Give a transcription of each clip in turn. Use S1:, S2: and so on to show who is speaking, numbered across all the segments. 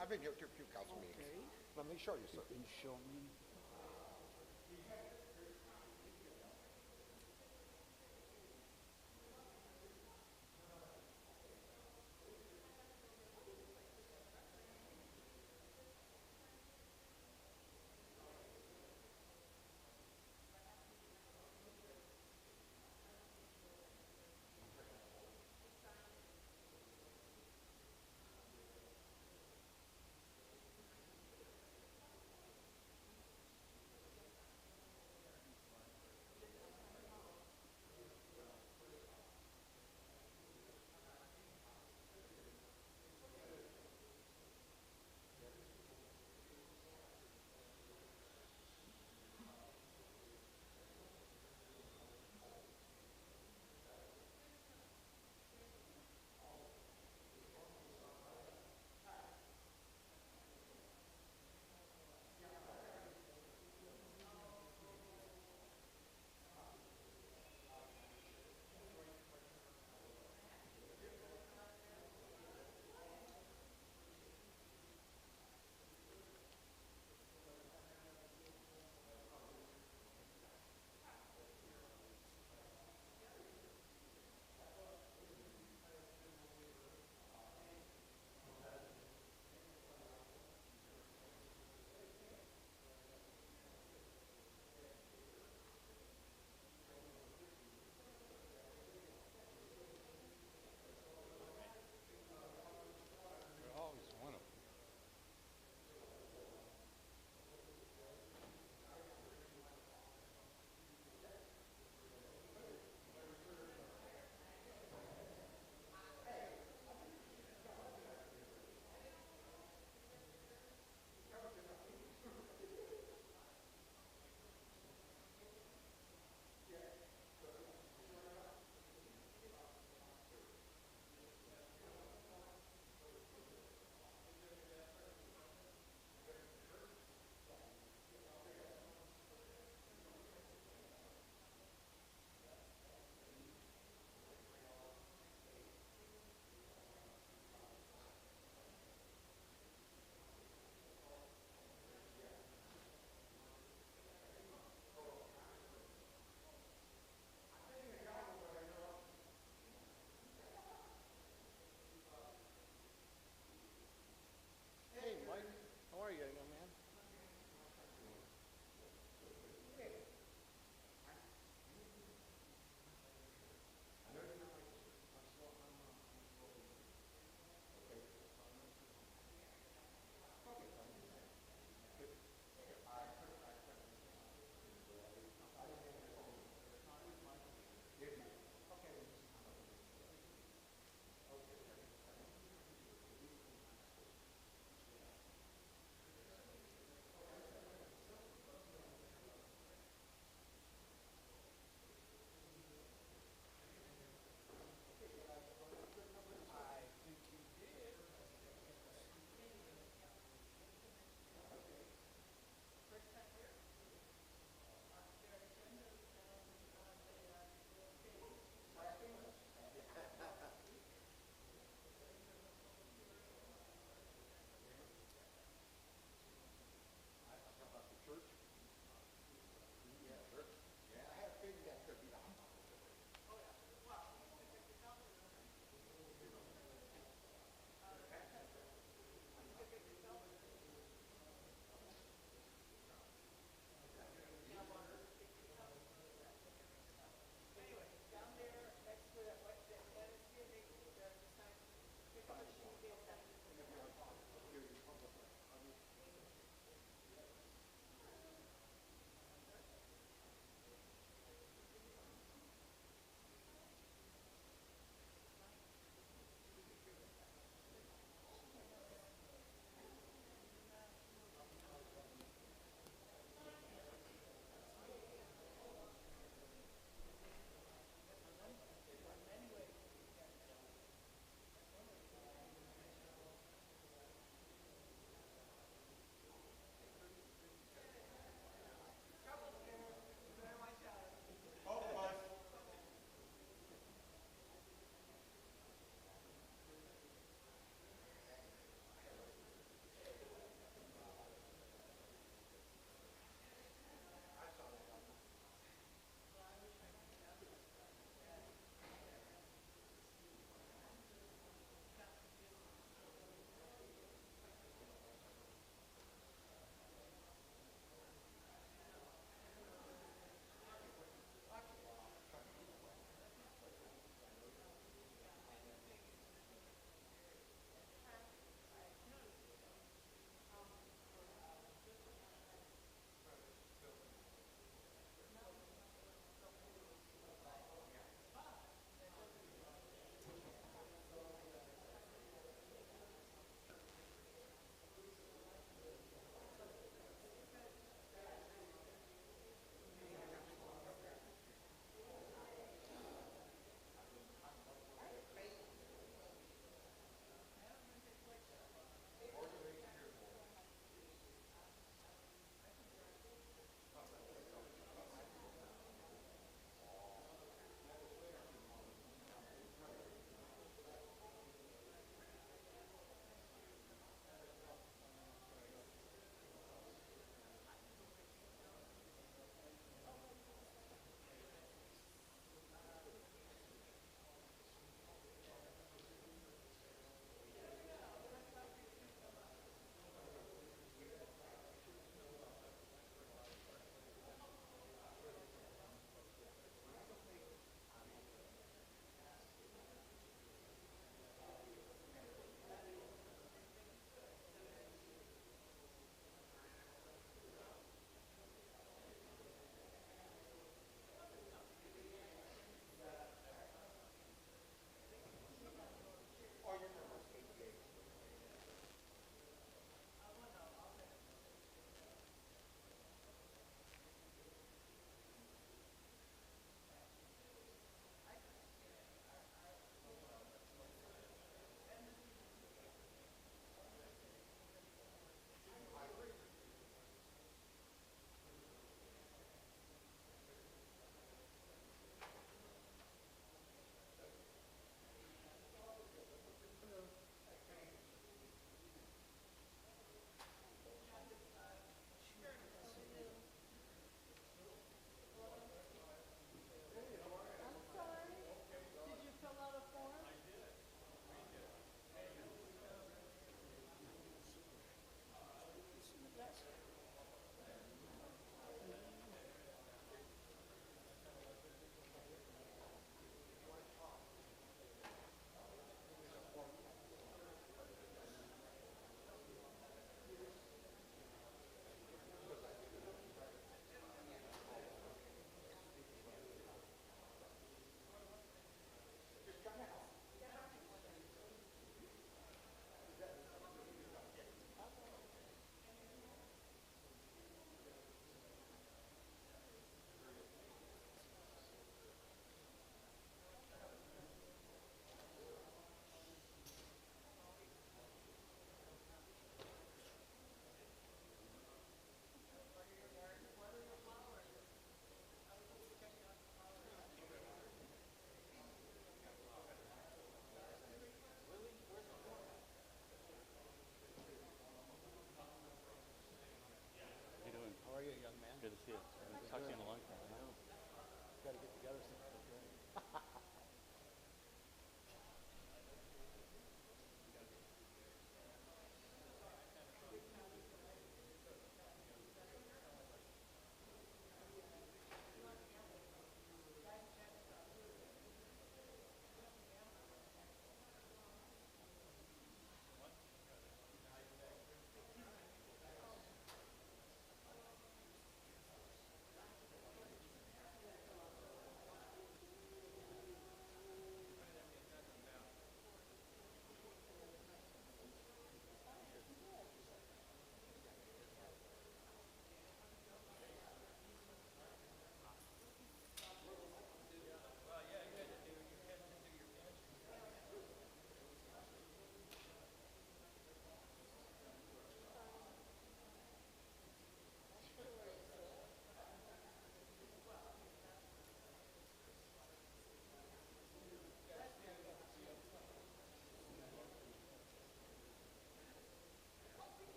S1: I've been here to a few council meetings.
S2: Okay.
S1: Let me show you, sir.
S2: You can show me.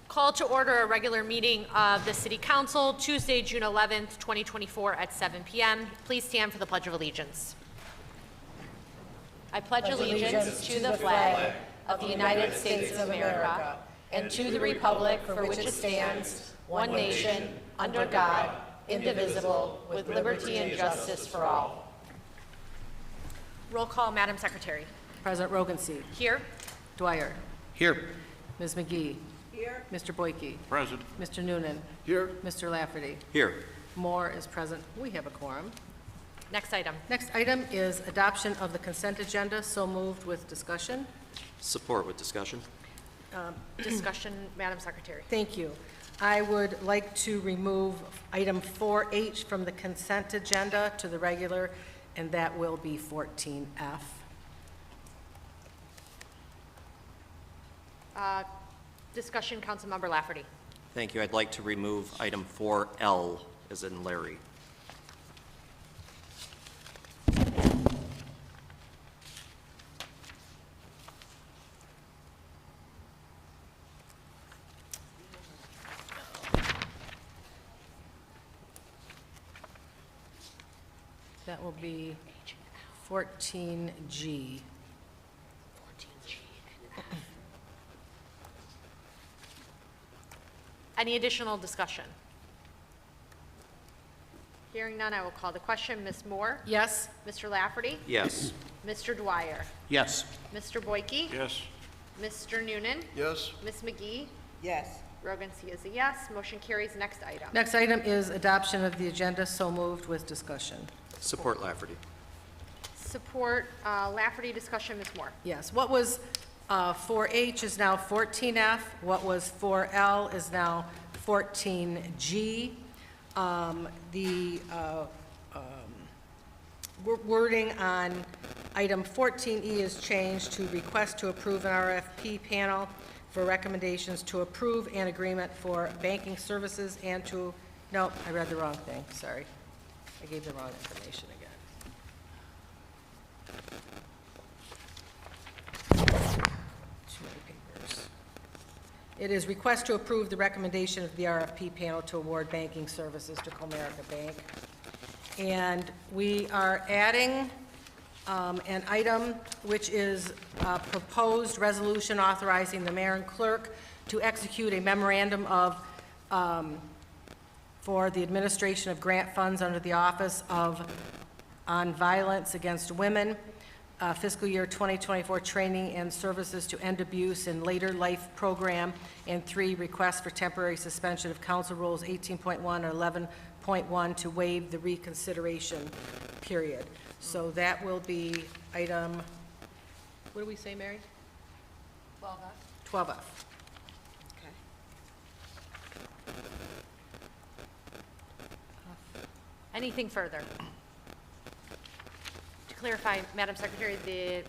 S2: Call to order a regular meeting of the City Council, Tuesday, June 11th, 2024 at 7 p.m. Please stand for the Pledge of Allegiance. I pledge allegiance to the flag of the United States of America and to the republic for which it stands, one nation, under God, indivisible, with liberty and justice for all. Roll call, Madam Secretary.
S3: President Roganseed.
S2: Here.
S3: Dwyer.
S4: Here.
S3: Ms. McGee. Here. Mr. Boyke.
S4: Present.
S3: Mr. Noonan.
S4: Here.
S3: Mr. Lafferty.
S4: Here.
S3: Moore is present. We have a quorum.
S2: Next item.
S3: Next item is adoption of the consent agenda. So moved with discussion.
S5: Support with discussion.
S2: Discussion, Madam Secretary.
S3: Thank you. I would like to remove item 4H from the consent agenda to the regular, and that will be 14F.
S2: Discussion, Councilmember Lafferty.
S5: Thank you. I'd like to remove item 4L, as in Larry.
S3: That will be 14G.
S2: 14G. Any additional discussion? Hearing none, I will call the question. Ms. Moore?
S3: Yes?
S2: Mr. Lafferty?
S5: Yes.
S2: Mr. Dwyer?
S4: Yes.
S2: Mr. Boyke?
S4: Yes.
S2: Mr. Noonan?
S4: Yes.
S2: Ms. McGee?
S6: yes,
S2: Rogan C. is a yes. Motion carries. Next item.
S3: Next item is adoption of the agenda. So moved with discussion.
S5: Support Lafferty.
S2: Support Lafferty. Discussion, Ms. Moore.
S3: Yes, what was 4H is now 14F, what was 4L is now 14G. The wording on item 14E is changed to request to approve an RFP panel for recommendations to approve an agreement for banking services and to, no, I read the wrong thing, sorry. I gave the wrong information again. Too many papers. It is request to approve the recommendation of the RFP panel to award banking services to Comerica Bank. And we are adding an item which is a proposed resolution authorizing the mayor and clerk to execute a memorandum of, for the administration of grant funds under the Office on Violence Against Women, fiscal year 2024 training and services to end abuse in later life program, and 3, requests for temporary suspension of council rules 18.1 or 11.1 to waive the reconsideration period. So that will be item, what do we say, Mary? 12F. 12F.
S6: okay.
S2: Anything further? To clarify, Madam Secretary, the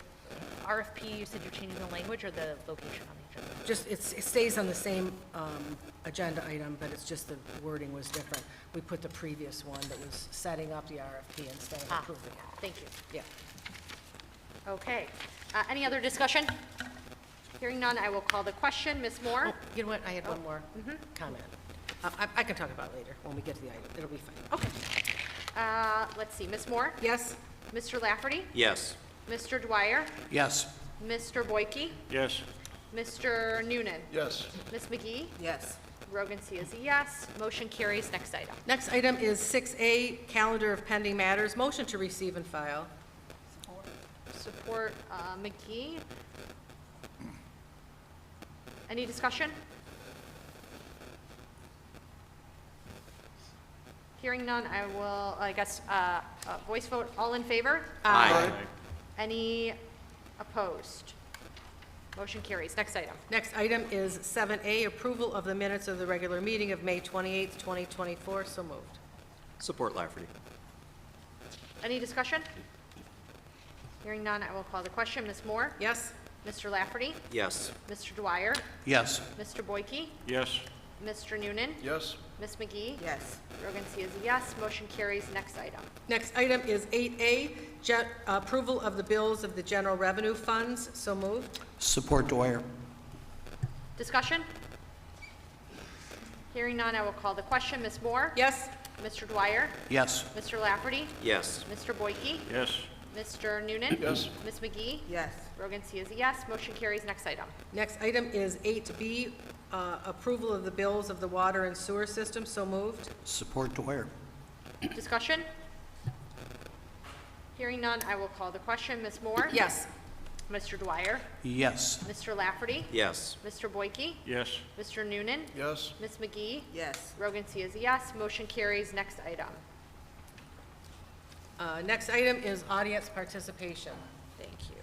S2: RFP, you said you're changing the language or the location on the agenda?
S3: Just, it stays on the same agenda item, but it's just the wording was different. We put the previous one that was setting up the RFP instead of approving it.
S2: Thank you.
S3: Yeah.
S2: Okay. Any other discussion? Hearing none, I will call the question. Ms. Moore?
S3: Oh, you know what, I had one more comment. I can talk about it later when we get to the item. It'll be fine.
S2: Okay. Let's see, Ms. Moore?
S3: Yes?
S2: Mr. Lafferty?
S5: Yes.
S2: Mr. Dwyer?
S4: Yes.
S2: Mr. Boyke?
S4: Yes.
S2: Mr. Noonan?
S1: Yes.
S2: Ms. McGee?
S6: Yes.
S2: Rogan C. is a yes. Motion carries. Next item.
S3: Next item is 6A, calendar of pending matters. Motion to receive and file.
S2: Support McGee. Any discussion? Hearing none, I will, voice vote, all in favor?
S5: Aye.
S2: Any opposed? Motion carries. Next item.
S3: Next item is 7A, approval of the minutes of the regular meeting of May 28th, 2024. So moved.
S5: Support Lafferty.
S2: Any discussion? Hearing none, I will call the question. Ms. Moore?
S3: Yes?
S2: Mr. Lafferty?
S5: Yes.
S2: Mr. Dwyer?
S4: Yes.
S2: Mr. Boyke?
S4: Yes.
S2: Mr. Noonan?
S1: Yes.
S2: Ms. McGee?
S6: Yes.
S2: Rogan C. is a yes. Motion carries. Next item.
S3: Next item is 8A, approval of the bills of the general revenue funds. So moved.
S4: Support Dwyer.
S2: Discussion? Hearing none, I will call the question. Ms. Moore?
S3: Yes?
S2: Mr. Dwyer?
S4: Yes.
S2: Mr. Lafferty?
S5: Yes.
S2: Mr. Boyke?
S4: Yes.
S2: Mr. Noonan?
S1: Yes.
S2: Ms. McGee?
S6: Yes.
S2: Rogan C. is a yes. Motion carries. Next item.
S3: Next item is 8B, approval of the bills of the water and sewer system. So moved.
S4: Support Dwyer.
S2: Discussion? Hearing none, I will call the question. Ms. Moore?
S3: Yes?
S2: Mr. Dwyer?
S4: Yes.
S2: Mr. Lafferty?
S5: Yes.
S2: Mr. Boyke?
S4: Yes.
S2: Mr. Noonan?
S1: Yes.
S2: Ms. McGee?
S6: Yes.
S2: Rogan C. is a yes. Motion carries. Next item.
S3: Next item is audience participation.
S2: Thank you.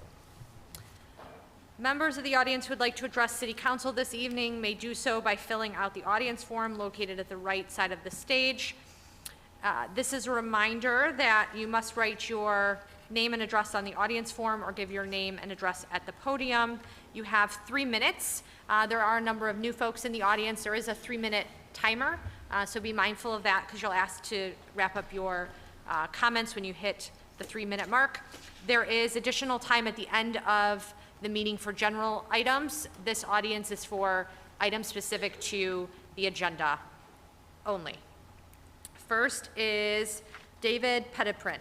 S2: Members of the audience who would like to address City Council this evening may do so by filling out the audience form located at the right side of the stage. This is a reminder that you must write your name and address on the audience form or give your name and address at the podium. You have 3 minutes. There are a number of new folks in the audience. There is a 3-minute timer, so be mindful of that because you'll ask to wrap up your comments when you hit the 3-minute mark. There is additional time at the end of the meeting for general items. This audience is for items specific to the agenda only. First is David Petitprin.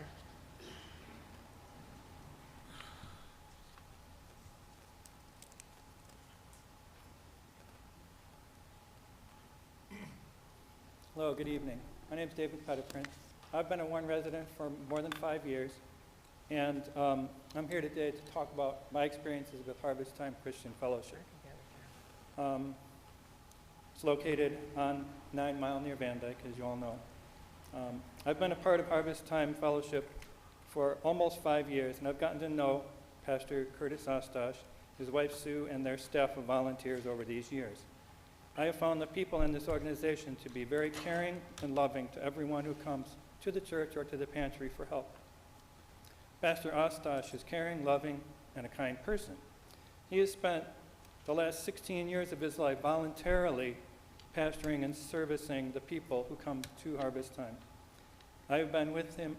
S7: Hello, good evening. My name is David Petitprin. I've been a Warren resident for more than 5 years, and I'm here today to talk about my experiences with Harvest Time Christian Fellowship. It's located on 9 Mile near Van Dyke, as you all know. I've been a part of Harvest Time Fellowship for almost 5 years, and I've gotten to know Pastor Curtis Ostash, his wife Sue, and their staff of volunteers over these years. I have found the people in this organization to be very caring and loving to everyone who comes to the church or to the pantry for help. Pastor Ostash is caring, loving, and a kind person. He has spent the last 16 years of his life voluntarily pastoring and servicing the people who come to Harvest Time. I have been with him.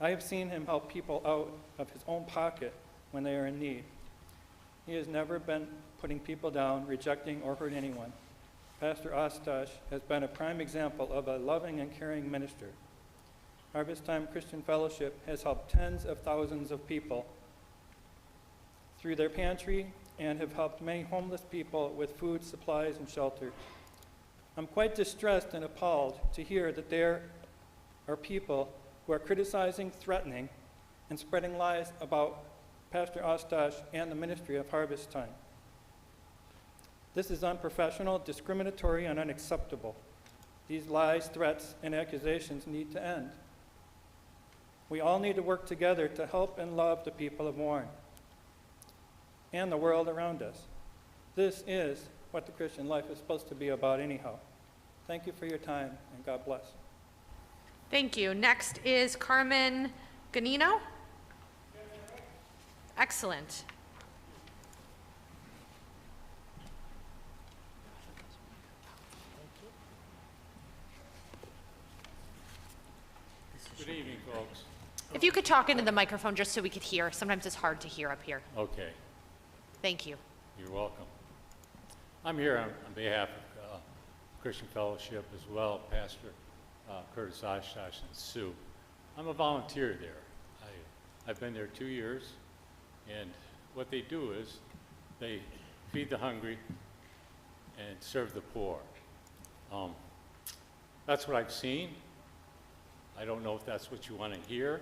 S7: I have seen him help people out of his own pocket when they are in need. He has never been putting people down, rejecting, or hurt anyone. Pastor Ostash has been a prime example of a loving and caring minister. Harvest Time Christian Fellowship has helped tens of thousands of people through their pantry and have helped many homeless people with food, supplies, and shelter. I'm quite distressed and appalled to hear that there are people who are criticizing, threatening, and spreading lies about Pastor Ostash and the ministry of Harvest Time. This is unprofessional, discriminatory, and unacceptable. These lies, threats, and accusations need to end. We all need to work together to help and love the people of Warren and the world around us. This is what the Christian life is supposed to be about anyhow. Thank you for your time, and God bless.
S2: Thank you. Next is Carmen Ganino. Excellent.
S8: Good evening, folks.
S2: If you could talk into the microphone just so we could hear. Sometimes it's hard to hear up here.
S8: Okay,
S2: Thank you.
S8: you're welcome. I'm here on behalf of Christian Fellowship as well, Pastor Curtis Oshkosh and Sue. I'm a volunteer there. I've been there 2 years, and what they do is they feed the hungry and serve the poor. That's what I've seen. I don't know if that's what you want to hear.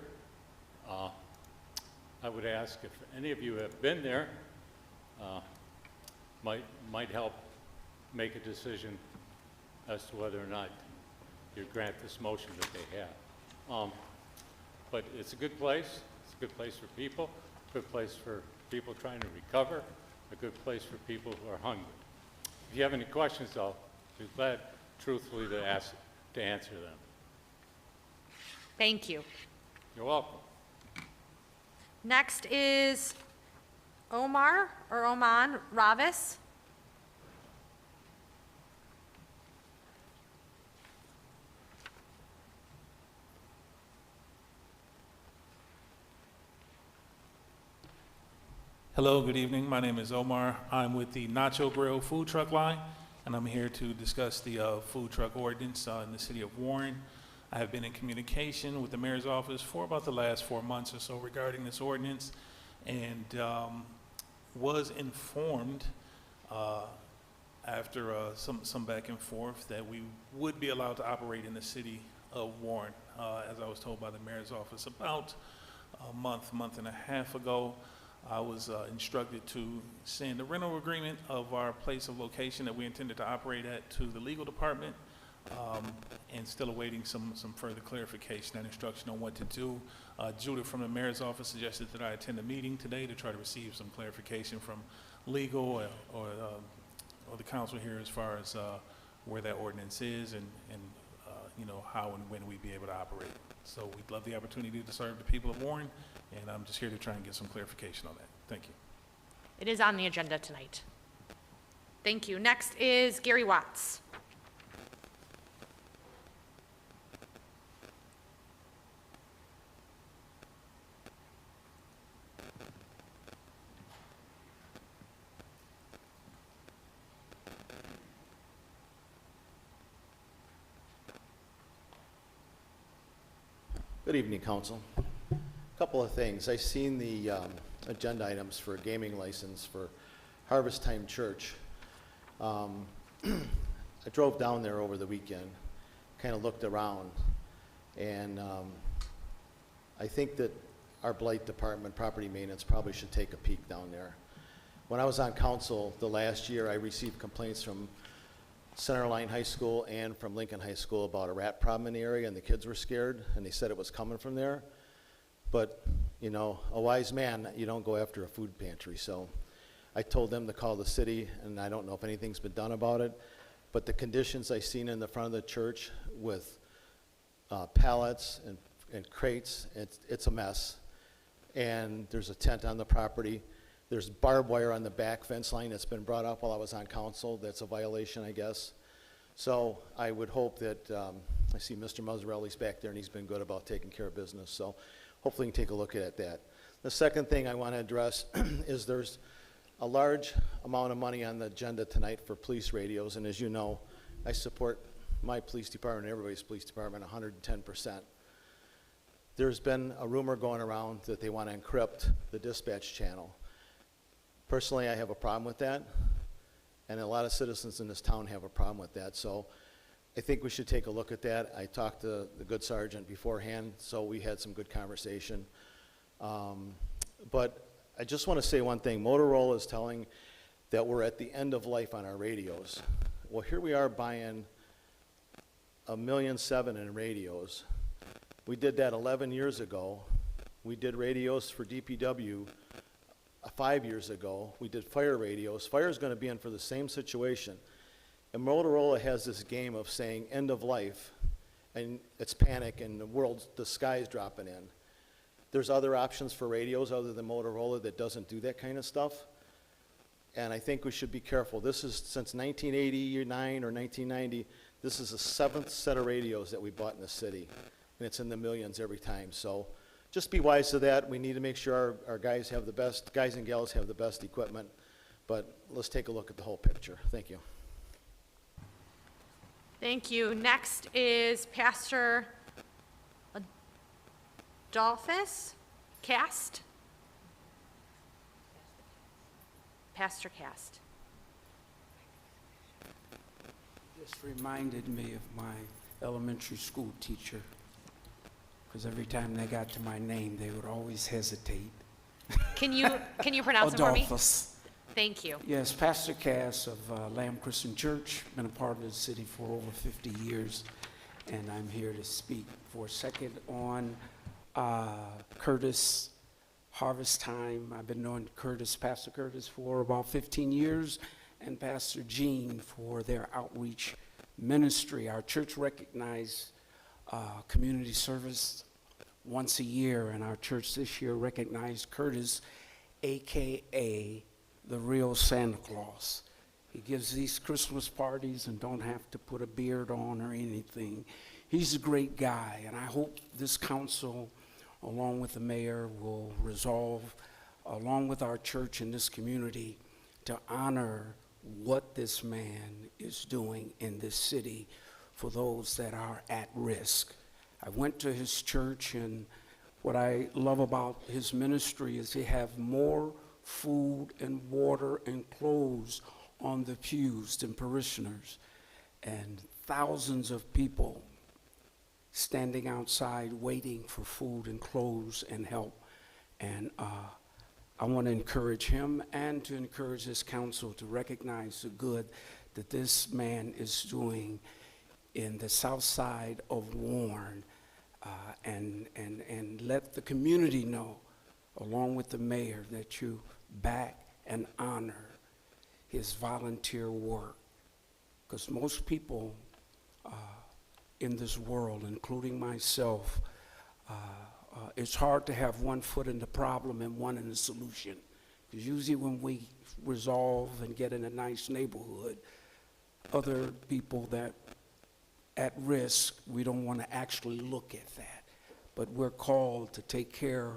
S8: I would ask if any of you have been there, might help make a decision as to whether or not you grant this motion that they have. But it's a good place. It's a good place for people, a good place for people trying to recover, a good place for people who are hungry. If you have any questions, I'll be glad, truthfully, to answer them.
S2: Thank you.
S8: You're welcome.
S2: Next is Oman Ravis.
S9: Hello, good evening. My name is Omar. I'm with the Nacho Grill food truck line, and I'm here to discuss the food truck ordinance in the city of Warren. I have been in communication with the mayor's office for about the last 4 months or so regarding this ordinance, and was informed after some back and forth that we would be allowed to operate in the city of Warren, as I was told by the mayor's office about a month and a half ago. I was instructed to send a rental agreement of our place of location that we intended to operate at to the legal department, and still awaiting some further clarification and instruction on what to do. Judith from the mayor's office suggested that I attend a meeting today to try to receive some clarification from legal or the council here as far as where that ordinance is and you know, how and when we'd be able to operate. So we'd love the opportunity to serve the people of Warren, and I'm just here to try and get some clarification on that. Thank you.
S2: It is on the agenda tonight. Thank you. Next is Gary Watts.
S1: Good evening, council. Couple of things. I seen the agenda items for a gaming license for Harvest Time Church. I drove down there over the weekend, kind of looked around, and I think that our blight department, property maintenance, probably should take a peek down there. When I was on council the last year, I received complaints from Centerline High School and from Lincoln High School about a rat problem in the area, and the kids were scared, and they said it was coming from there. But, you know, a wise man, you don't go after a food pantry. So I told them to call the city, and I don't know if anything's been done about it. But the conditions I seen in the front of the church with pallets and crates, it's a mess. And there's a tent on the property. There's barbed wire on the back fence line that's been brought up while I was on council. That's a violation, I guess. So I would hope that, I see Mr. Mazzarelli's back there, and he's been good about taking care of business. So hopefully you can take a look at that. The second thing I want to address is there's a large amount of money on the agenda tonight for police radios. And as you know, I support my police department and everybody's police department 110%. There's been a rumor going around that they want to encrypt the dispatch channel. Personally, I have a problem with that, and a lot of citizens in this town have a problem with that. So I think we should take a look at that. I talked to the good sergeant beforehand, so we had some good conversation. But I just want to say one thing. Motorola is telling that we're at the end of life on our radios. Well, here we are buying $1.7 million in radios. We did that 11 years ago. We did radios for DPW 5 years ago. We did fire radios. Fire is going to be in for the same situation. And Motorola has this game of saying end of life, and it's panic, and the sky's dropping in. There's other options for radios other than Motorola that doesn't do that kind of stuff. And I think we should be careful. This is since 1989 or 1990, this is the 7th set of radios that we bought in the city. And it's in the millions every time. So just be wise to that. We need to make sure our guys have the best, guys and gals have the best equipment. But let's take a look at the whole picture. Thank you.
S2: Thank you. Next is Pastor Adolphus Cast. Pastor Cast.
S10: Just reminded me of my elementary school teacher, because every time they got to my name, they would always hesitate.
S2: Can you pronounce it for me?
S10: Adolphus.
S2: Thank you.
S10: Yes, Pastor Cass of Lamb Christian Church, been a part of the city for over 50 years, and I'm here to speak for a second on Curtis Harvest Time. I've been knowing Pastor Curtis for about 15 years, and Pastor Gene for their outreach ministry. Our church recognized community service once a year, and our church this year recognized Curtis, AKA the real Santa Claus. He gives these Christmas parties and don't have to put a beard on or anything. He's a great guy, and I hope this council, along with the mayor, will resolve, along with our church and this community, to honor what this man is doing in this city for those that are at risk. I went to his church, and what I love about his ministry is they have more food and water and clothes on the pews than parishioners, and thousands of people standing outside waiting for food and clothes and help. And I want to encourage him and to encourage this council to recognize the good that this man is doing in the south side of Warren, and let the community know, along with the mayor, that you back and honor his volunteer work. Because most people in this world, including myself, it's hard to have one foot in the problem and one in the solution. Because usually when we resolve and get in a nice neighborhood, other people that at risk, we don't want to actually look at that. But we're called to take care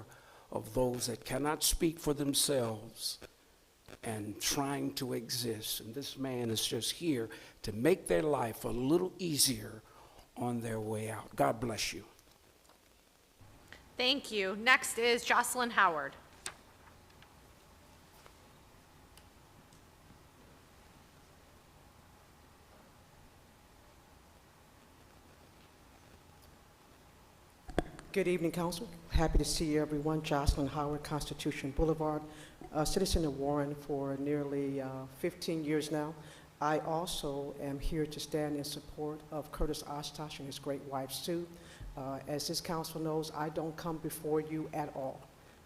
S10: of those that cannot speak for themselves and trying to exist. And this man is just here to make their life a little easier on their way out. God bless you.
S2: Thank you. Next is Jocelyn Howard.
S11: Good evening, Council. Happy to see everyone. Jocelyn Howard, Constitution Boulevard, citizen of Warren for nearly 15 years now. I also am here to stand in support of Curtis Oshkosh and his great wife, Sue. As this council knows, I don't come before you at all.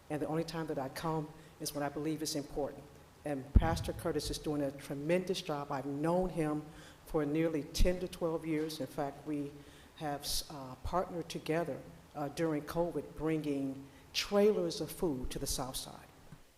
S11: And the only time that I come is when I believe it's important. And Pastor Curtis is doing a tremendous job. I've known him for nearly 10 to 12 years. In fact, we have partnered together during COVID, bringing trailers of food to the south side,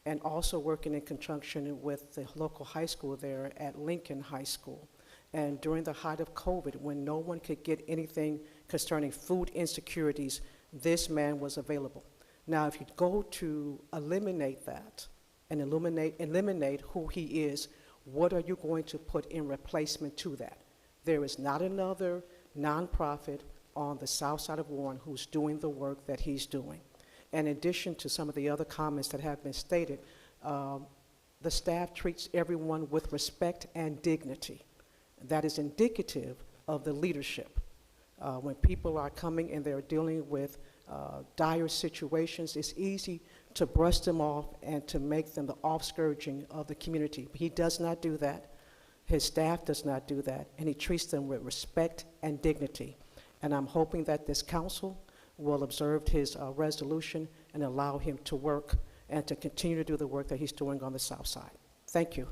S11: and also working in conjunction with the local high school there at Lincoln High School. And during the height of COVID, when no one could get anything concerning food insecurities, this man was available. Now, if you go to eliminate that and eliminate who he is, what are you going to put in replacement to that? There is not another nonprofit on the south side of Warren who's doing the work that he's doing. In addition to some of the other comments that have been stated, the staff treats everyone with respect and dignity. That is indicative of the leadership. When people are coming and they're dealing with dire situations, it's easy to brush them off and to make them the offscourging of the community. He does not do that. His staff does not do that, and he treats them with respect and dignity. And I'm hoping that this council will observe his resolution and allow him to work and to continue to do the work that he's doing on the south side. Thank you.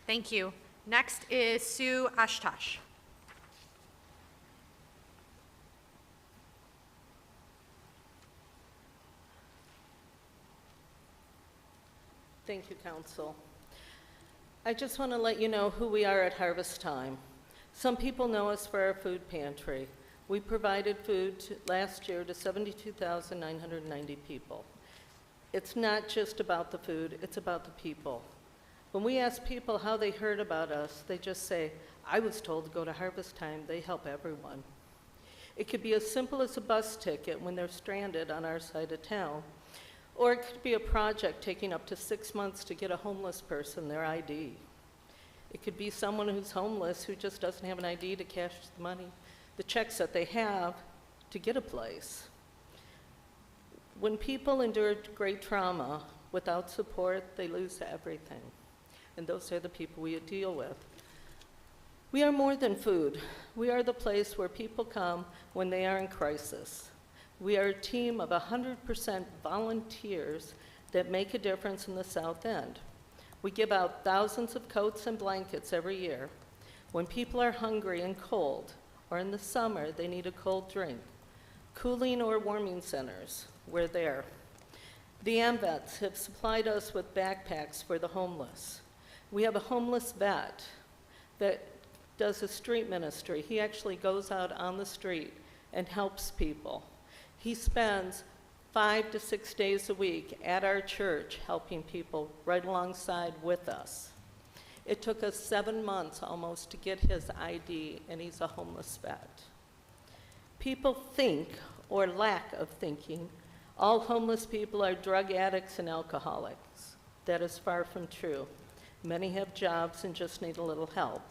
S2: Thank you. Next is Sue Ashtosh.
S12: Thank you, Council. I just want to let you know who we are at Harvest Time. Some people know us for our food pantry. We provided food last year to 72,990 people. It's not just about the food, it's about the people. When we ask people how they heard about us, they just say, I was told to go to Harvest Time. They help everyone. It could be as simple as a bus ticket when they're stranded on our side of town, or it could be a project taking up to 6 months to get a homeless person their ID. It could be someone who's homeless who just doesn't have an ID to cash the money, the checks that they have to get a place. When people endure great trauma without support, they lose everything. And those are the people we deal with. We are more than food. We are the place where people come when they are in crisis. We are a team of 100% volunteers that make a difference in the South End. We give out thousands of coats and blankets every year. When people are hungry and cold, or in the summer they need a cold drink, cooling or warming centers, we're there. The AMVETs have supplied us with backpacks for the homeless. We have a homeless vet that does a street ministry. He actually goes out on the street and helps people. He spends 5 to 6 days a week at our church helping people right alongside with us. It took us 7 months almost to get his ID, and he's a homeless vet. People think, or lack of thinking, all homeless people are drug addicts and alcoholics. That is far from true. Many have jobs and just need a little help.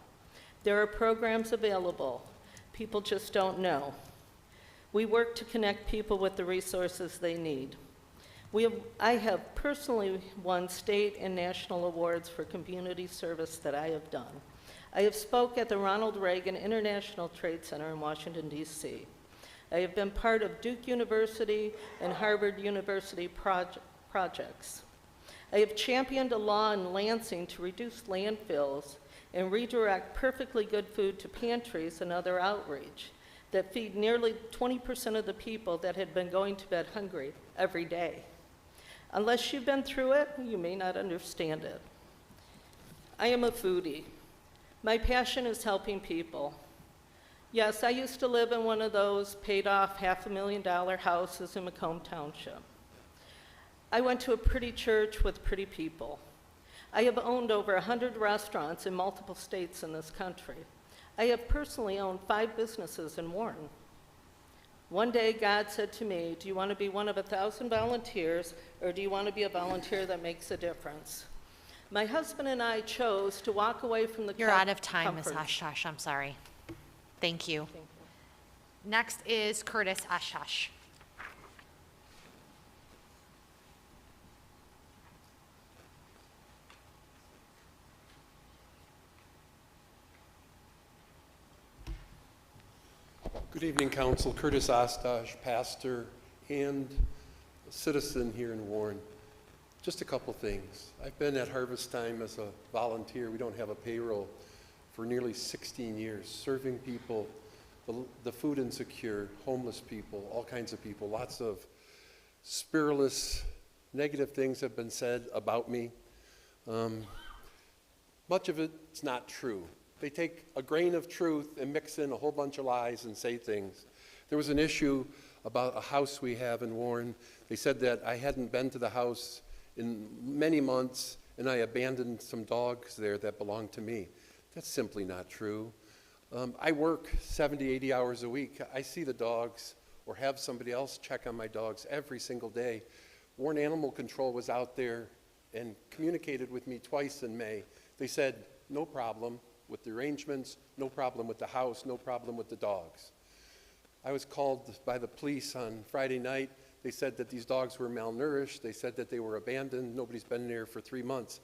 S12: There are programs available. People just don't know. We work to connect people with the resources they need. I have personally won state and national awards for community service that I have done. I have spoke at the Ronald Reagan International Trade Center in Washington, D.C. I have been part of Duke University and Harvard University projects. I have championed a law in Lansing to reduce landfills and redirect perfectly good food to pantries and other outreach that feed nearly 20% of the people that had been going to bed hungry every day. Unless you've been through it, you may not understand it. I am a foodie. My passion is helping people. Yes, I used to live in one of those paid-off $500,000 houses in Macomb Township. I went to a pretty church with pretty people. I have owned over 100 restaurants in multiple states in this country. I have personally owned 5 businesses in Warren. One day, God said to me, do you want to be one of 1,000 volunteers, or do you want to be a volunteer that makes a difference? My husband and I chose to walk away from the
S2: You're out of time, Ms.
S12: comforts.
S2: Hush. I'm sorry. Thank you. Next is Curtis Ashash.
S13: Good evening, Council. Curtis Ostash, pastor and citizen here in Warren. Just a couple things. I've been at Harvest Time as a volunteer. We don't have a payroll for nearly 16 years, serving people, the food insecure, homeless people, all kinds of people. Lots of spiritless, negative things have been said about me. Much of it's not true. They take a grain of truth and mix in a whole bunch of lies and say things. There was an issue about a house we have in Warren. They said that I hadn't been to the house in many months and I abandoned some dogs there that belonged to me. That's simply not true. I work 70, 80 hours a week. I see the dogs or have somebody else check on my dogs every single day. Warren Animal Control was out there and communicated with me twice in May. They said, no problem with the arrangements, no problem with the house, no problem with the dogs. I was called by the police on Friday night. They said that these dogs were malnourished. They said that they were abandoned. Nobody's been there for 3 months.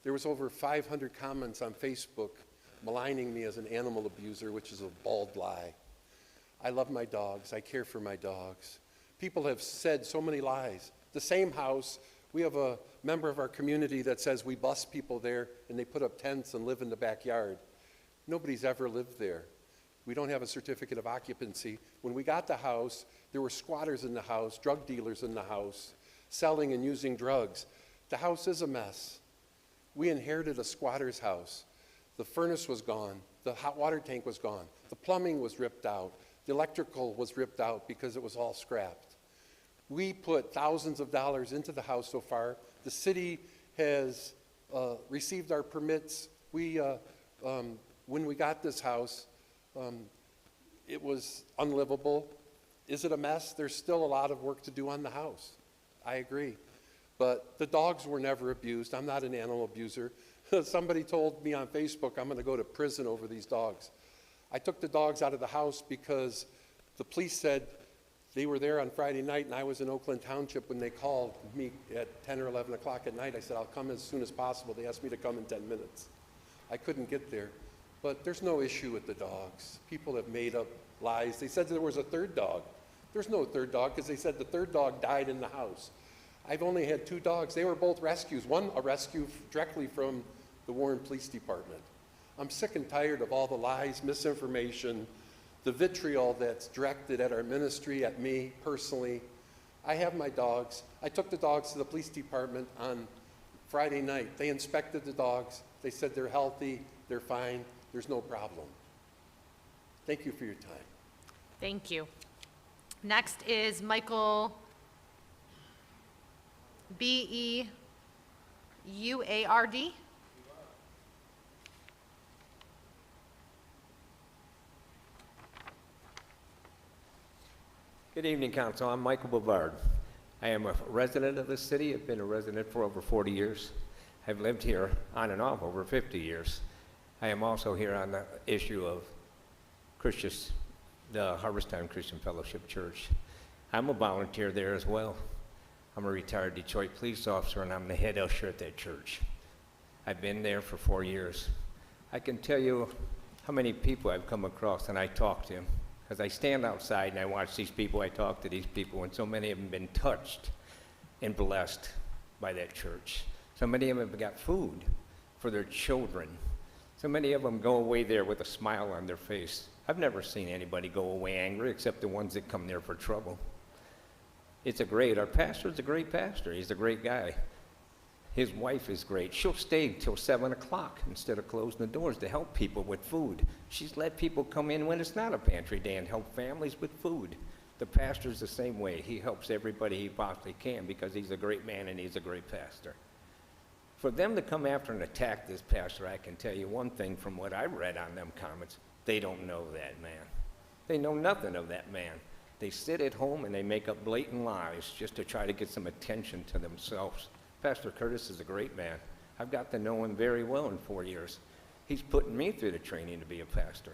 S13: There was over 500 comments on Facebook maligning me as an animal abuser, which is a bald lie. I love my dogs. I care for my dogs. People have said so many lies. The same house, we have a member of our community that says we bus people there and they put up tents and live in the backyard. Nobody's ever lived there. We don't have a certificate of occupancy. When we got the house, there were squatters in the house, drug dealers in the house, selling and using drugs. The house is a mess. We inherited a squatter's house. The furnace was gone. The hot water tank was gone. The plumbing was ripped out. The electrical was ripped out because it was all scrapped. We put thousands of dollars into the house so far. The city has received our permits. We when we got this house, it was unlivable. Is it a mess? There's still a lot of work to do on the house. I agree. But the dogs were never abused. I'm not an animal abuser. Somebody told me on Facebook I'm going to go to prison over these dogs. I took the dogs out of the house because the police said they were there on Friday night, and I was in Oakland Township when they called me at 10 or 11 o'clock at night. I said, I'll come as soon as possible. They asked me to come in 10 minutes. I couldn't get there. But there's no issue with the dogs. People have made up lies. They said there was a third dog. There's no third dog because they said the third dog died in the house. I've only had 2 dogs. They were both rescues. One, a rescue directly from the Warren Police Department. I'm sick and tired of all the lies, misinformation, the vitriol that's directed at our ministry, at me personally. I have my dogs. I took the dogs to the police department on Friday night. They inspected the dogs. They said they're healthy, they're fine, there's no problem. Thank you for your time.
S2: Thank you. Next is Michael Beard.
S14: Good evening, Council. I'm Michael Bouvard. I am a resident of the city. I've been a resident for over 40 years. I've lived here on and off over 50 years. I am also here on the issue of the Harvest Time Christian Fellowship Church. I'm a volunteer there as well. I'm a retired Detroit police officer, and I'm the head usher at that church. I've been there for 4 years. I can tell you how many people I've come across and I talk to, because I stand outside and I watch these people, I talk to these people, and so many of them have been touched and blessed by that church. So many of them have got food for their children. So many of them go away there with a smile on their face. I've never seen anybody go away angry except the ones that come there for trouble. Our pastor's a great pastor. He's a great guy. His wife is great. She'll stay till 7 o'clock instead of closing the doors to help people with food. She's let people come in when it's not a pantry day and help families with food. The pastor's the same way. He helps everybody he possibly can because he's a great man and he's a great pastor. For them to come after and attack this pastor, I can tell you one thing from what I read on them comments, they don't know that man. They know nothing of that man. They sit at home and they make up blatant lies just to try to get some attention to themselves. Pastor Curtis is a great man. I've got to know him very well in 4 years. He's putting me through the training to be a pastor.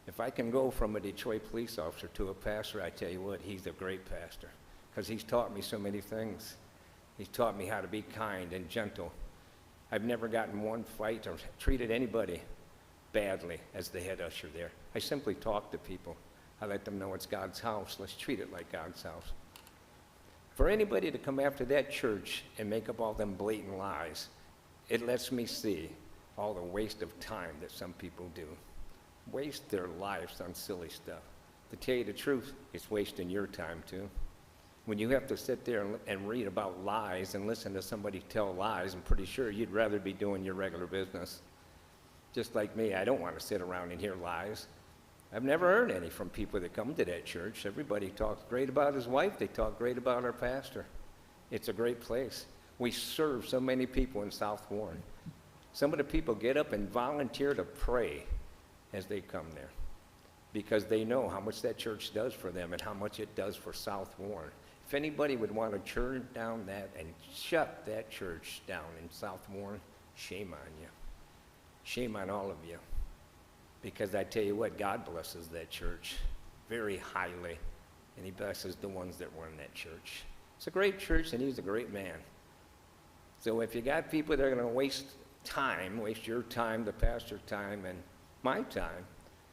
S14: If I can go from a Detroit police officer to a pastor, I tell you what, he's a great pastor because he's taught me so many things. He's taught me how to be kind and gentle. I've never gotten one fight or treated anybody badly as the head usher there. I simply talk to people. I let them know it's God's house. Let's treat it like God's house. For anybody to come after that church and make up all them blatant lies, it lets me see all the waste of time that some people do. Waste their lives on silly stuff. To tell you the truth, it's wasting your time too. When you have to sit there and read about lies and listen to somebody tell lies, I'm pretty sure you'd rather be doing your regular business. Just like me, I don't want to sit around and hear lies. I've never heard any from people that come to that church. Everybody talks great about his wife. They talk great about our pastor. It's a great place. We serve so many people in South Warren. Some of the people get up and volunteer to pray as they come there because they know how much that church does for them and how much it does for South Warren. If anybody would want to turn down that and shut that church down in South Warren, shame on you. Shame on all of you. Because I tell you what, God blesses that church very highly, and he blesses the ones that run that church. It's a great church, and he's a great man. So if you got people that are going to waste your time, the pastor's time, and my time,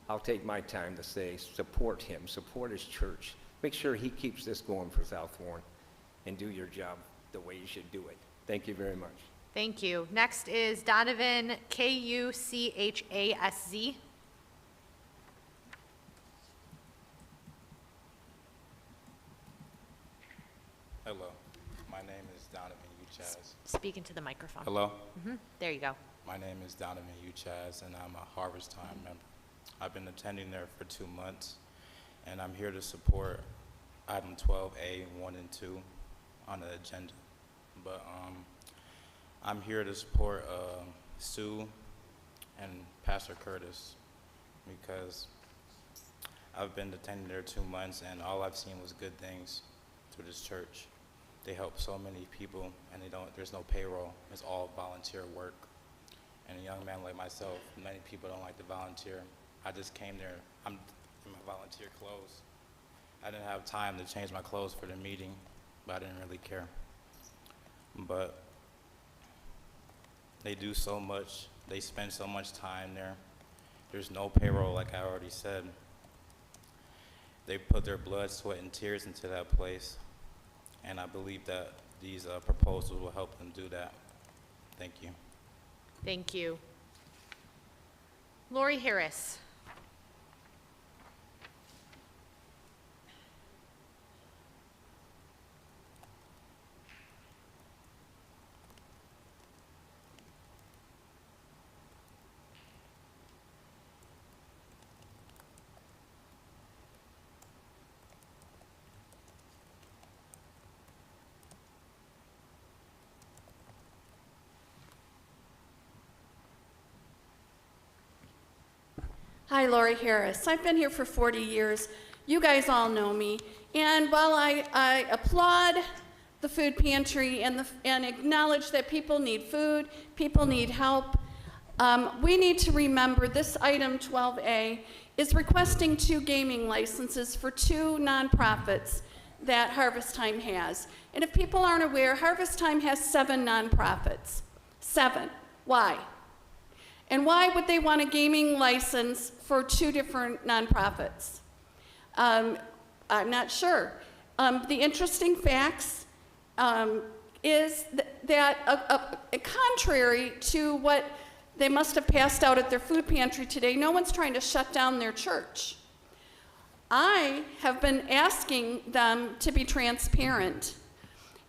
S14: I'll take my time to say support him, support his church. Make sure he keeps this going for South Warren, and do your job the way you should do it. Thank you very much.
S2: Thank you. Next is Donovan Kuchazz.
S15: Hello, my name is Donovan Uchaz.
S2: Speak into the microphone.
S15: Hello?
S2: There you go.
S15: My name is Donovan Uchaz, and I'm a Harvest Time member. I've been attending there for 2 months, and I'm here to support item 12A, 1 and 2 on the agenda. But I'm here to support Sue and Pastor Curtis, because I've been attending there 2 months, and all I've seen was good things through this church. They help so many people, and there's no payroll. It's all volunteer work. And a young man like myself, many people don't like to volunteer. I just came there, I'm in my volunteer clothes. I didn't have time to change my clothes for the meeting, but I didn't really care. But they do so much. They spend so much time there. There's no payroll, like I already said. They put their blood, sweat, and tears into that place. And I believe that these proposals will help them do that. Thank you.
S2: Thank you. Lori Harris.
S16: Hi, Lori Harris. I've been here for 40 years. You guys all know me. And while I applaud the food pantry and acknowledge that people need food, people need help, we need to remember this item 12A is requesting 2 gaming licenses for 2 nonprofits that Harvest Time has. And if people aren't aware, Harvest Time has 7 nonprofits. 7. Why? And why would they want a gaming license for 2 different nonprofits? I'm not sure. The interesting facts is that contrary to what they must have passed out at their food pantry today, no one's trying to shut down their church. I have been asking them to be transparent,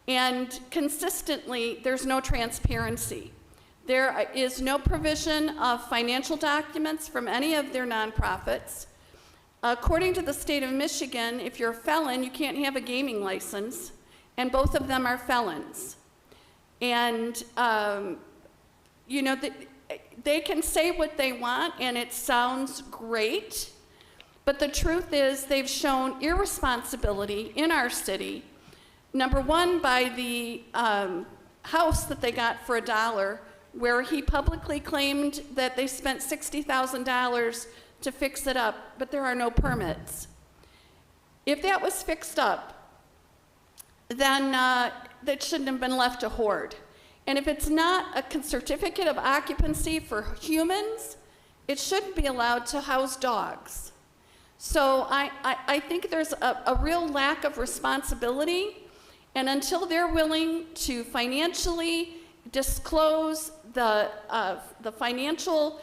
S16: and consistently there's no transparency. There is no provision of financial documents from any of their nonprofits. According to the state of Michigan, if you're a felon, you can't have a gaming license, and both of them are felons. And, you know, they can say what they want, and it sounds great, but the truth is they've shown irresponsibility in our city. Number one, by the house that they got for $1, where he publicly claimed that they spent $60,000 to fix it up, but there are no permits. If that was fixed up, then that shouldn't have been left to hoard. And if it's not a certificate of occupancy for humans, it shouldn't be allowed to house dogs. So I think there's a real lack of responsibility, and until they're willing to financially disclose the financial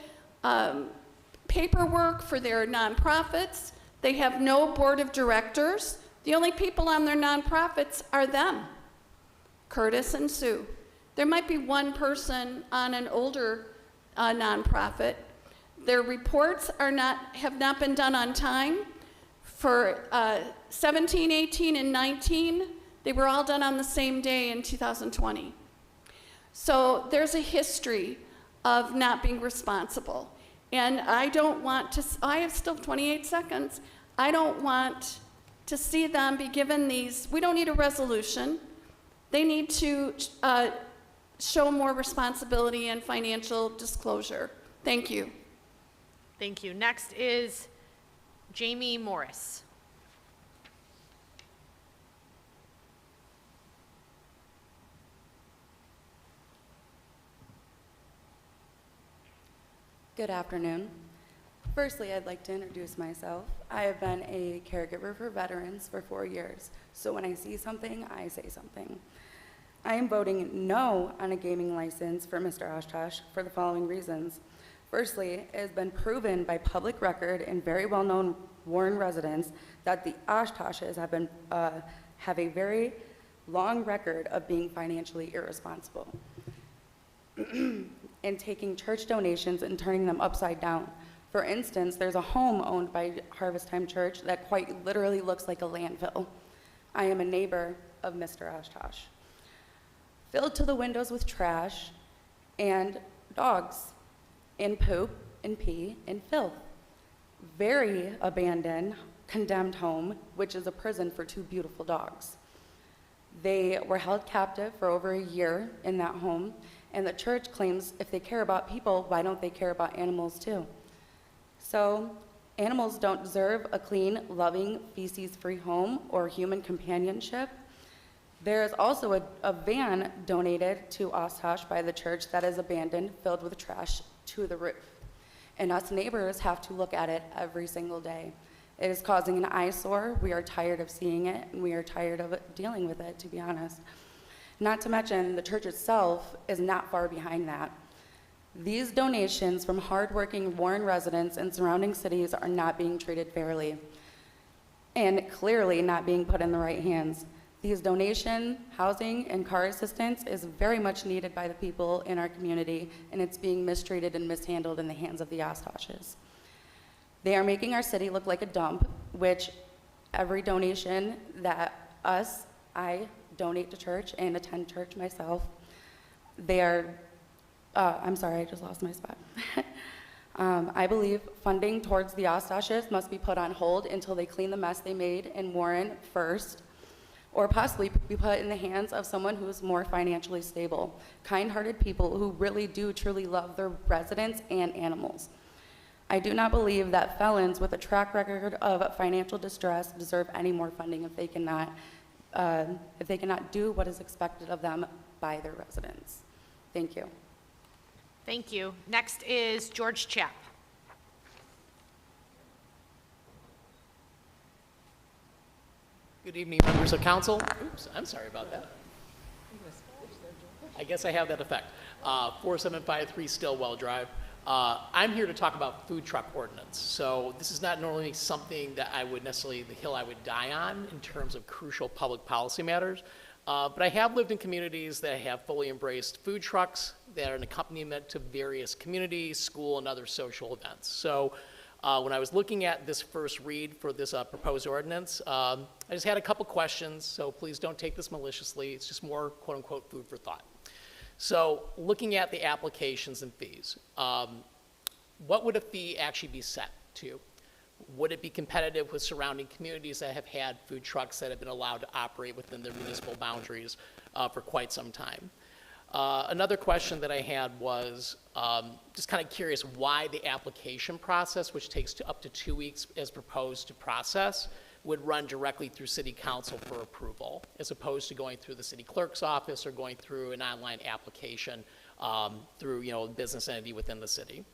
S16: paperwork for their nonprofits, they have no board of directors. The only people on their nonprofits are them, Curtis and Sue. There might be one person on an older nonprofit. Their reports have not been done on time. For 17, 18, and 19, they were all done on the same day in 2020. So there's a history of not being responsible. And I don't want to, I have still 28 seconds. I don't want to see them be given these, we don't need a resolution. They need to show more responsibility and financial disclosure. Thank you.
S2: Thank you. Next is Jamie Morris.
S17: Good afternoon. Firstly, I'd like to introduce myself. I have been a caregiver for veterans for 4 years, so when I see something, I say something. I am voting no on a gaming license for Mr. Oshkosh for the following reasons. Firstly, it has been proven by public record and very well-known Warren residents that the Oshtoshes have a very long record of being financially irresponsible and taking church donations and turning them upside down. For instance, there's a home owned by Harvest Time Church that quite literally looks like a landfill. I am a neighbor of Mr. Oshkosh. Filled to the windows with trash and dogs. in poop and pee and filth. Very abandoned, condemned home, which is a prison for 2 beautiful dogs. They were held captive for over a year in that home, and the church claims if they care about people, why don't they care about animals too? So, animals don't deserve a clean, loving, feces-free home or human companionship. There is also a van donated to Oshkosh by the church that is abandoned, filled with trash to the roof. And us neighbors have to look at it every single day. It is causing an eyesore. We are tired of seeing it, and we are tired of dealing with it, to be honest. Not to mention, the church itself is not far behind that. These donations from hardworking Warren residents and surrounding cities are not being treated fairly, and clearly not being put in the right hands. These donation, housing, and car assistance is very much needed by the people in our community, and it's being mistreated and mishandled in the hands of the Ostoshes. They are making our city look like a dump, which every donation that I donate to church and attend church myself, they are, I'm sorry, I just lost my spot. I believe funding towards the Ostoshes must be put on hold until they clean the mess they made in Warren first, or possibly be put in the hands of someone who's more financially stable, kind-hearted people who really do truly love their residents and animals. I do not believe that felons with a track record of financial distress deserve any more funding if they cannot do what is expected of them by their residents. Thank you.
S2: Thank you. Next is George Chapp.
S18: Good evening, members of council. Oops, I'm sorry about that. I guess I have that effect. 4753 Stillwell Drive. I'm here to talk about food truck ordinance. So this is not normally something that I would necessarily, the hill I would die on in terms of crucial public policy matters. But I have lived in communities that have fully embraced food trucks that are an accompaniment to various communities, school, and other social events. So when I was looking at this first read for this proposed ordinance, I just had a couple questions, so please don't take this maliciously. It's just more quote-unquote food for thought. So looking at the applications and fees, what would a fee actually be set to? Would it be competitive with surrounding communities that have had food trucks that have been allowed to operate within their municipal boundaries for quite some time? Another question that I had was just kind of curious why the application process, which takes up to 2 weeks as proposed to process, would run directly through City Council for approval, as opposed to going through the City Clerk's office or going through an online application through a business entity within the city.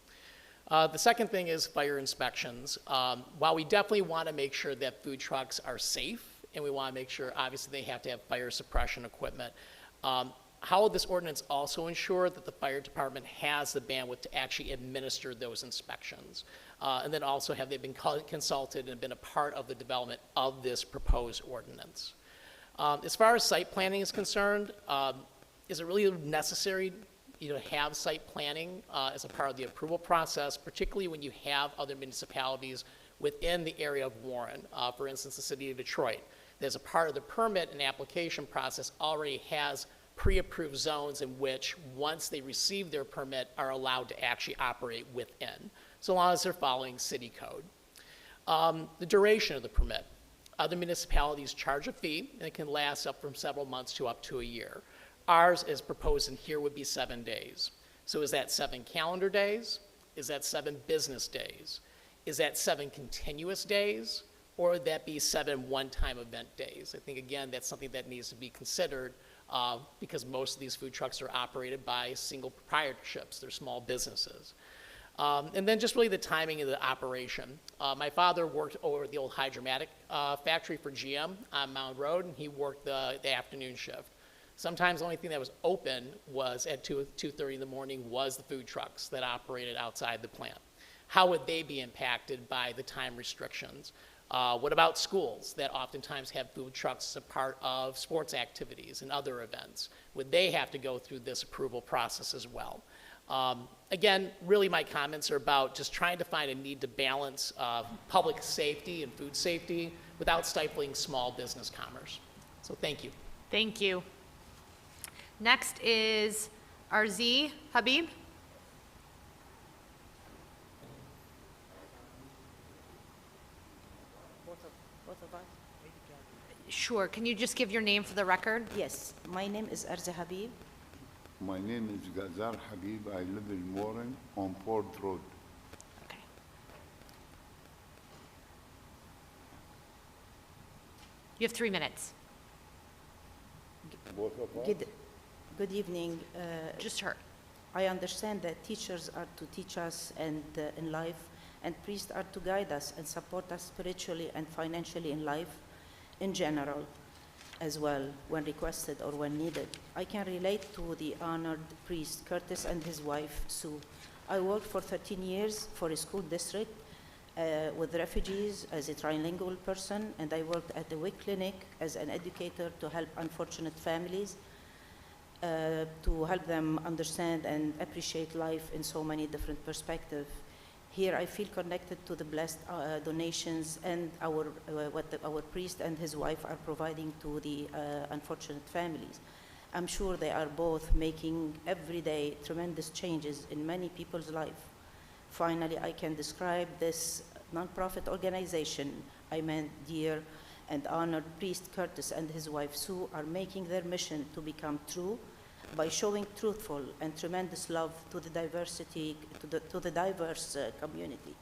S18: The second thing is fire inspections. While we definitely want to make sure that food trucks are safe, and we want to make sure, obviously, they have to have fire suppression equipment, how will this ordinance also ensure that the fire department has the bandwidth to actually administer those inspections? And then also, have they been consulted and been a part of the development of this proposed ordinance? As far as site planning is concerned, is it really necessary to have site planning as a part of the approval process, particularly when you have other municipalities within the area of Warren? For instance, the city of Detroit, that as a part of the permit and application process already has pre-approved zones in which, once they receive their permit, are allowed to actually operate within, so long as they're following city code. The duration of the permit. Other municipalities charge a fee, and it can last up from several months to up to a year. Ours, as proposed in here, would be 7 days. So is that 7 calendar days? Is that 7 business days? Is that 7 continuous days? Or would that be 7 one-time event days? I think, again, that's something that needs to be considered because most of these food trucks are operated by single proprietorships. They're small businesses. And then just really the timing of the operation. My father worked over at the old Hydromatic factory for GM on Mound Road, and he worked the afternoon shift. Sometimes the only thing that was open was at 2:30 in the morning was the food trucks that operated outside the plant. How would they be impacted by the time restrictions? What about schools that oftentimes have food trucks as a part of sports activities and other events? Would they have to go through this approval process as well? Again, really my comments are about just trying to find a need to balance public safety and food safety without stifling small business commerce. So thank you.
S2: Thank you. Next is Arzi Habib.
S6: Both of us?
S2: Sure, can you just give your name for the record?
S6: Yes, my name is Arza Habib.
S19: My name is Ghazal Habib. I live in Warren on Ford Road.
S2: Okay. You have 3 minutes.
S19: Both of us?
S6: Good evening.
S2: Just her.
S6: I understand that teachers are to teach us and in life, and priests are to guide us and support us spiritually and financially in life in general as well, when requested or when needed. I can relate to the honored priest Curtis and his wife Sue. I worked for 13 years for a school district with refugees as a trilingual person, and I worked at the WIC clinic as an educator to help unfortunate families, to help them understand and appreciate life in so many different perspectives. Here I feel connected to the blessed donations and what our priest and his wife are providing to the unfortunate families. I'm sure they are both making every day tremendous changes in many people's life. Finally, I can describe this nonprofit organization I meant dear and honored priest Curtis and his wife Sue are making their mission to become true by showing truthful and tremendous love to the diversity, to the diverse community.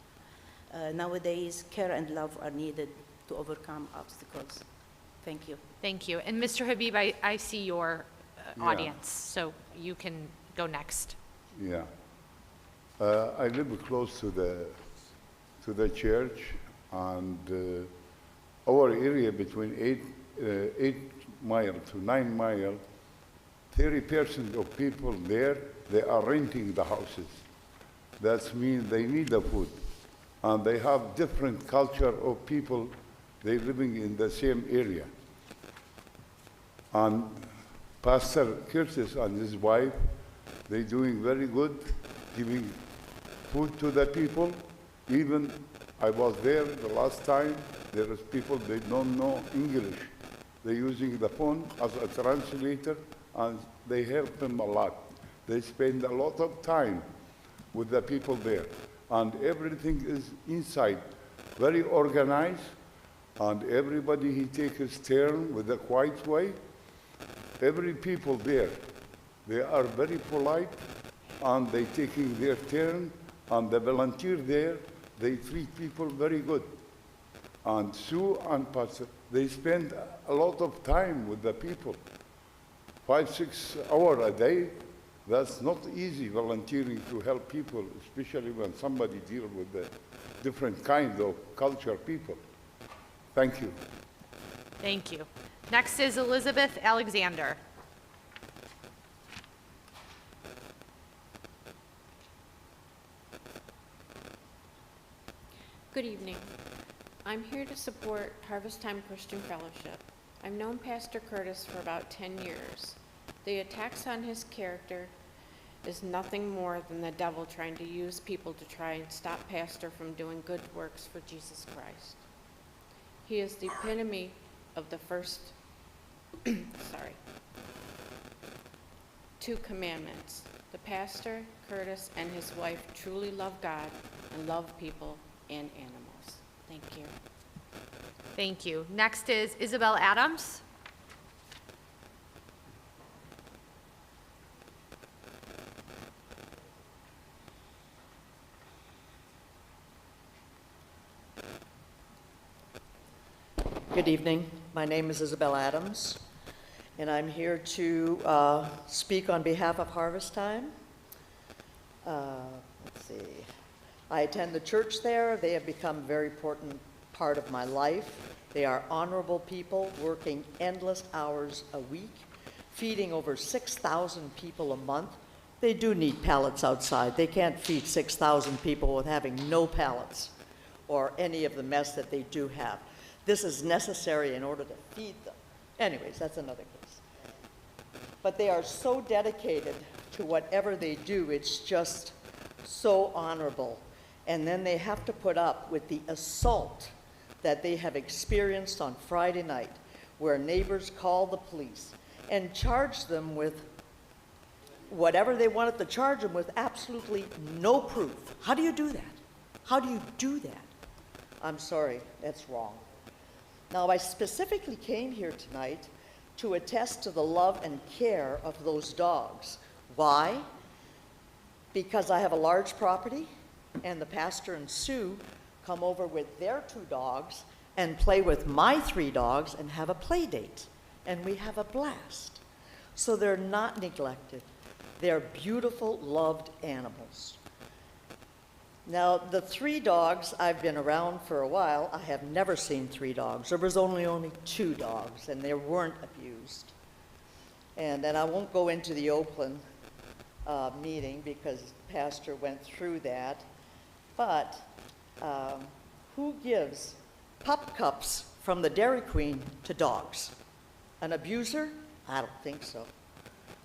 S6: Nowadays, care and love are needed to overcome obstacles. Thank you.
S2: Thank you. And Mr. Habib, I see your
S19: Yeah.
S2: audience, so you can go next.
S19: Yeah. I live close to the church, and our area between 8 mile to 9 mile, 30% of people there, they are renting the houses. That means they need the food. And they have different culture of people, they living in the same area. And Pastor Curtis and his wife, they doing very good, giving food to the people. Even I was there the last time, there is people, they don't know English. They're using the phone as a translator, and they help them a lot. They spend a lot of time with the people there. And everything is inside, very organized, and everybody, he takes his turn with a quiet way. Every people there, they are very polite, and they taking their turn, and the volunteer there, they treat people very good. And Sue and Pastor, they spend a lot of time with the people. 5-6 hours a day, that's not easy volunteering to help people, especially when somebody deals with the different kind of culture people. Thank you.
S2: Thank you. Next is Elizabeth Alexander.
S20: Good evening. I'm here to support Harvest Time Christian Fellowship. I've known Pastor Curtis for about 10 years. The attacks on his character is nothing more than the devil trying to use people to try and stop Pastor from doing good works for Jesus Christ. He is the epitome of the first, 2 commandments. The pastor, Curtis, and his wife truly love God and love people and animals. Thank you.
S2: Thank you. Next is Isabel Adams.
S21: Good evening. My name is Isabel Adams, and I'm here to speak on behalf of Harvest Time. Let's see. I attend the church there. They have become a very important part of my life. They are honorable people working endless hours a week, feeding over 6,000 people a month. They do need pallets outside. They can't feed 6,000 people with having no pallets or any of the mess that they do have. This is necessary in order to feed them. Anyways, that's another case. But they are so dedicated to whatever they do, it's just so honorable. And then they have to put up with the assault that they have experienced on Friday night, where neighbors called the police and charged them with whatever they wanted to charge them with, absolutely no proof. How do you do that? How do you do that? I'm sorry, that's wrong. Now, I specifically came here tonight to attest to the love and care of those dogs. Why? Because I have a large property, and the pastor and Sue come over with their 2 dogs and play with my 3 dogs and have a play date, and we have a blast. So they're not neglected. They're beautiful, loved animals. Now, the 3 dogs, I've been around for a while. I have never seen 3 dogs. There was only 2 dogs, and they weren't abused. And then I won't go into the Oakland meeting because Pastor went through that. But who gives pup cups from the Dairy Queen to dogs? An abuser? I don't think so.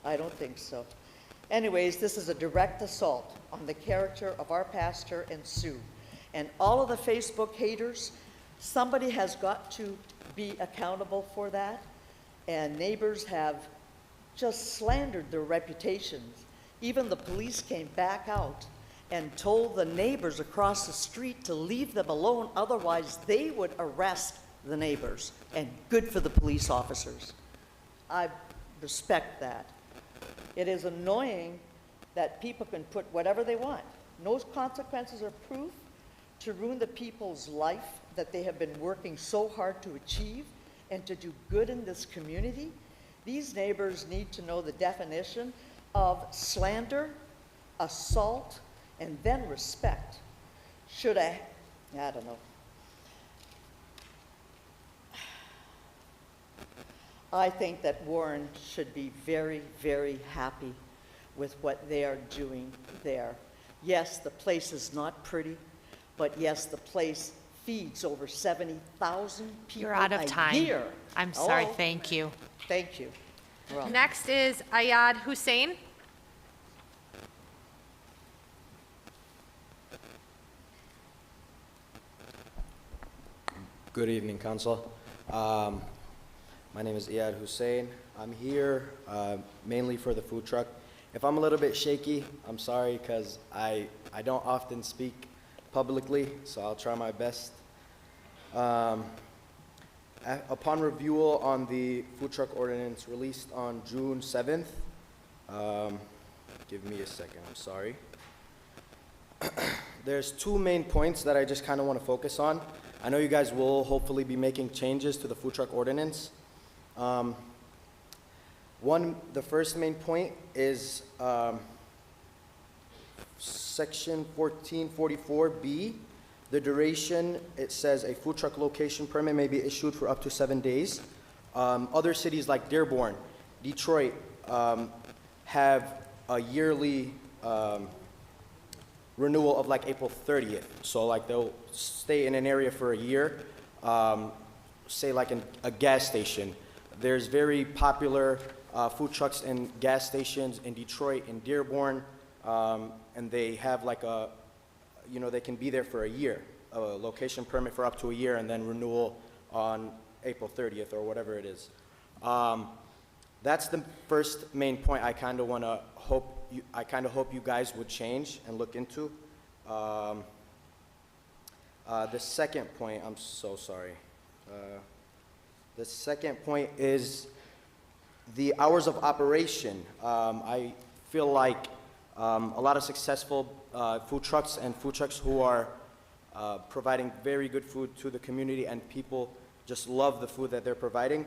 S21: I don't think so. Anyways, this is a direct assault on the character of our pastor and Sue. And all of the Facebook haters, somebody has got to be accountable for that. And neighbors have just slandered their reputations. Even the police came back out and told the neighbors across the street to leave them alone, otherwise they would arrest the neighbors. And good for the police officers. I respect that. It is annoying that people can put whatever they want. No consequences are proof to ruin the people's life that they have been working so hard to achieve and to do good in this community. These neighbors need to know the definition of slander, assault, and then respect. I don't know. I think that Warren should be very, very happy with what they are doing there. Yes, the place is not pretty, but yes, the place feeds over 70,000 people
S2: You're out of time.
S21: a year.
S2: I'm sorry,
S21: Hello?
S2: thank you.
S21: Thank you. Well,
S2: Next is Ayad Hussein.
S5: Good evening, Council. My name is Iyad Hussein. I'm here mainly for the food truck. If I'm a little bit shaky, I'm sorry because I don't often speak publicly, so I'll try my best. Upon review on the food truck ordinance released on June 7th, give me a second, I'm sorry. There's 2 main points that I just kind of want to focus on. I know you guys will hopefully be making changes to the food truck ordinance. The first main point is section 1444B. The duration, it says a food truck location permit may be issued for up to 7 days. Other cities like Dearborn, Detroit, have a yearly renewal of like April 30th. So like they'll stay in an area for a year, say like in a gas station. There's very popular food trucks and gas stations in Detroit and Dearborn, and they have like they can be there for a year, a location permit for up to a year, and then renewal on April 30th or whatever it is. That's the first main point I kind of hope you guys would change and look into. The second point, I'm so sorry. The second point is the hours of operation. I feel like a lot of successful food trucks and food trucks who are providing very good food to the community and people just love the food that they're providing.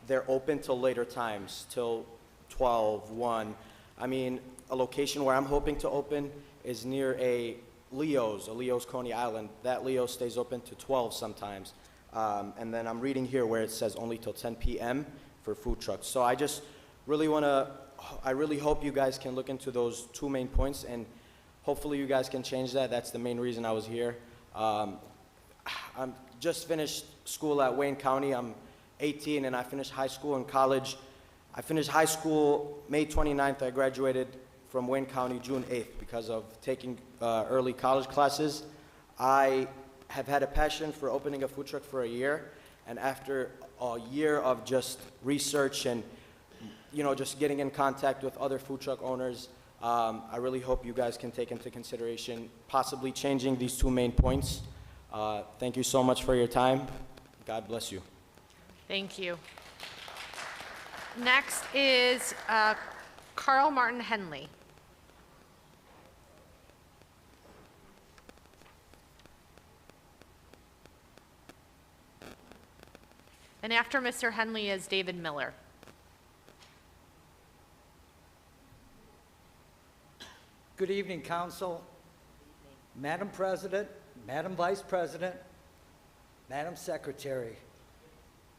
S5: They're open till later times, till 12, 1. I mean, a location where I'm hoping to open is near a Leo's Coney Island. That Leo's stays open to 12 sometimes. And then I'm reading here where it says only till 10 p.m. for food trucks. So I just really I really hope you guys can look into those 2 main points, and hopefully you guys can change that. That's the main reason I was here. I'm just finished school at Wayne County. I'm 18 and I finished high school and college. I finished high school May 29th. I graduated from Wayne County June 8th because of taking early college classes. I have had a passion for opening a food truck for a year, and after a year of just research and just getting in contact with other food truck owners, I really hope you guys can take into consideration possibly changing these 2 main points. Thank you so much for your time. God bless you.
S2: Thank you. Next is Carl Martin Henley. And after Mr. Henley is David Miller.
S4: Good evening, Council. Madam President, Madam Vice President, Madam Secretary.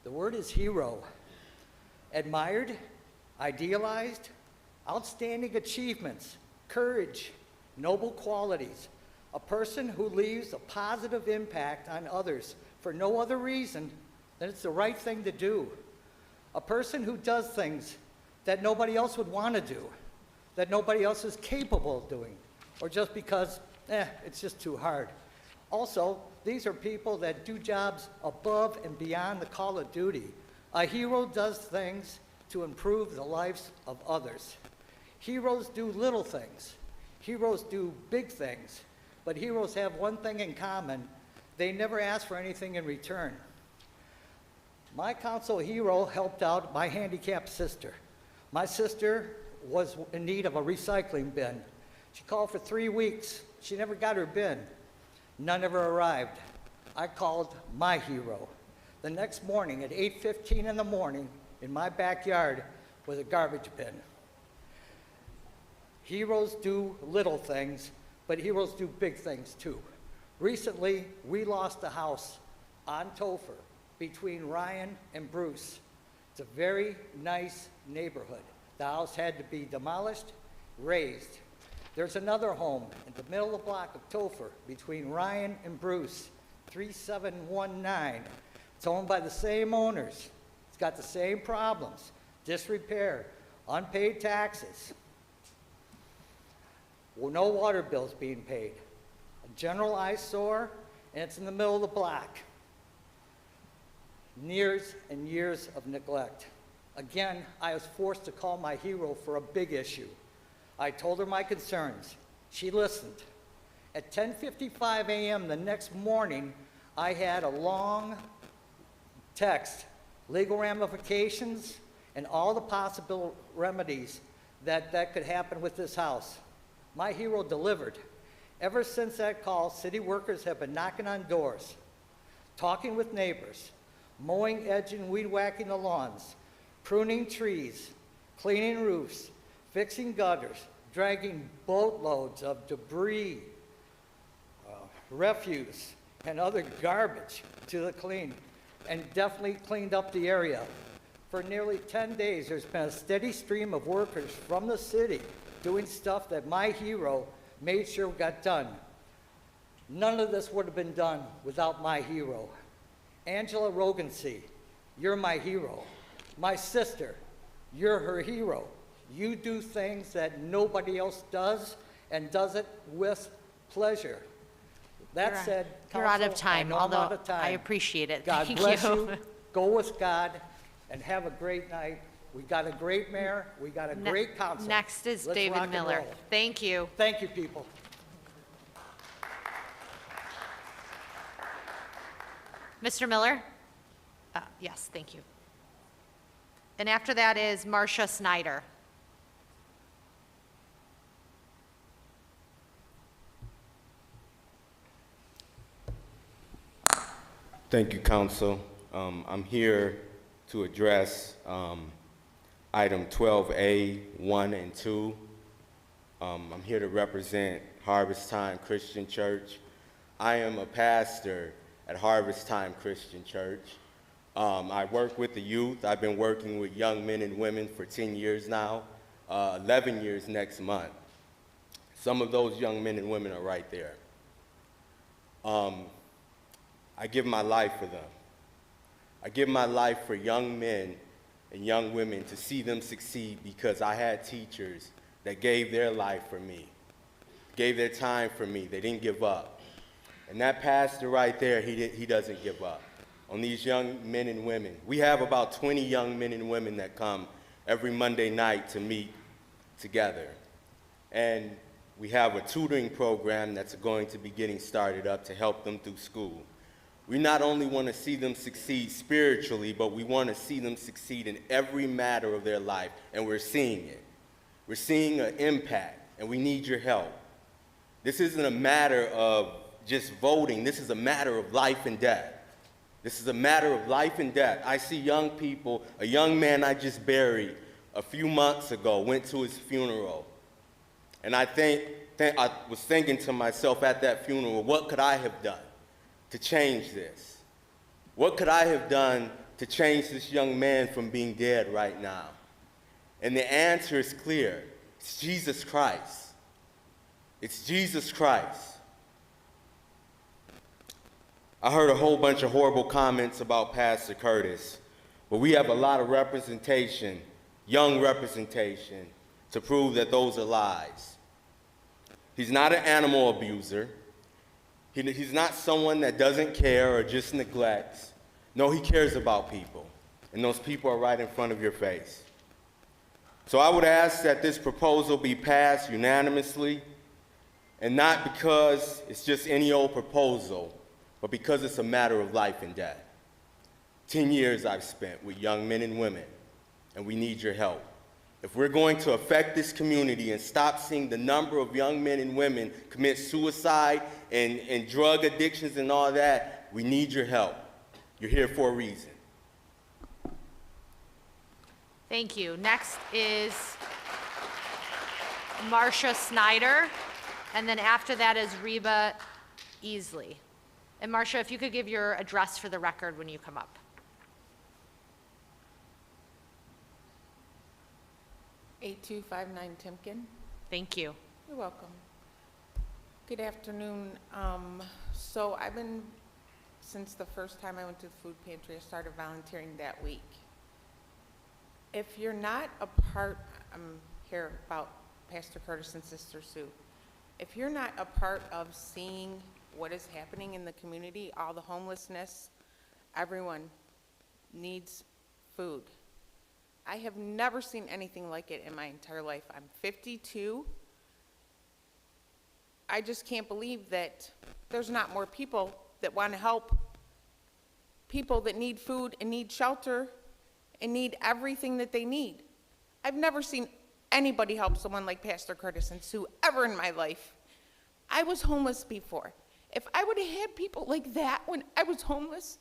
S4: The word is hero. Admired, idealized, outstanding achievements, courage, noble qualities. A person who leaves a positive impact on others for no other reason than it's the right thing to do. A person who does things that nobody else would want to do, that nobody else is capable of doing, or just because, it's just too hard. Also, these are people that do jobs above and beyond the call of duty. A hero does things to improve the lives of others. Heroes do little things. Heroes do big things. But heroes have one thing in common. They never ask for anything in return. My council hero helped out my handicapped sister. My sister was in need of a recycling bin. She called for 3 weeks. She never got her bin. None ever arrived. I called my hero. The next morning at 8:15 in the morning, in my backyard was a garbage bin. Heroes do little things, but heroes do big things too. Recently, we lost a house on Topher between Ryan and Bruce. It's a very nice neighborhood. The house had to be demolished, razed. There's another home in the middle of the block of Topher between Ryan and Bruce, 3719. It's owned by the same owners. It's got the same problems: disrepair, unpaid taxes, well, no water bills being paid, a general eyesore, and it's in the middle of the block. Years and years of neglect. Again, I was forced to call my hero for a big issue. I told her my concerns. She listened. At 10:55 a.m. the next morning, I had a long text, legal ramifications, and all the possible remedies that could happen with this house. My hero delivered. Ever since that call, city workers have been knocking on doors, talking with neighbors, mowing, edging, weed whacking the lawns, pruning trees, cleaning roofs, fixing gutters, dragging boatloads of debris, refuse, and other garbage to the clean, and definitely cleaned up the area. For nearly 10 days, there's been a steady stream of workers from the city doing stuff that my hero made sure got done. None of this would have been done without my hero. Angela Rogansey, you're my hero. My sister, you're her hero. You do things that nobody else does, and does it with pleasure. That said,
S2: You're out of
S4: Council,
S2: time,
S4: I know I'm
S2: although
S4: out of time.
S2: I appreciate it.
S4: God
S2: Thank
S4: bless
S2: you.
S4: you. Go with God, and have a great night. We got a great mayor. We got a great council.
S2: Next is
S4: Let's
S2: David
S4: rock and
S2: Miller.
S4: roll.
S2: Thank you.
S4: Thank you, people.
S2: Mr. Miller? Yes, thank you. And after that is Marcia Snyder.
S22: Thank you, Council. I'm here to address item 12A, 1 and 2. I'm here to represent Harvest Time Christian Church. I am a pastor at Harvest Time Christian Church. I work with the youth. I've been working with young men and women for 10 years now, 11 years next month. Some of those young men and women are right there. I give my life for them. I give my life for young men and young women to see them succeed, because I had teachers that gave their life for me, gave their time for me. They didn't give up. And that pastor right there, he doesn't give up on these young men and women. We have about 20 young men and women that come every Monday night to meet together. And we have a tutoring program that's going to be getting started up to help them through school. We not only want to see them succeed spiritually, but we want to see them succeed in every matter of their life, and we're seeing it. We're seeing an impact, and we need your help. This isn't a matter of just voting. This is a matter of life and death. This is a matter of life and death. I see young people, a young man I just buried a few months ago, went to his funeral. And I was thinking to myself at that funeral, what could I have done to change this? What could I have done to change this young man from being dead right now? And the answer is clear. It's Jesus Christ. It's Jesus Christ. I heard a whole bunch of horrible comments about Pastor Curtis, but we have a lot of representation, young representation, to prove that those are lies. He's not an animal abuser. He's not someone that doesn't care or just neglects. No, he cares about people, and those people are right in front of your face. So I would ask that this proposal be passed unanimously, and not because it's just any old proposal, but because it's a matter of life and death. 10 years I've spent with young men and women, and we need your help. If we're going to affect this community and stop seeing the number of young men and women commit suicide and drug addictions and all that, we need your help. You're here for a reason.
S2: Thank you. Next is Marcia Snyder, and then after that is Reba Easley. And Marcia, if you could give your address for the record when you come up.
S3: 8259 Timken.
S2: Thank you.
S3: You're welcome. Good afternoon. So I've been, since the first time I went to the food pantry, I started volunteering that week. If you're not a part, I'm here about Pastor Curtis and Sister Sue. If you're not a part of seeing what is happening in the community, all the homelessness, everyone needs food. I have never seen anything like it in my entire life. I'm 52. I just can't believe that there's not more people that want to help people that need food and need shelter and need everything that they need. I've never seen anybody help someone like Pastor Curtis and Sue ever in my life. I was homeless before. If I would have had people like that when I was homeless,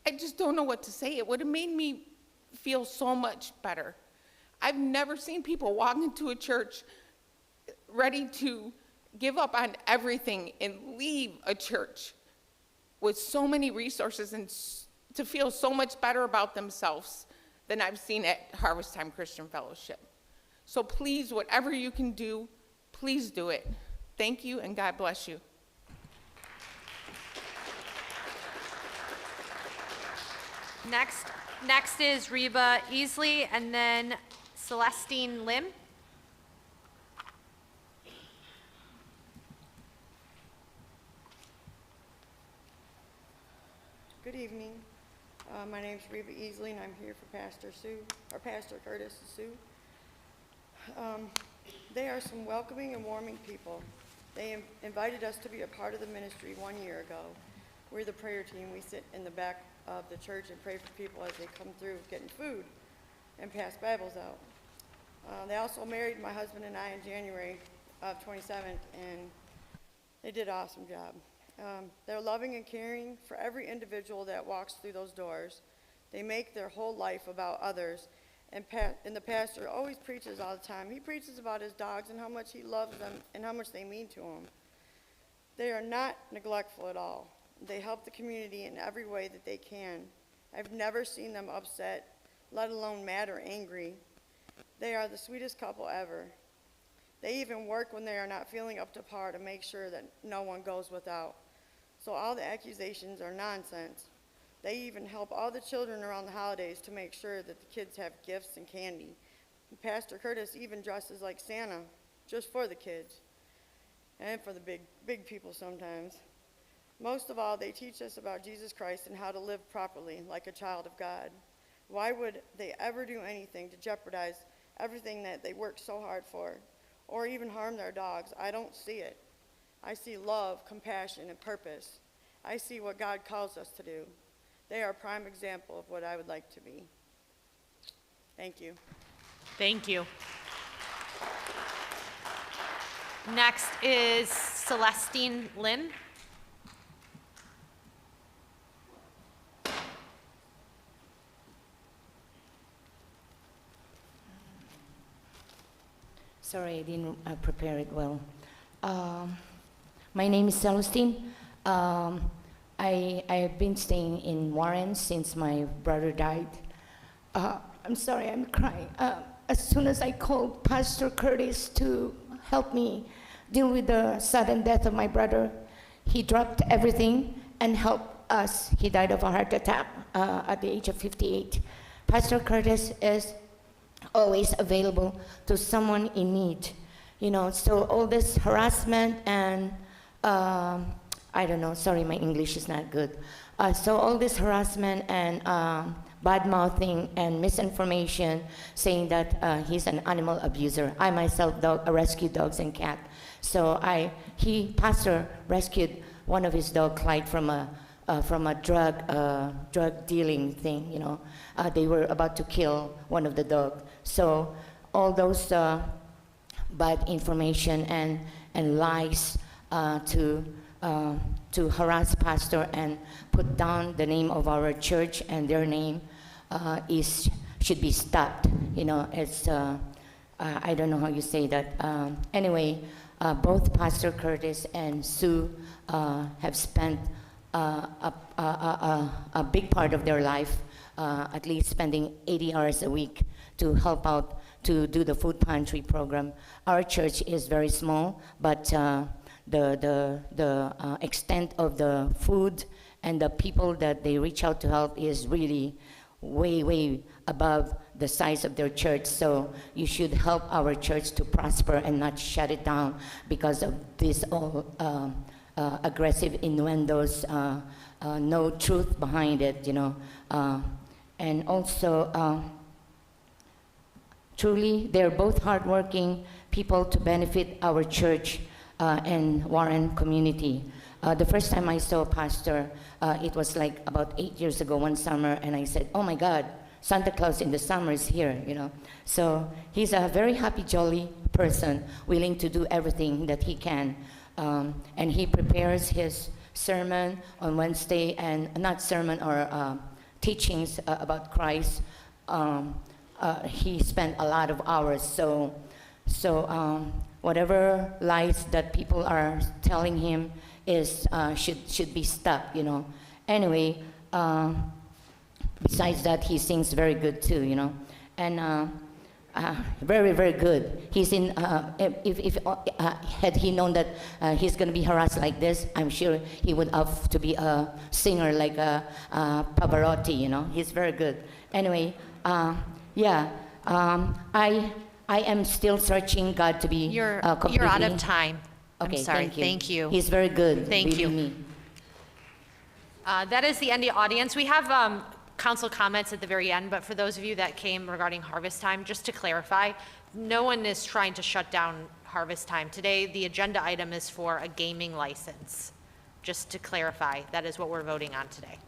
S3: I just don't know what to say. It would have made me feel so much better. I've never seen people walk into a church ready to give up on everything and leave a church with so many resources and to feel so much better about themselves than I've seen at Harvest Time Christian Fellowship. So please, whatever you can do, please do it. Thank you, and God bless you.
S2: Next is Reba Easley, and then Celestine Lim.
S7: Good evening. My name is Reba Easley, and I'm here for Pastor Curtis and Sue. They are some welcoming and warming people. They invited us to be a part of the ministry 1 year ago. We're the prayer team. We sit in the back of the church and pray for people as they come through getting food and pass Bibles out. They also married my husband and I in January of 27th, and they did an awesome job. They're loving and caring for every individual that walks through those doors. They make their whole life about others, and the pastor always preaches all the time. He preaches about his dogs and how much he loves them and how much they mean to him. They are not neglectful at all. They help the community in every way that they can. I've never seen them upset, let alone mad or angry. They are the sweetest couple ever. They even work when they are not feeling up to par to make sure that no one goes without. So all the accusations are nonsense. They even help all the children around the holidays to make sure that the kids have gifts and candy. And Pastor Curtis even dresses like Santa just for the kids and for the big people sometimes. Most of all, they teach us about Jesus Christ and how to live properly like a child of God. Why would they ever do anything to jeopardize everything that they work so hard for, or even harm their dogs? I don't see it. I see love, compassion, and purpose. I see what God calls us to do. They are a prime example of what I would like to be. Thank you.
S2: Thank you. Next is Celestine Lynn.
S8: Sorry, I didn't prepare it well. My name is Celestine. I have been staying in Warren since my brother died. I'm sorry, I'm crying. As soon as I called Pastor Curtis to help me deal with the sudden death of my brother, he dropped everything and helped us. He died of a heart attack at the age of 58. Pastor Curtis is always available to someone in need. You know, so all this harassment and, I don't know, sorry, my English is not good. So all this harassment and bad-mouthing and misinformation saying that he's an animal abuser. I myself rescue dogs and cats. So Pastor rescued one of his dogs, Clyde, from a drug dealing thing, you know. They were about to kill one of the dogs. So all those bad information and lies to harass pastor and put down the name of our church and their name should be stopped. You know, it's I don't know how you say that. Anyway, both Pastor Curtis and Sue have spent a big part of their life, at least spending 80 hours a week to help out to do the food pantry program. Our church is very small, but the extent of the food and the people that they reach out to help is really way above the size of their church. So you should help our church to prosper and not shut it down because of this all aggressive innuendos, no truth behind it, you know. And also, truly, they're both hardworking people to benefit our church and Warren community. The first time I saw Pastor, it was like about 8 years ago, one summer, and I said, oh my God, Santa Claus in the summer is here, you know. So he's a very happy, jolly person, willing to do everything that he can. And he prepares his sermon on Wednesday, and not sermon or teachings about Christ. He spent a lot of hours. So whatever lies that people are telling him should be stopped, you know. Anyway, besides that, he sings very good too, you know, and very good. He's in. If had he known that he's going to be harassed like this, I'm sure he would have to be a singer like Pavarotti, you know. He's very good. Anyway, yeah. I am still searching God to be completely.
S2: You're out of time.
S8: Okay,
S2: I'm sorry.
S8: thank you.
S2: Thank you.
S8: He's very good.
S2: Thank
S8: believe
S2: you.
S8: me.
S2: That is the end of the audience. We have council comments at the very end, but for those of you that came regarding harvest time, just to clarify, no one is trying to shut down harvest time. Today, the agenda item is for a gaming license. Just to clarify, that is what we're voting on today.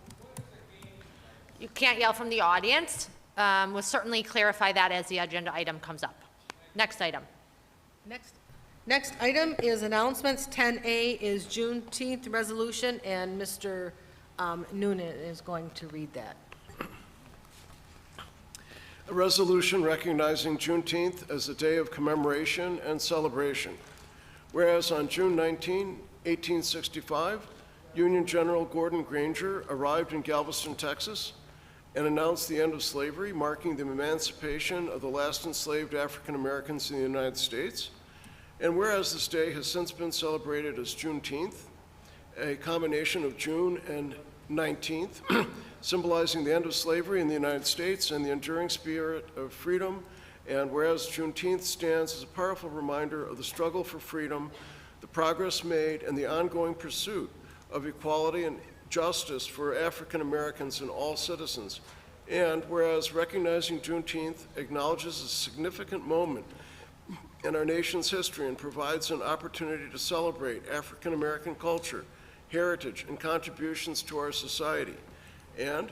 S2: You can't yell from the audience. We'll certainly clarify that as the agenda item comes up. Next item.
S9: Next item is announcements. 10A is Juneteenth resolution, and Mr. Noonan is going to read that.
S23: A resolution recognizing Juneteenth as a day of commemoration and celebration. Whereas on June 19, 1865, Union General Gordon Granger arrived in Galveston, Texas, and announced the end of slavery, marking the emancipation of the last enslaved African Americans in the United States. And whereas this day has since been celebrated as Juneteenth, a combination of June and 19th, symbolizing the end of slavery in the United States and the enduring spirit of freedom. And whereas Juneteenth stands as a powerful reminder of the struggle for freedom, the progress made, and the ongoing pursuit of equality and justice for African Americans and all citizens. And whereas recognizing Juneteenth acknowledges a significant moment in our nation's history and provides an opportunity to celebrate African American culture, heritage, and contributions to our society. And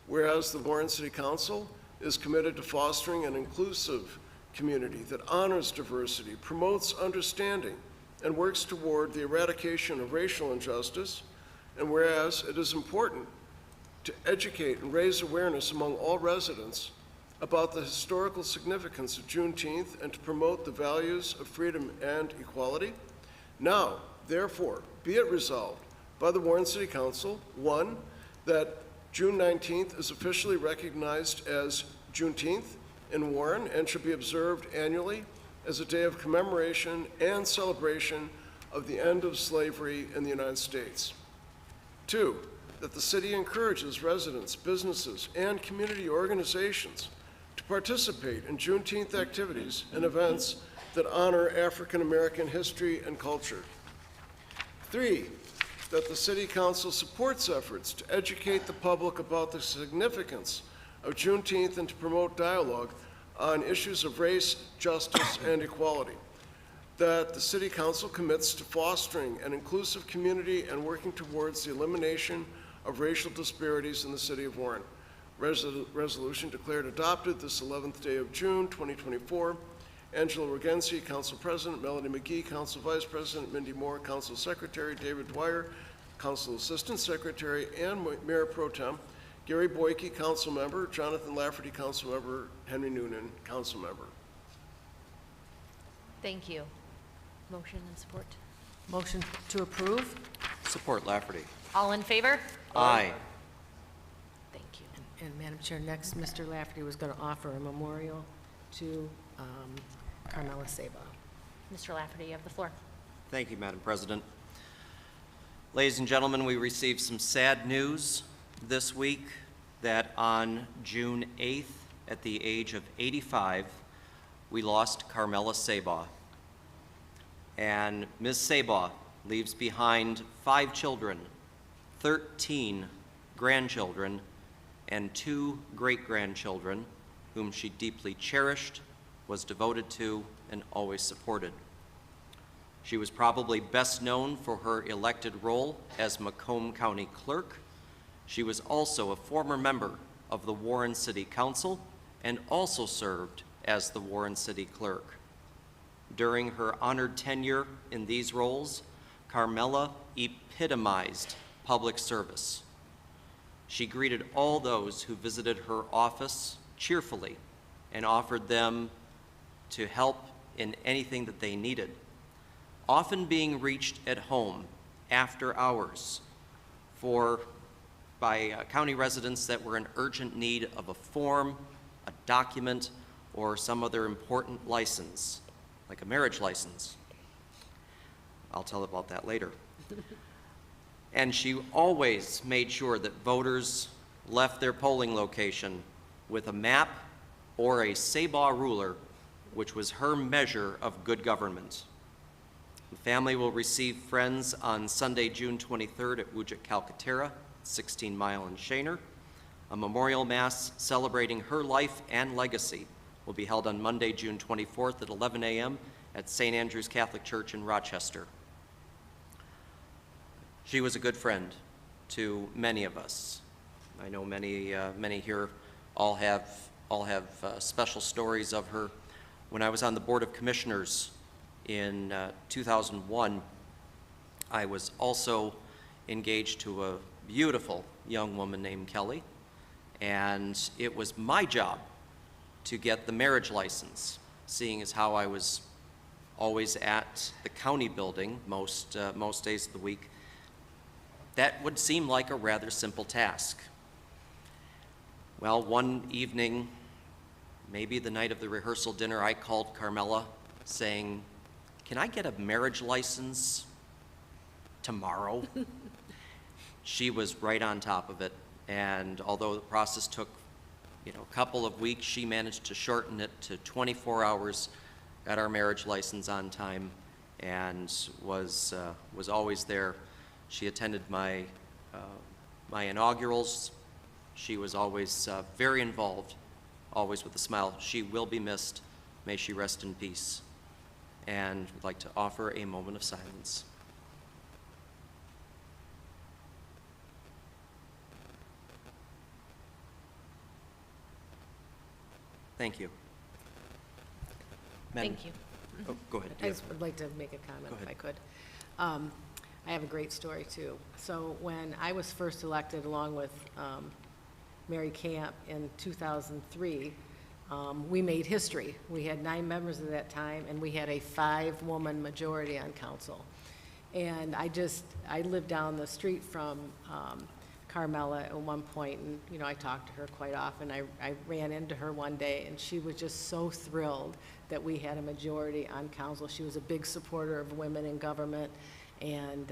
S23: whereas the Warren City Council is committed to fostering an inclusive community that honors diversity, promotes understanding, and works toward the eradication of racial injustice, and whereas it is important to educate and raise awareness among all residents about the historical significance of Juneteenth and to promote the values of freedom and equality, now, therefore, be it resolved by the Warren City Council, 1, that June 19th is officially recognized as Juneteenth in Warren and should be observed annually as a day of commemoration and celebration of the end of slavery in the United States. 2, that the city encourages residents, businesses, and community organizations to participate in Juneteenth activities and events that honor African American history and culture. 3, that the City Council supports efforts to educate the public about the significance of Juneteenth and to promote dialogue on issues of race, justice, and equality. That the City Council commits to fostering an inclusive community and working towards the elimination of racial disparities in the City of Warren. Resolution declared adopted this 11th day of June, 2024. Angela Regency, Council President; Melody McGee, Council Vice President; Mindy Moore, Council Secretary; David Dwyer, Council Assistant Secretary and Mayor Pro Tem; Gary Boyke, Council Member; Jonathan Lafferty, Council Member; Henry Noonan, Council Member.
S2: Thank you. Motion and support.
S9: Motion to approve.
S1: Support Lafferty.
S2: All in favor?
S1: Aye.
S2: Thank you.
S9: And Madam Chair, next, Mr. Lafferty was going to offer a memorial to Carmela Saba.
S2: Mr. Lafferty, you have the floor.
S1: Thank you, Madam President. Ladies and gentlemen, we received some sad news this week that on June 8th, at the age of 85, we lost Carmela Saba. And Ms. Saba leaves behind 5 children, 13 grandchildren, and 2 great-grandchildren whom she deeply cherished, was devoted to, and always supported. She was probably best known for her elected role as Macomb County Clerk. She was also a former member of the Warren City Council and also served as the Warren City Clerk. During her honored tenure in these roles, Carmela epitomized public service. She greeted all those who visited her office cheerfully and offered them to help in anything that they needed, often being reached at home after hours by county residents that were in urgent need of a form, a document, or some other important license, like a marriage license. I'll tell about that later. And she always made sure that voters left their polling location with a map or a Saba ruler, which was her measure of good government. The family will receive friends on Sunday, June 23rd at Wujik Calcaterra, 16 Mile and Shaner. A memorial mass celebrating her life and legacy will be held on Monday, June 24th at 11 a.m. at St. Andrew's Catholic Church in Rochester. She was a good friend to many of us. I know many here all have special stories of her. When I was on the Board of Commissioners in 2001, I was also engaged to a beautiful young woman named Kelly, and it was my job to get the marriage license, seeing as how I was always at the county building most days of the week. That would seem like a rather simple task. Well, one evening, maybe the night of the rehearsal dinner, I called Carmela saying, "Can I get a marriage license tomorrow?" She was right on top of it, and although the process took a couple of weeks, she managed to shorten it to 24 hours, got our marriage license on time, and was always there. She attended my inaugurals. She was always very involved, always with a smile. She will be missed. May she rest in peace. And we'd like to offer a moment of silence. Thank you. Madam-
S9: Thank you.
S1: Oh, go ahead.
S9: I just would like to make a comment if I could. I have a great story too. So when I was first elected along with Mary Camp in 2003, we made history. We had 9 members at that time, and we had a 5-woman majority on council. And I lived down the street from Carmela at one point, and, you know, I talked to her quite often. I ran into her one day, and she was just so thrilled that we had a majority on council. She was a big supporter of women in government, and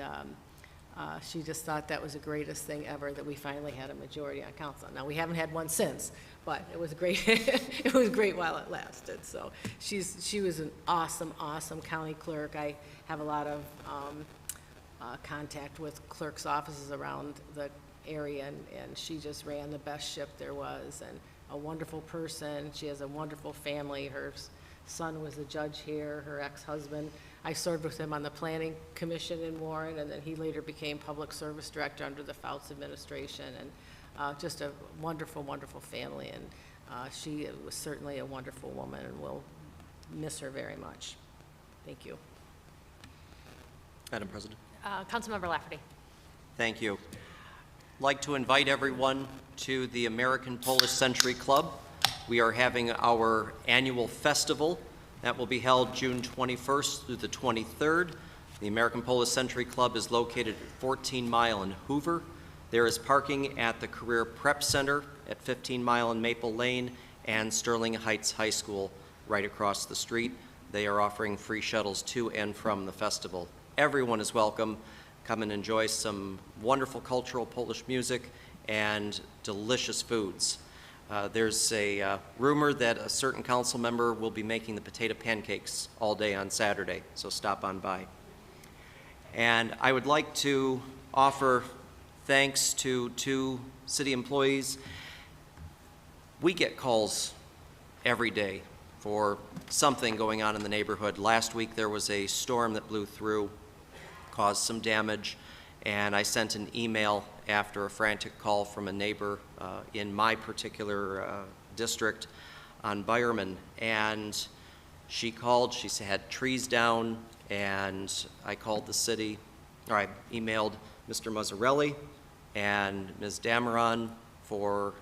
S9: she just thought that was the greatest thing ever, that we finally had a majority on council. Now, we haven't had one since, but it was great. It was great while it lasted. So she was an awesome, awesome county clerk. I have a lot of contact with clerks' offices around the area, and she just ran the best ship there was, and a wonderful person. She has a wonderful family. Her son was a judge here, her ex-husband. I served with him on the Planning Commission in Warren, and then he later became Public Service Director under the Fouts administration, and just a wonderful, wonderful family, and she was certainly a wonderful woman, and we'll miss her very much. Thank you.
S1: Madam President.
S2: Councilmember Lafferty.
S1: Thank you. I'd like to invite everyone to the American Polish Century Club. We are having our annual festival that will be held June 21st through the 23rd. The American Polish Century Club is located at 14 Mile in Hoover. There is parking at the Career Prep Center at 15 Mile in Maple Lane and Sterling Heights High School right across the street. They are offering free shuttles to and from the festival. Everyone is welcome. Come and enjoy some wonderful cultural Polish music and delicious foods. There's a rumor that a certain council member will be making the potato pancakes all day on Saturday, so stop on by. And I would like to offer thanks to 2 city employees. We get calls every day for something going on in the neighborhood. Last week there was a storm that blew through, caused some damage, and I sent an email after a frantic call from a neighbor in my particular district on Byerman, and she called. She had trees down, and I called the city, or I emailed Mr. Mazzarelli and Ms. Dameron for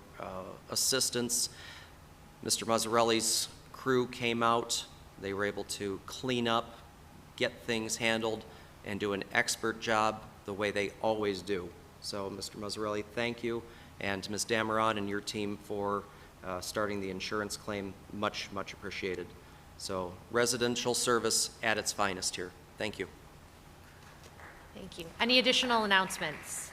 S1: assistance. Mr. Mazzarelli's crew came out. They were able to clean up, get things handled, and do an expert job the way they always do. So, Mr. Mazzarelli, thank you, and Ms. Dameron and your team for starting the insurance claim. Much, much appreciated. So, residential service at its finest here. Thank you.
S2: Thank you. Any additional announcements?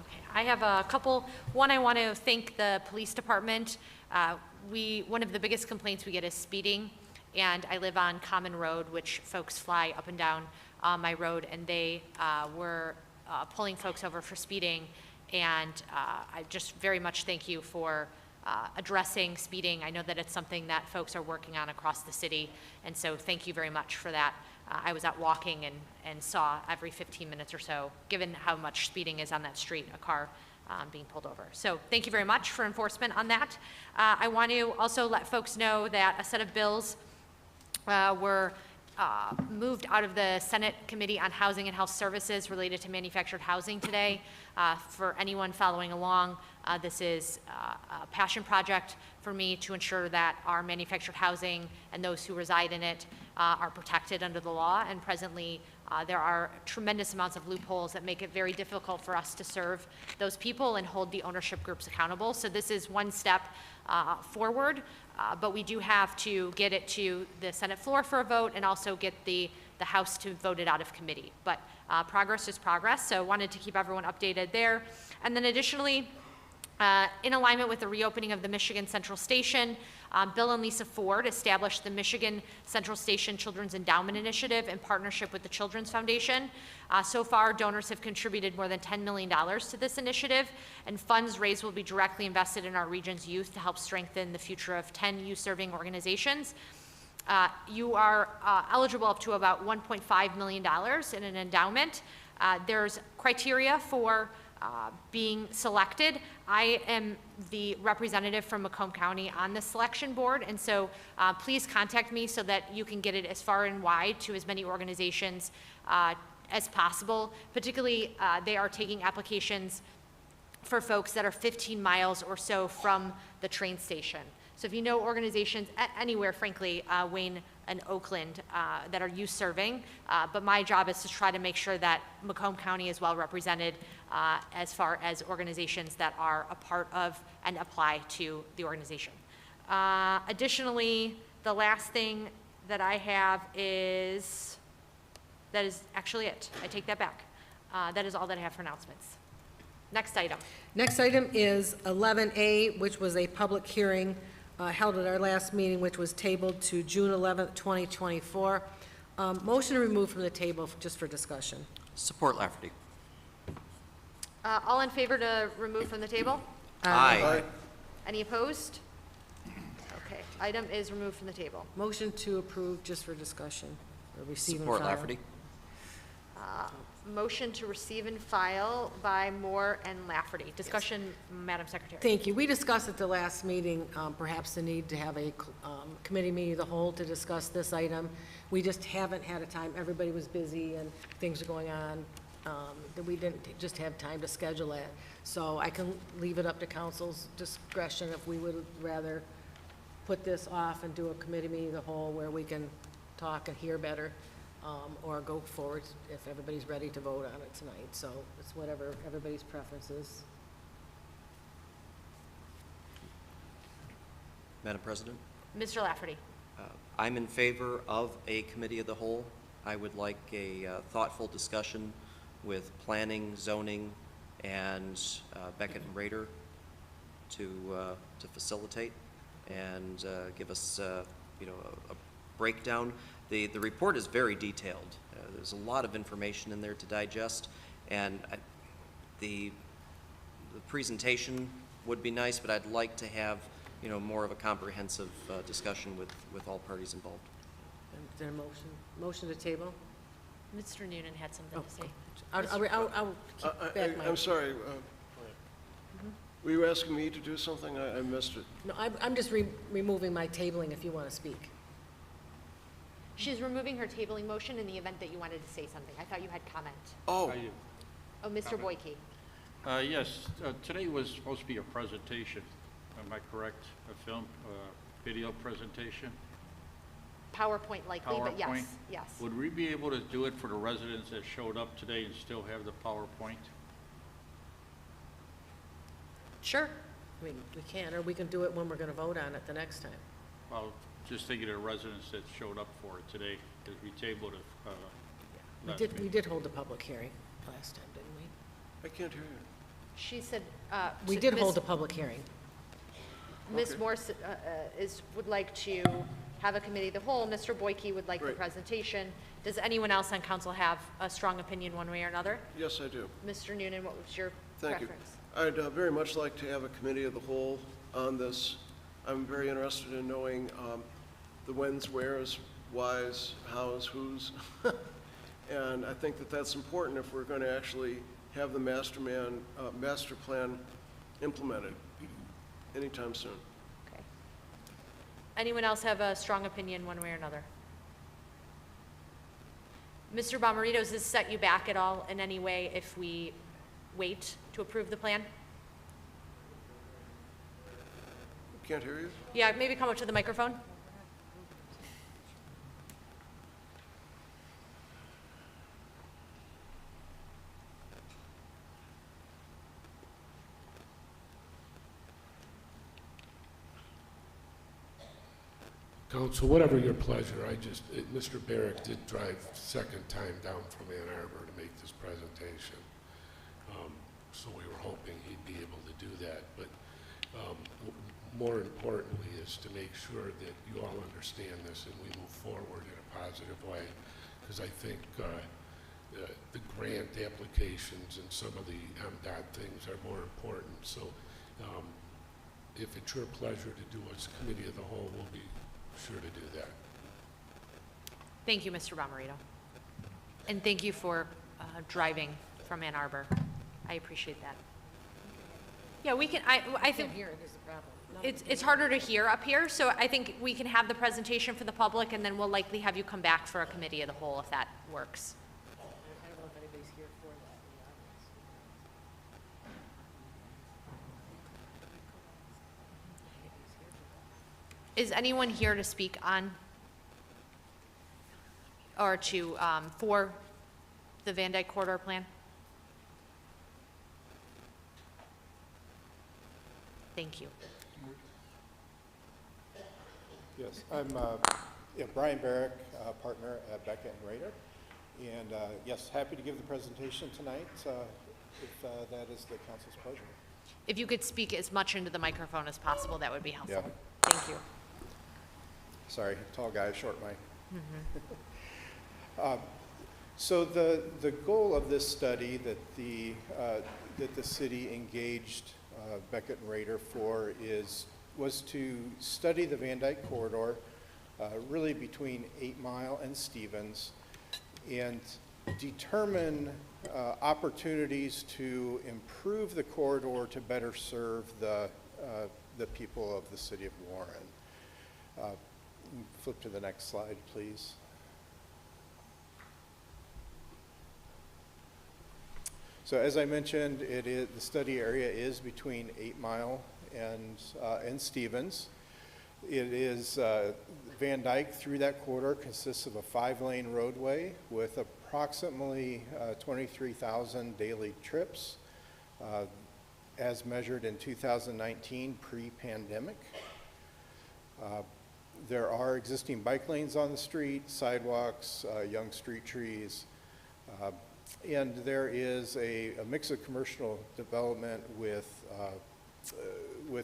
S2: Okay, I have a couple. One, I want to thank the police department. One of the biggest complaints we get is speeding, and I live on Common Road, which folks fly up and down my road, and they were pulling folks over for speeding, and I just very much thank you for addressing speeding. I know that it's something that folks are working on across the city, and so thank you very much for that. I was out walking and saw every 15 minutes or so, given how much speeding is on that street, a car being pulled over. So thank you very much for enforcement on that. I want to also let folks know that a set of bills were moved out of the Senate Committee on Housing and Health Services related to manufactured housing today. For anyone following along, this is a passion project for me to ensure that our manufactured housing and those who reside in it are protected under the law. And presently, there are tremendous amounts of loopholes that make it very difficult for us to serve those people and hold the ownership groups accountable. So this is one step forward, but we do have to get it to the Senate floor for a vote and also get the House to vote it out of committee. But progress is progress, so wanted to keep everyone updated there. And then additionally, in alignment with the reopening of the Michigan Central Station, Bill and Lisa Ford established the Michigan Central Station Children's Endowment Initiative in partnership with the Children's Foundation. So far, donors have contributed more than $10 million to this initiative, and funds raised will be directly invested in our region's youth to help strengthen the future of 10 youth-serving organizations. You are eligible up to about $1.5 million in an endowment. There's criteria for
S10: being selected. I am the representative from Macomb County on the selection board, and so please contact me so that you can get it as far and wide to as many organizations as possible. Particularly, they are taking applications for folks that are 15 miles or so from the train station. So if you know organizations anywhere, frankly, Wayne and Oakland, that are youth serving, but my job is to try to make sure that Macomb County is well represented as far as organizations that are a part of and apply to the organization. Additionally, the last thing that I have is, that is actually it. I take that back. That is all that I have for announcements. Next item.
S9: Next item is 11A, which was a public hearing held at our last meeting, which was tabled to June 11th, 2024. Motion to remove from the table just for discussion.
S1: Support Lafferty.
S10: All in favor to remove from the table?
S1: Aye.
S10: Any opposed? Okay, item is removed from the table.
S9: Motion to approve just for discussion, or receive and
S1: Support
S9: file.
S1: Lafferty.
S10: Motion to receive and file by Moore and Lafferty. Discussion, Madam Secretary.
S9: Thank you. We discussed at the last meeting, perhaps the need to have a committee meeting of the whole to discuss this item. We just haven't had a time. Everybody was busy and things are going on, that we didn't just have time to schedule it. So I can leave it up to council's discretion if we would rather put this off and do a committee meeting of the whole where we can talk and hear better. Or go forward if everybody's ready to vote on it tonight. So it's whatever everybody's preference is.
S1: Madam President,
S10: Mr. Lafferty.
S1: I'm in favor of a committee of the whole. I would like a thoughtful discussion with planning, zoning, and Beckett and Rader to facilitate and give us a breakdown. The report is very detailed. There's a lot of information in there to digest, and the presentation would be nice, but I'd like to have more of a comprehensive discussion with all parties involved.
S9: Is there a motion? Motion to table?
S10: Mr. Noonan had something to say.
S9: I'll keep back my.
S23: I'm sorry. Were you asking me to do something? I missed it.
S9: No, I'm just removing my tabling if you want to speak.
S10: She's removing her tabling motion in the event that you wanted to say something. I thought you had comment.
S23: Oh.
S10: Oh, Mr. Boyke.
S11: Yes, today was supposed to be a presentation. Am I correct? A film, video presentation?
S10: PowerPoint likely, but yes,
S11: PowerPoint?
S10: yes.
S11: Would we be able to do it for the residents that showed up today and still have the PowerPoint?
S10: Sure.
S9: I mean, we can, or we can do it when we're going to vote on it the next time.
S11: Well, just thinking of the residents that showed up for it today, because we tabled it. last
S9: We
S11: meeting.
S9: did hold a public hearing last time, didn't we?
S23: I can't hear you.
S10: She said.
S9: We did hold a public hearing.
S10: Ms.
S23: Okay.
S10: Morse would like to have a committee of the whole. Mr. Boyke would like the
S23: Great.
S10: presentation. Does anyone else on council have a strong opinion one way or another?
S23: Yes, I do.
S10: Mr. Noonan, what was your
S23: Thank you.
S10: preference?
S23: I'd very much like to have a committee of the whole on this. I'm very interested in knowing the whens, wheres, whys, hows, whos. And I think that that's important if we're going to actually have the master plan implemented anytime soon.
S10: Okay. Anyone else have a strong opinion one way or another? Mr. Bomarito, does this set you back at all in any way if we wait to approve the plan?
S23: Can't hear you?
S10: Yeah, maybe come up to the microphone.
S12: Council, whatever your pleasure, Mr. Barrick did drive second time down from Ann Arbor to make this presentation. So we were hoping he'd be able to do that. But more importantly is to make sure that you all understand this and we move forward in a positive way. Because I think the grant applications and some of the MDOT things are more important. So if it's your pleasure to do a committee of the whole, we'll be sure to do that.
S10: Thank you, Mr. Bomarito. And thank you for driving from Ann Arbor. I appreciate that. Yeah, we can, I think. It's harder to hear up here, so I think we can have the presentation for the public, and then we'll likely have you come back for a committee of the whole if that works.
S9: I don't know if anybody's here for that in the audience.
S10: Is anyone here to speak on, or to, for the Van Dyke Corridor plan? Thank you.
S13: Yes, I'm Brian Barrick, partner at Beckett and Rader. And yes, happy to give the presentation tonight if that is the council's pleasure.
S10: If you could speak as much into the microphone as possible, that would be helpful.
S13: Yeah.
S10: Thank you.
S13: Sorry, tall guy, short mic. So the goal of this study that the city engaged Beckett and Rader for was to study the Van Dyke Corridor, really between 8 Mile and Stevens, and determine opportunities to improve the corridor to better serve the people of the city of Warren. Flip to the next slide, please. So as I mentioned, the study area is between 8 Mile and Stevens. It is Van Dyke through that corridor consists of a 5-lane roadway with approximately 23,000 daily trips as measured in 2019 pre-pandemic. There are existing bike lanes on the street, sidewalks, young street trees, and there is a mix of commercial development with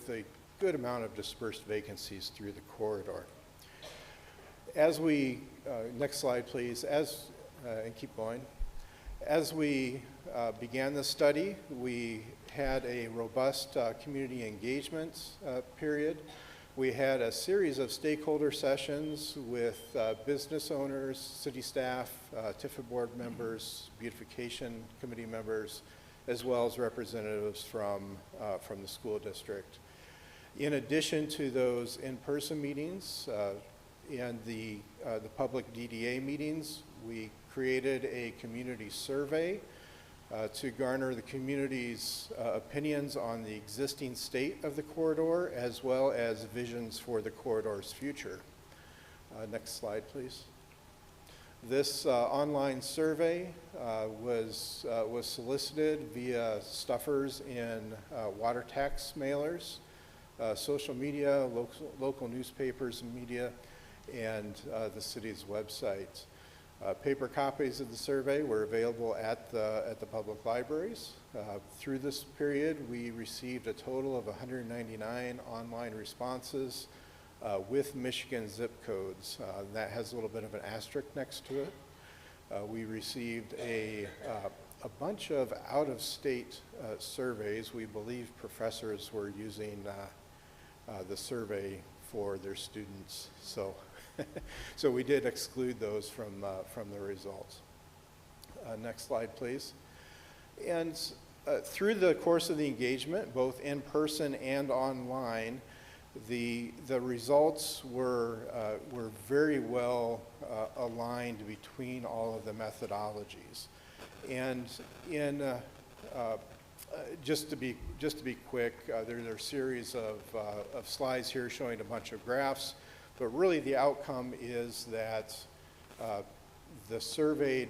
S13: a good amount of dispersed vacancies through the corridor. As we, next slide please, and keep going. As we began the study, we had a robust community engagement period. We had a series of stakeholder sessions with business owners, city staff, TIFA board members, beautification committee members, as well as representatives from the school district. In addition to those in-person meetings and the public DDA meetings, we created a community survey to garner the community's opinions on the existing state of the corridor, as well as visions for the corridor's future. Next slide, please. This online survey was solicited via stuffers in water tax mailers, social media, local newspapers and media, and the city's website. Paper copies of the survey were available at the public libraries. Through this period, we received a total of 199 online responses with Michigan zip codes. That has a little bit of an asterisk next to it. We received a bunch of out-of-state surveys. We believe professors were using the survey for their students. So we did exclude those from the results. Next slide, please. And through the course of the engagement, both in person and online, the results were very well aligned between all of the methodologies. And in just to be quick, there are a series of slides here showing a bunch of graphs. But really the outcome is that the surveyed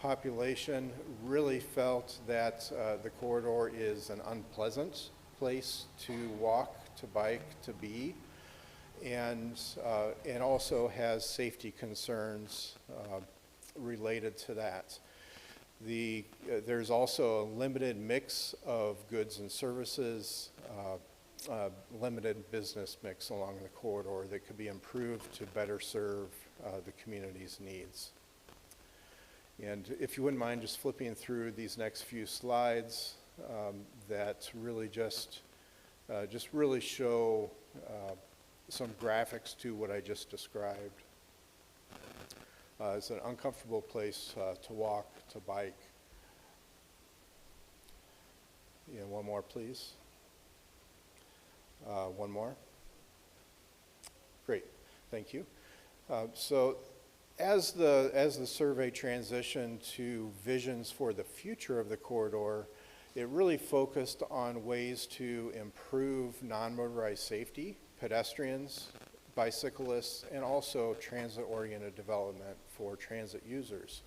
S13: population really felt that the corridor is an unpleasant place to walk, to bike, to be, and also has safety concerns related to that. There's also a limited mix of goods and services, limited business mix along the corridor that could be improved to better serve the community's needs. And if you wouldn't mind just flipping through these next few slides that really just really show some graphics to what I just described. It's an uncomfortable place to walk, to bike. And one more, please. One more. Great, thank you. So as the survey transitioned to visions for the future of the corridor, it really focused on ways to improve non-motorized safety, pedestrians, bicyclists, and also transit-oriented development for transit users.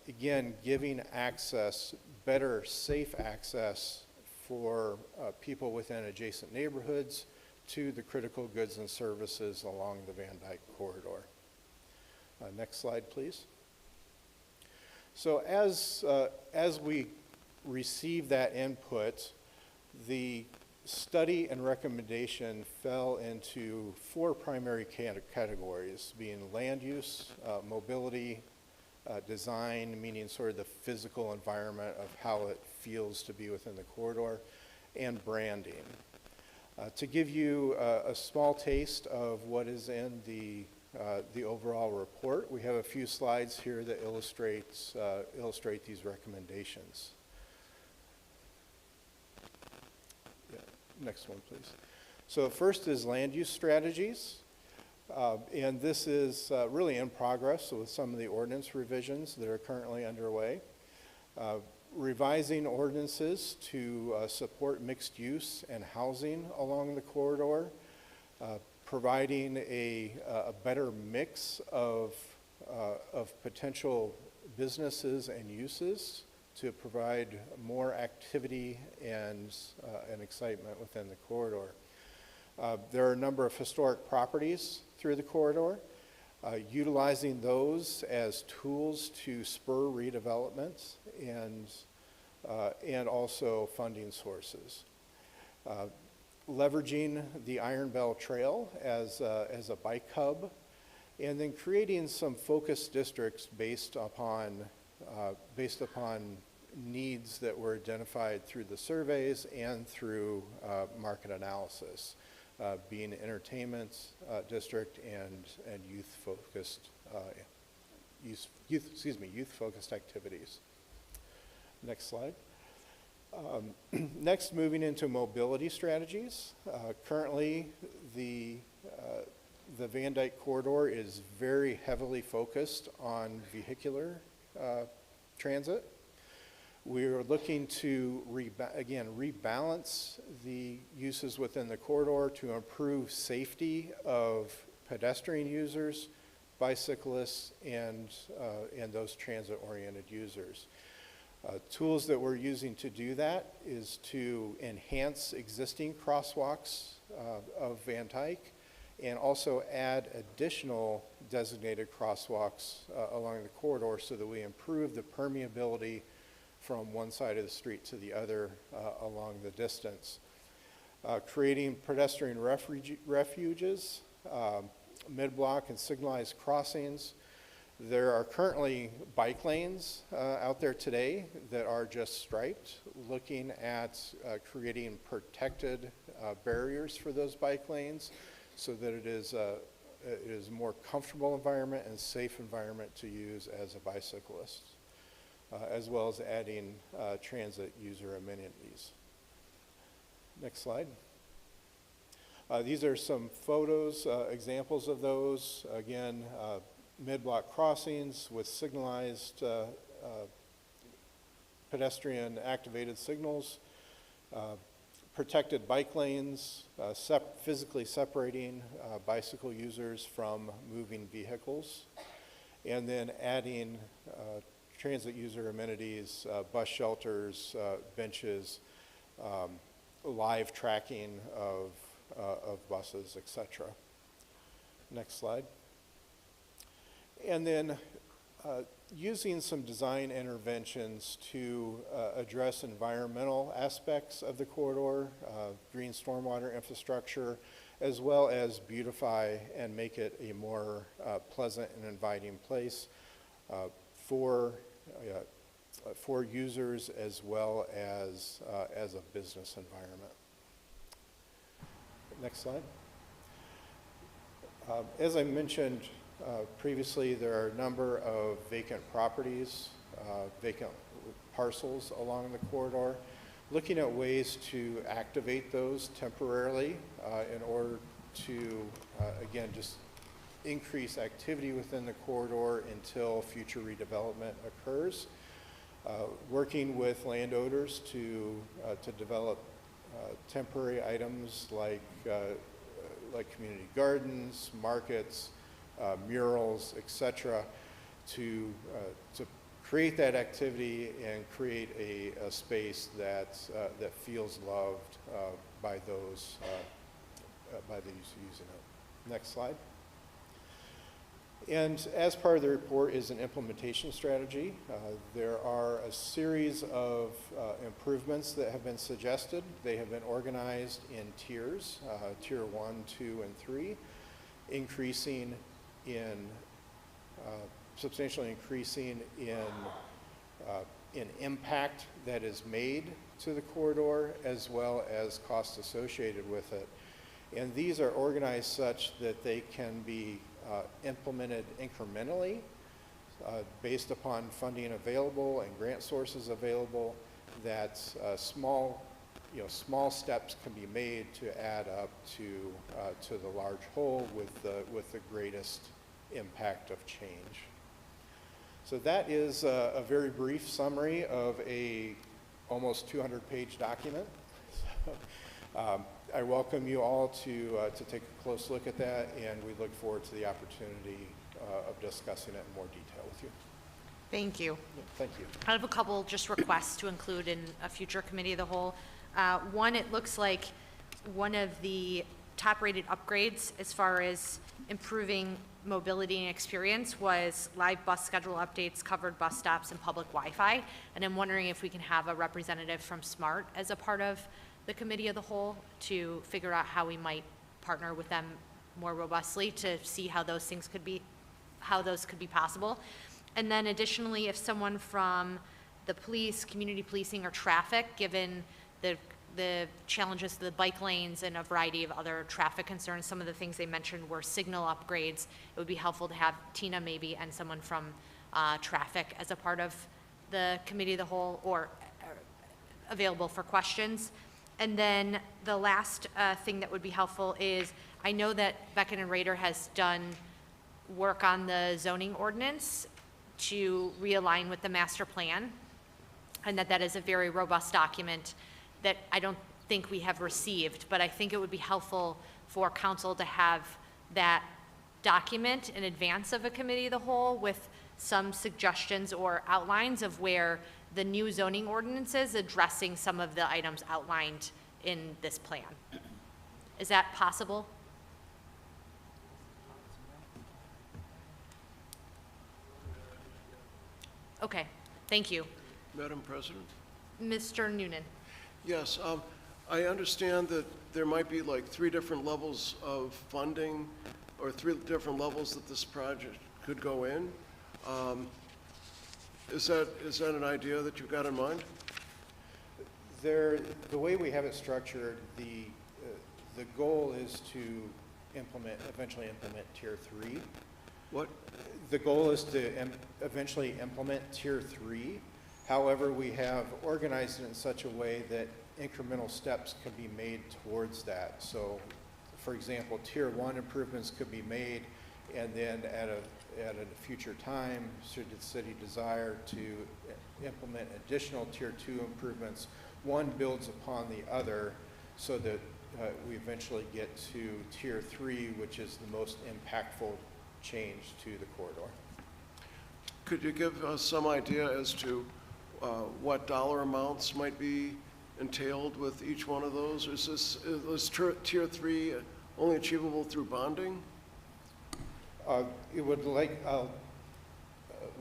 S13: Again, giving access, better safe access for people within adjacent neighborhoods to the critical goods and services along the Van Dyke Corridor. Next slide, please. So as we receive that input, the study and recommendation fell into 4 primary categories, being land use, mobility, design, meaning sort of the physical environment of how it feels to be within the corridor, and branding. To give you a small taste of what is in the overall report, we have a few slides here that illustrate these recommendations. Yeah, next one, please. So first is land use strategies. And this is really in progress with some of the ordinance revisions that are currently underway. Revising ordinances to support mixed use and housing along the corridor, providing a better mix of potential businesses and uses to provide more activity and excitement within the corridor. There are a number of historic properties through the corridor, utilizing those as tools to spur redevelopment and also funding sources. Leveraging the Iron Bell Trail as a bike hub, and then creating some focus districts based upon needs that were identified through the surveys and through market analysis. Being entertainment district and youth-focused youth-focused activities. Next slide. Next, moving into mobility strategies. Currently, the Van Dyke Corridor is very heavily focused on vehicular transit. We're looking to, rebalance the uses within the corridor to improve safety of pedestrian users, bicyclists, and those transit-oriented users. Tools that we're using to do that is to enhance existing crosswalks of Van Dyke and also add additional designated crosswalks along the corridor so that we improve the permeability from one side of the street to the other along the distance. Creating pedestrian refuges, mid-block and signalized crossings. There are currently bike lanes out there today that are just striped, looking at creating protected barriers for those bike lanes so that it is a more comfortable environment and safe environment to use as a bicyclist. As well as adding transit user amenities. Next slide. These are some photos, examples of those. Again, mid-block crossings with signalized pedestrian activated signals, protected bike lanes, physically separating bicycle users from moving vehicles, and then adding transit user amenities, bus shelters, benches, live tracking of buses, etc. Next slide. And then using some design interventions to address environmental aspects of the corridor, green stormwater infrastructure, as well as beautify and make it a more pleasant and inviting place for users as well as a business environment. Next slide. As I mentioned previously, there are a number of vacant properties, vacant parcels along the corridor. looking at ways to activate those temporarily in order to, again, just increase activity within the corridor until future redevelopment occurs. Working with landowners to develop temporary items like community gardens, markets, murals, etc., to create that activity and create a space that feels loved by those using it. Next slide. And as part of the report is an implementation strategy. There are a series of improvements that have been suggested. They have been organized in tiers, tier 1, 2, and 3, increasing in, substantially increasing in impact that is made to the corridor as well as costs associated with it. And these are organized such that they can be implemented incrementally based upon funding available and grant sources available, that small steps can be made to add up to the large whole with the greatest impact of change. So that is a very brief summary of a almost 200-page document. I welcome you all to take a close look at that, and we look forward to the opportunity of discussing it in more detail with you.
S10: Thank you.
S13: Thank you.
S10: I have a couple just requests to include in a future committee of the whole. One, it looks like one of the top-rated upgrades as far as improving mobility and experience was live bus schedule updates, covered bus stops, and public Wi-Fi. And I'm wondering if we can have a representative from SMART as a part of the committee of the whole to figure out how we might partner with them more robustly to see how those things could be, how those could be possible. And then additionally, if someone from the police, community policing, or traffic, given the challenges of the bike lanes and a variety of other traffic concerns, some of the things they mentioned were signal upgrades. It would be helpful to have Tina maybe and someone from traffic as a part of the committee of the whole, or available for questions. And then the last thing that would be helpful is, I know that Beckett and Rader has done work on the zoning ordinance to realign with the master plan, and that is a very robust document that I don't think we have received, but I think it would be helpful for council to have that document in advance of a committee of the whole with some suggestions or outlines of where the new zoning ordinances addressing some of the items outlined in this plan. Is that possible? Okay, thank you.
S23: Madam President?
S10: Mr. Noonan.
S23: Yes, I understand that there might be like 3 different levels of funding, or 3 different levels that this project could go in. Is that an idea that you've got in mind?
S13: The way we have it structured, the goal is to eventually implement Tier 3.
S23: What?
S13: The goal is to eventually implement Tier 3. However, we have organized it in such a way that incremental steps can be made towards that. So, for example, Tier 1 improvements could be made, and then at a future time, should the city desire to implement additional Tier 2 improvements, one builds upon the other so that we eventually get to Tier 3, which is the most impactful change to the corridor.
S23: Could you give us some idea as to what dollar amounts might be entailed with each one of those? Is Tier 3 only achievable through bonding?
S13: I'll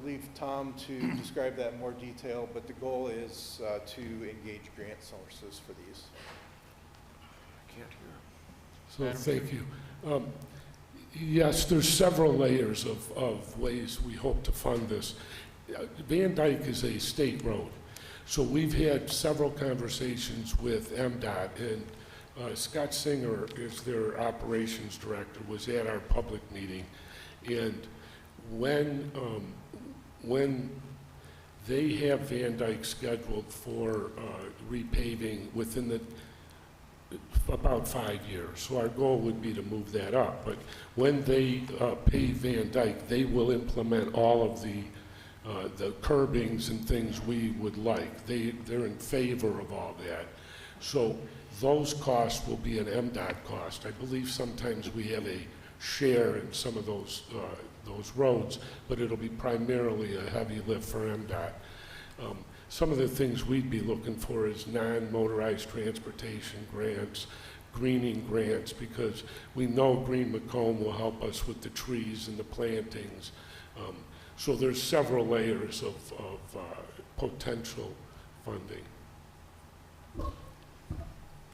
S13: leave Tom to describe that in more detail, but the goal is to engage grant sources for these.
S23: I can't hear.
S12: So thank you. Yes, there's several layers of ways we hope to fund this. Van Dyke is a state road, so we've had several conversations with MDOT, and Scott Singer is their operations director, was at our public meeting, and when They have Van Dyke scheduled for repaving within about 5 years. So our goal would be to move that up. But when they pave Van Dyke, they will implement all of the curbings and things we would like. They're in favor of all that. So those costs will be an MDOT cost. I believe sometimes we have a share in some of those roads, but it'll be primarily a heavy lift for MDOT. Some of the things we'd be looking for is non-motorized transportation grants, greening grants, because we know Green Macomb will help us with the trees and the plantings. So there's several layers of potential funding.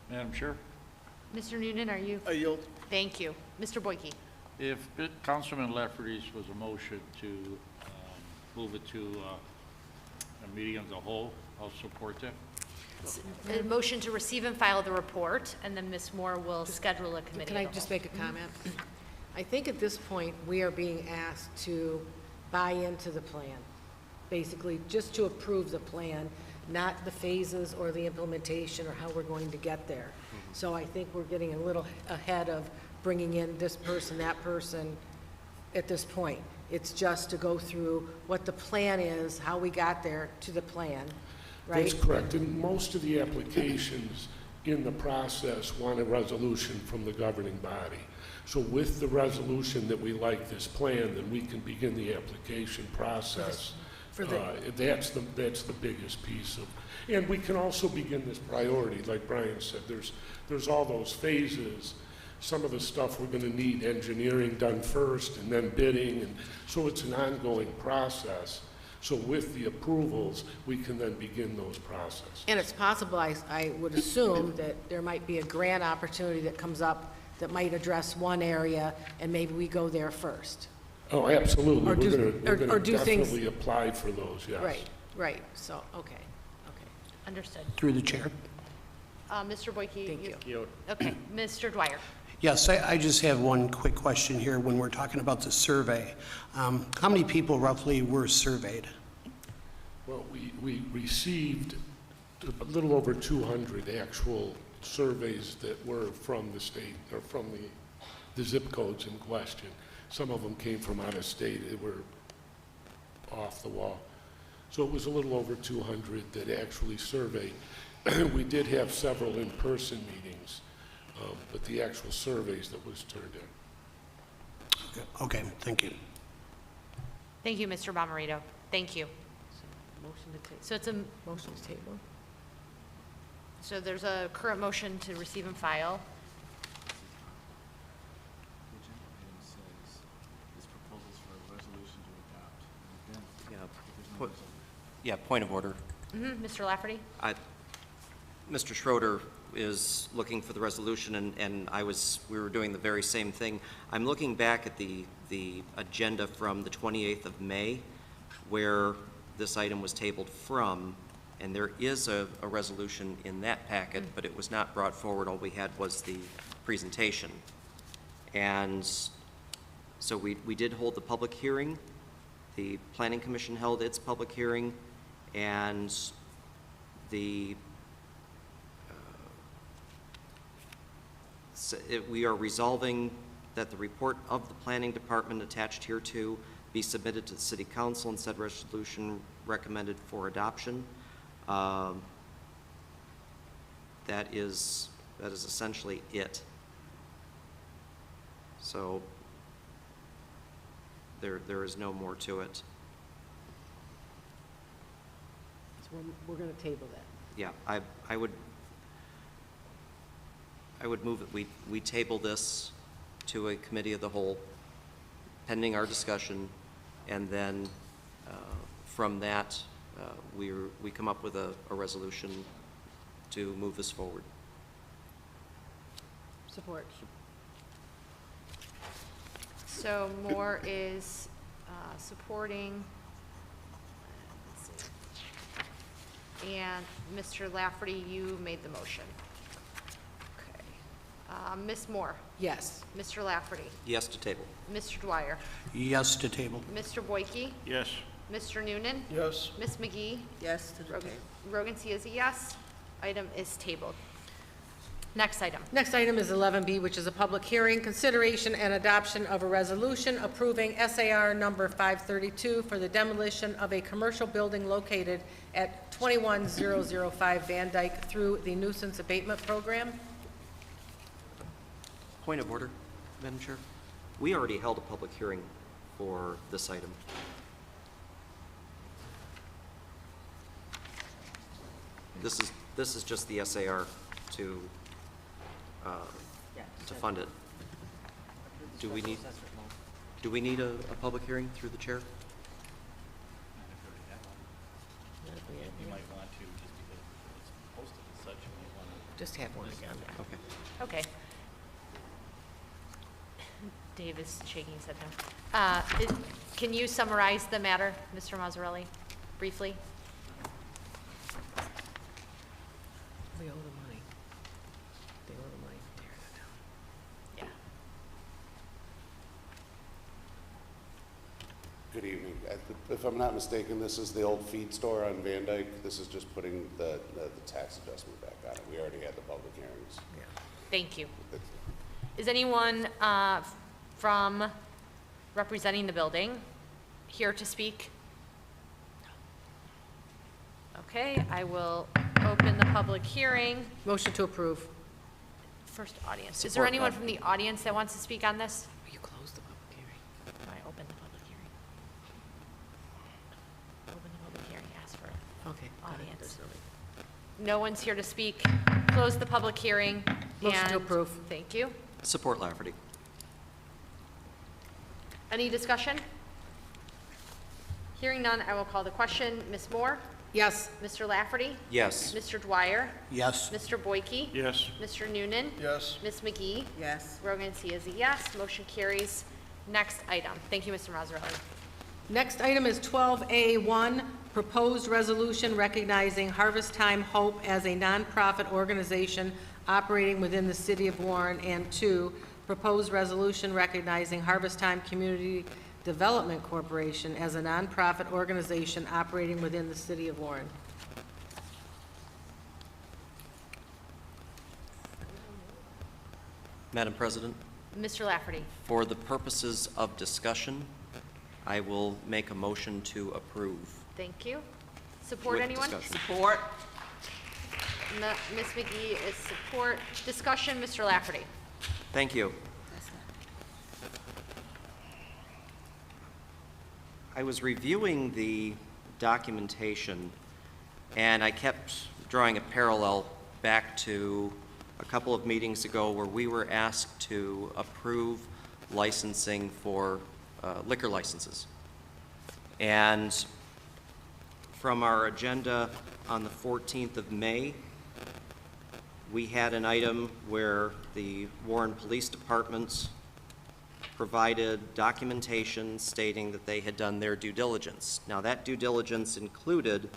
S11: Madam Chair?
S10: Mr. Noonan, are you?
S23: I yield.
S10: Thank you. Mr. Boyke?
S11: If Councilman Lafferty's was a motion to move it to a meeting as a whole, I'll support that.
S10: A motion to receive and file the report, and then Ms. Moore will schedule a committee.
S9: Can I just make a comment? I think at this point, we are being asked to buy into the plan, basically just to approve the plan, not the phases or the implementation or how we're going to get there. So I think we're getting a little ahead of bringing in this person, that person at this point. It's just to go through what the plan is, how we got there to the plan, right?
S12: That's correct. And most of the applications in the process want a resolution from the governing body. So with the resolution that we like this plan, then we can begin the application process. That's the biggest piece of, and we can also begin this priority, like Brian said. There's all those phases. Some of the stuff we're going to need engineering done first, and then bidding, and so it's an ongoing process. So with the approvals, we can then begin those processes.
S9: And it's possible, I would assume, that there might be a grant opportunity that comes up that might address one area, and maybe we go there first.
S12: Oh, absolutely.
S9: Or
S12: We're going to
S9: do things-
S12: definitely apply for those, yes.
S9: Right, so, okay.
S10: Understood.
S14: Through the chair.
S10: Mr. Boyke?
S9: Thank you.
S10: Okay, Mr. Dwyer?
S14: Yes, I just have one quick question here when we're talking about the survey. How many people roughly were surveyed?
S12: Well, we received a little over 200 actual surveys that were from the state, or from the zip codes in question. Some of them came from out of state. They were off the wall. So it was a little over 200 that actually surveyed. We did have several in-person meetings, but the actual surveys that was turned in.
S14: Okay, thank you.
S10: Thank you, Mr. Bomarito. Thank you.
S9: Motion to table.
S10: So it's a,
S9: Motion to table.
S10: so there's a current motion to receive and file.
S1: Yeah, point of order.
S10: Mr. Lafferty?
S1: Mr. Schroeder is looking for the resolution, and we were doing the very same thing. I'm looking back at the agenda from the 28th of May, where this item was tabled from, and there is a resolution in that packet, but it was not brought forward. All we had was the presentation. And so we did hold the public hearing. The Planning Commission held its public hearing, and we are resolving that the report of the Planning Department attached hereto be submitted to the City Council, and said resolution recommended for adoption. That is essentially it. So there is no more to it.
S9: So we're going to table that.
S1: Yeah, I would move that we table this to a committee of the whole, pending our discussion, and then from that, we come up with a resolution to move this forward.
S9: Support.
S10: So Moore is supporting, let's see. And Mr. Lafferty, you made the motion. Okay. Ms. Moore?
S9: Yes.
S10: Mr. Lafferty?
S1: Yes to table.
S10: Mr. Dwyer?
S14: Yes to table.
S10: Mr. Boyke?
S11: Yes.
S10: Mr. Noonan?
S23: Yes.
S10: Ms. McGee?
S3: Yes to
S10: Rogan C is a yes. Item is tabled. Next item.
S9: Next item is 11B, which is a public hearing, consideration and adoption of a resolution approving SAR number 532 for the demolition of a commercial building located at 21005 Van Dyke through the nuisance abatement program.
S1: Point of order, Madam Chair. We already held a public hearing for this item. This is just the SAR to fund it. Do we need a public hearing through the chair?
S11: You might want to, just because it's posted as such, you might want to.
S9: Just have one again.
S1: Okay.
S10: Okay. Dave is shaking his head no. Can you summarize the matter, Mr. Mazzarelli, briefly?
S9: We owe the money. They owe the money. Tear that down.
S10: Yeah.
S15: Good evening. If I'm not mistaken, this is the old feed store on Van Dyke. This is just putting the tax adjustment back on it. We already had the public hearings.
S10: Thank you. Is anyone from representing the building here to speak? Okay, I will open the public hearing.
S9: Motion to approve.
S10: First audience. Is there anyone from the audience that wants to speak on this?
S9: You close the public hearing.
S10: I open the public hearing. Open the public hearing, ask for
S9: Okay. go ahead.
S10: audience.
S9: There's no-
S10: No one's here to speak. Close the public hearing.
S9: Motion to
S10: and-
S9: approve.
S10: Thank you.
S1: Support Lafferty.
S10: Any discussion? Hearing none, I will call the question. Ms. Moore?
S9: Yes.
S10: Mr. Lafferty?
S1: Yes.
S10: Mr. Dwyer?
S14: Yes.
S10: Mr. Boyke?
S11: Yes.
S10: Mr. Noonan?
S23: Yes.
S10: Ms. McGee?
S3: Yes.
S10: Rogan C is a yes. Motion carries. Next item. Thank you, Mr. Mazzarelli.
S9: Next item is 12A1, proposed resolution recognizing Harvest Time Hope as a nonprofit organization operating within the city of Warren, and 2, proposed resolution recognizing Harvest Time Community Development Corporation as a nonprofit organization operating within the city of Warren.
S1: Madam President,
S10: Mr. Lafferty.
S1: for the purposes of discussion, I will make a motion to approve.
S10: Thank you. Support,
S1: With
S10: anyone?
S1: discussion.
S3: Support.
S10: Ms. McGee is support. Discussion, Mr. Lafferty.
S1: Thank you. I was reviewing the documentation, and I kept drawing a parallel back to a couple of meetings ago where we were asked to approve licensing for liquor licenses. And from our agenda on the 14th of May, we had an item where the Warren Police Department provided documentation stating that they had done their due diligence. Now, that due diligence included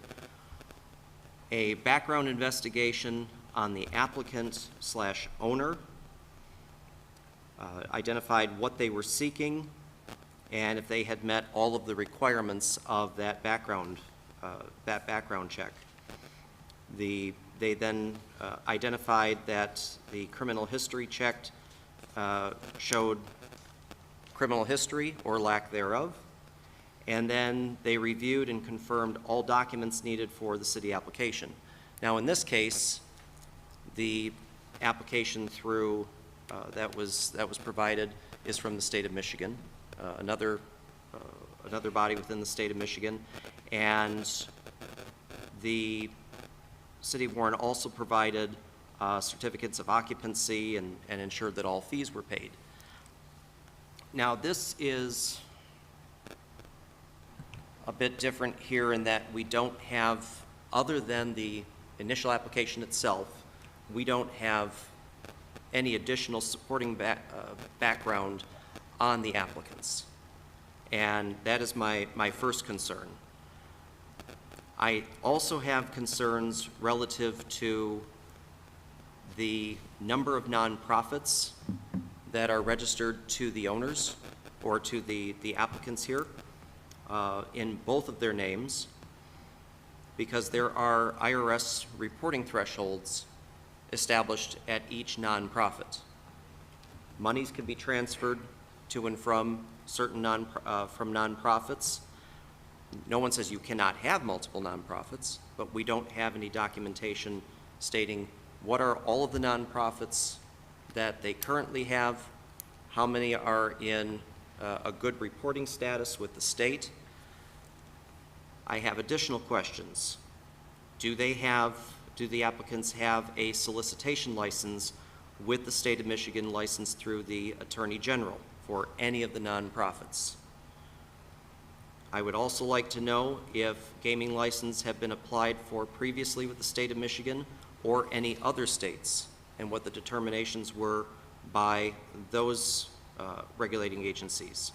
S1: a background investigation on the applicant/owner, identified what they were seeking, and if they had met all of the requirements of that background check. They then identified that the criminal history check showed criminal history or lack thereof, and then they reviewed and confirmed all documents needed for the city application. Now, in this case, the application through that was provided is from the state of Michigan, another body within the state of Michigan, and the City of Warren also provided certificates of occupancy and ensured that all fees were paid. Now, this is a bit different here in that we don't have, other than the initial application itself, we don't have any additional supporting background on the applicants. And that is my first concern. I also have concerns relative to the number of nonprofits that are registered to the owners or to the applicants here. in both of their names because there are IRS reporting thresholds established at each nonprofit. Monies can be transferred to and from certain from nonprofits. No one says you cannot have multiple nonprofits, but we don't have any documentation stating what are all of the nonprofits that they currently have, how many are in a good reporting status with the state. I have additional questions. Do the applicants have a solicitation license with the state of Michigan licensed through the Attorney General for any of the nonprofits? I would also like to know if gaming licenses have been applied for previously with the state of Michigan or any other states, and what the determinations were by those regulating agencies.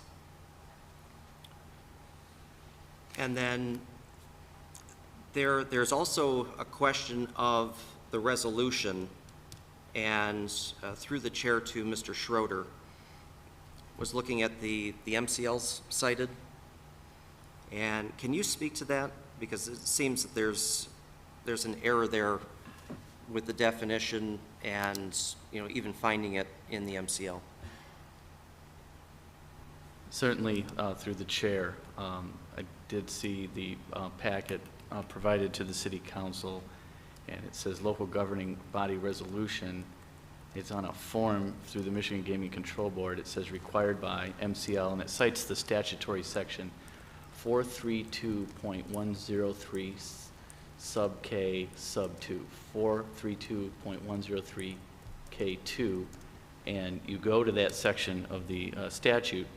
S1: And then there's also a question of the resolution, and through the chair to Mr. Schroeder, was looking at the MCLs cited. And can you speak to that? Because it seems that there's an error there with the definition and, you know, even finding it in the MCL.
S16: Certainly, through the chair, I did see the packet provided to the City Council, and it says local governing body resolution. It's on a form through the Michigan Gaming Control Board. It says required by MCL, and it cites the statutory section 432.103 sub K sub 2, 432.103 K2, and you go to that section of the statute,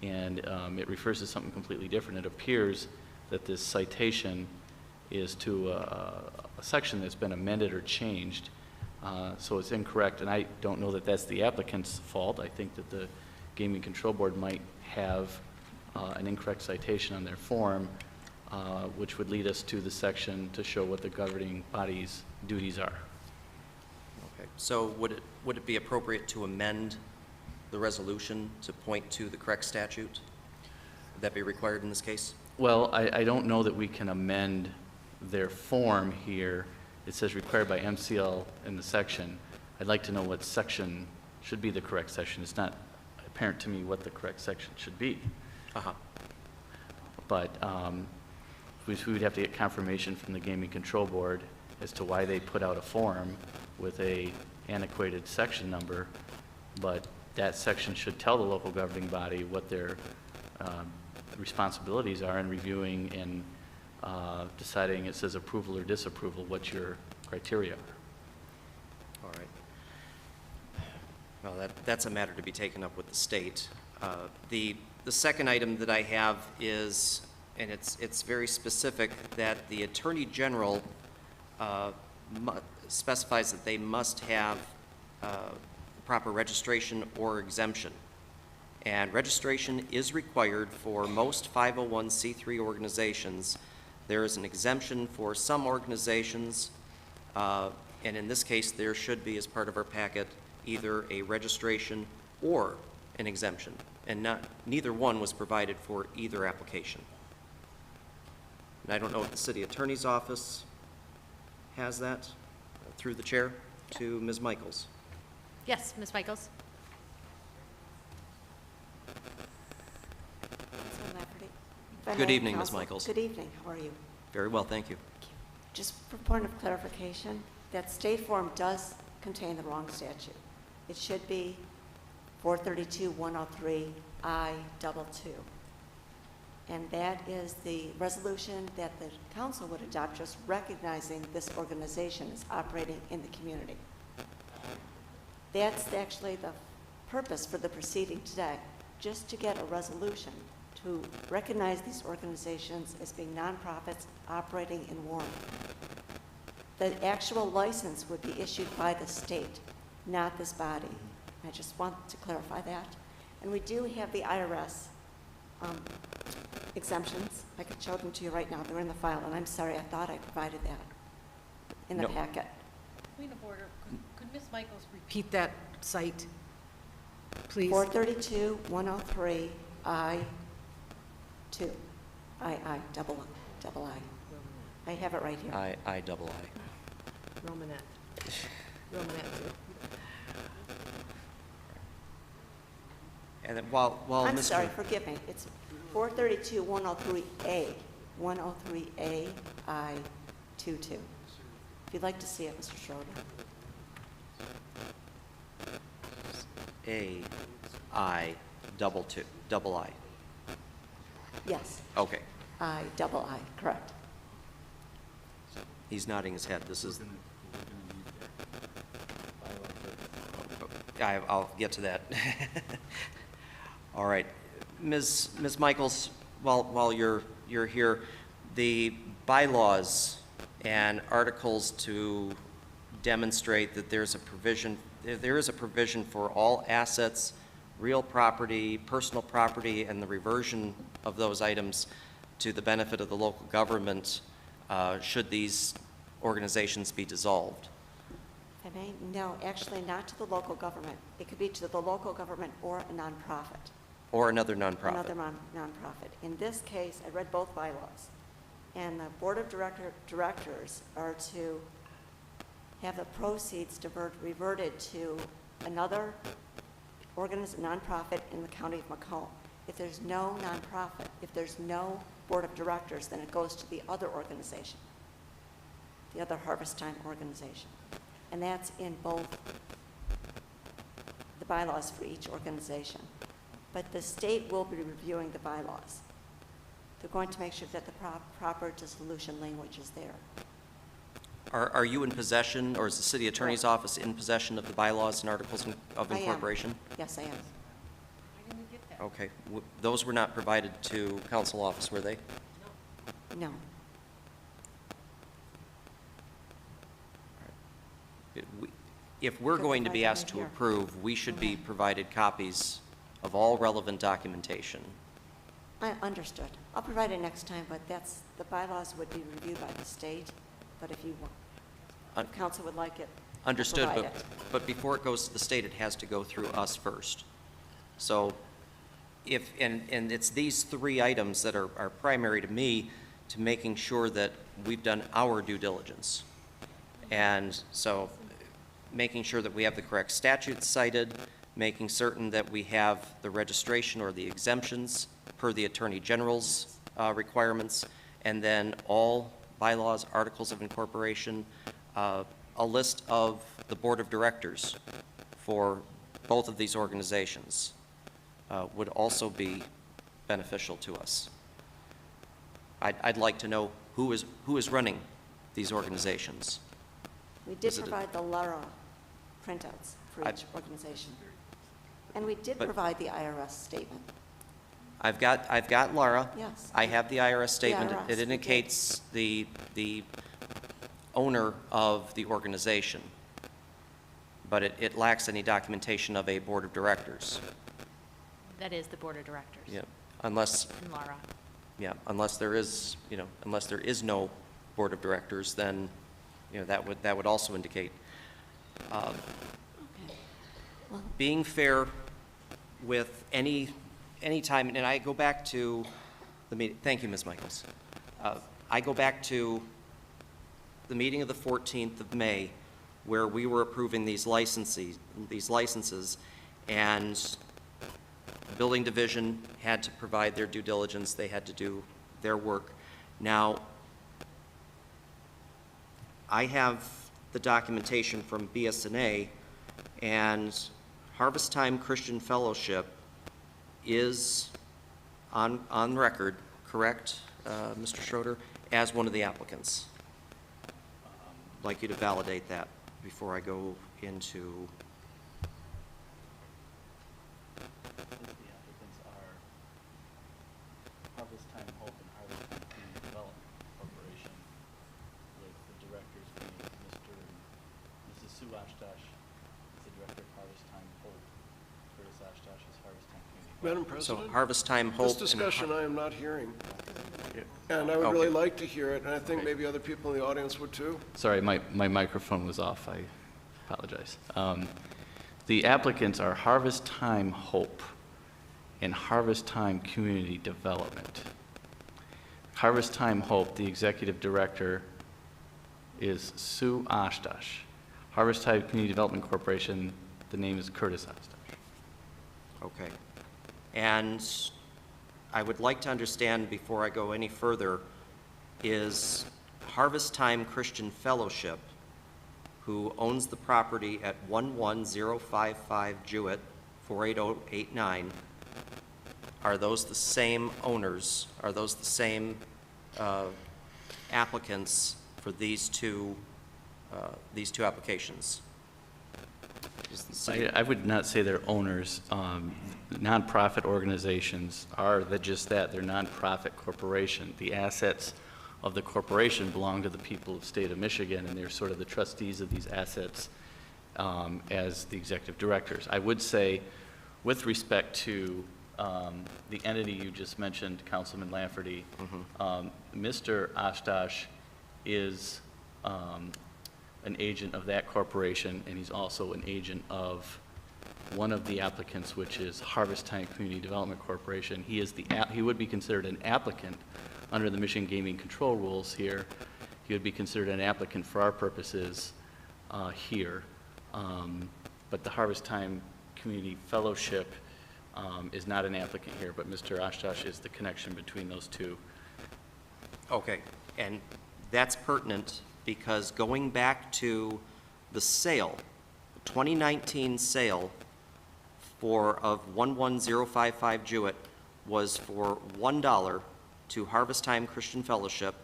S16: and it refers to something completely different. It appears that this citation is to a section that's been amended or changed, so it's incorrect, and I don't know that that's the applicant's fault. I think that the Gaming Control Board might have an incorrect citation on their form, which would lead us to the section to show what the governing body's duties are.
S1: Okay. So would it be appropriate to amend the resolution to point to the correct statute? Would that be required in this case?
S16: Well, I don't know that we can amend their form here. It says required by MCL in the section. I'd like to know what section should be the correct section. It's not apparent to me what the correct section should be. But we would have to get confirmation from the Gaming Control Board as to why they put out a form with a antiquated section number, but that section should tell the local governing body what their responsibilities are in reviewing and deciding, it says approval or disapproval, what your criteria are.
S1: All right. Well, that's a matter to be taken up with the state. The second item that I have is, and it's very specific, that the Attorney General specifies that they must have proper registration or exemption. And registration is required for most 501c3 organizations. There is an exemption for some organizations, and in this case, there should be, as part of our packet, either a registration or an exemption, and neither one was provided for either application. And I don't know if the City Attorney's Office has that, through the chair to Ms. Michaels.
S10: Yes, Ms. Michaels?
S1: Good evening, Ms. Michaels.
S17: Good evening. How are you?
S1: Very well, thank you.
S17: Just for point of clarification, that state form does contain the wrong statute. It should be 432-103-I-22. And that is the resolution that the council would adopt, just recognizing this organization is operating in the community. That's actually the purpose for the proceeding today, just to get a resolution to recognize these organizations as being nonprofits operating in Warren. The actual license would be issued by the state, not this body. I just want to clarify that. And we do have the IRS exemptions. I could show them to you right now. They're in the file, and I'm sorry, I thought I provided that in the packet.
S9: Point of order, could Ms. Michaels repeat that site, please?
S17: 432-103-I-2. double I. I have it right here.
S1: I double I.
S9: Romanette. Romanette too.
S1: And then while
S17: I'm
S1: Mr.
S17: sorry, forgive me. It's 432 103A, 103A I 22. If you'd like to see it, Mr. Schroeder.
S1: I double I.
S17: Yes,
S1: Okay.
S17: I double I, correct.
S1: He's nodding his head. This is. I'll get to that. All right, Ms. Michaels, while you're here, the bylaws and articles to demonstrate that there is a provision for all assets, real property, personal property, and the reversion of those items to the benefit of the local government should these organizations be dissolved.
S17: If I may, no, actually not to the local government. It could be to the local government or a nonprofit.
S1: Or another nonprofit.
S17: Another nonprofit. In this case, I read both bylaws, and the board of directors are to have the proceeds reverted to another nonprofit in the county of Macomb. If there's no nonprofit, if there's no board of directors, then it goes to the other organization, the other harvest time organization. And that's in both the bylaws for each organization. But the state will be reviewing the bylaws. They're going to make sure that the proper dissolution language is there.
S1: Are you in possession, or is the city attorney's office in possession of the bylaws and articles of
S17: I am.
S1: incorporation?
S17: Yes, I am.
S1: Okay. Those were not provided to council office, were they?
S17: No.
S1: If we're going to be asked to
S17: here.
S1: approve, we should be provided copies of all relevant documentation.
S17: I understood. I'll provide it next time, but the bylaws would be reviewed by the state. But if you want, if council would like it, I'll
S1: Understood,
S17: provide it.
S1: but before it goes to the state, it has to go through us first. So and it's these three items that are primary to me to making sure that we've done our due diligence. And so making sure that we have the correct statutes cited, making certain that we have the registration or the exemptions per the Attorney General's requirements, and then all bylaws, articles of incorporation, a list of the board of directors for both of these organizations would also be beneficial to us. I'd like to know who is running these organizations.
S17: We did provide the LARA printouts for each organization. And we did provide the IRS statement.
S1: I've got Laura.
S17: Yes.
S1: I have the IRS statement.
S17: IRS,
S1: It indicates the owner of the organization, but it lacks any documentation of a board of directors.
S10: That is the board of directors.
S1: Yeah, unless,
S10: And Laura.
S1: yeah, unless there is no board of directors, then, that would also indicate. Being fair with any time, and I go back to the meeting, thank you, Ms. Michaels. I go back to the meeting of the 14th of May, where we were approving these licenses, and the building division had to provide their due diligence, they had to do their work. Now, I have the documentation from BSNA, and Harvest Time Christian Fellowship is on record, correct, Mr. Schroeder, as one of the applicants. I'd like you to validate that before I go into.
S16: The applicants are Harvest Time Hope and Harvest Time Community Development Corporation, with the directors being Mr. and Mrs. Sue Oshkosh is the director of Harvest Time Hope, Curtis Oshkosh is Harvest Time Community
S23: Madam
S16: Development.
S23: President?
S1: So Harvest Time Hope.
S23: This discussion I am not hearing. And I would really like to hear it, and I think maybe other people in the audience would too.
S16: Sorry, my microphone was off. I apologize. The applicants are Harvest Time Hope and Harvest Time Community Development. Harvest Time Hope, the executive director is Sue Oshkosh. Harvest Time Community Development Corporation, the name is Curtis Oshkosh.
S1: Okay. And I would like to understand, before I go any further, is Harvest Time Christian Fellowship, who owns the property at 11055 Jewett, 48089, are those the same owners? Are those the same applicants for these two applications?
S16: I would not say they're owners. Nonprofit organizations are just that. They're nonprofit corporation. The assets of the corporation belong to the people of the state of Michigan, and they're sort of the trustees of these assets as the executive directors. I would say, with respect to the entity you just mentioned, Councilman Lafferty, Mr. Oshkosh is an agent of that corporation, and he's also an agent of one of the applicants, which is Harvest Time Community Development Corporation. He would be considered an applicant under the Michigan Gaming Control Rules here. He would be considered an applicant for our purposes here. But the Harvest Time Community Fellowship is not an applicant here, but Mr. Oshkosh is the connection between those two.
S1: Okay, and that's pertinent because going back to the sale, the 2019 sale of 11055 Jewett was for $1 to Harvest Time Christian Fellowship.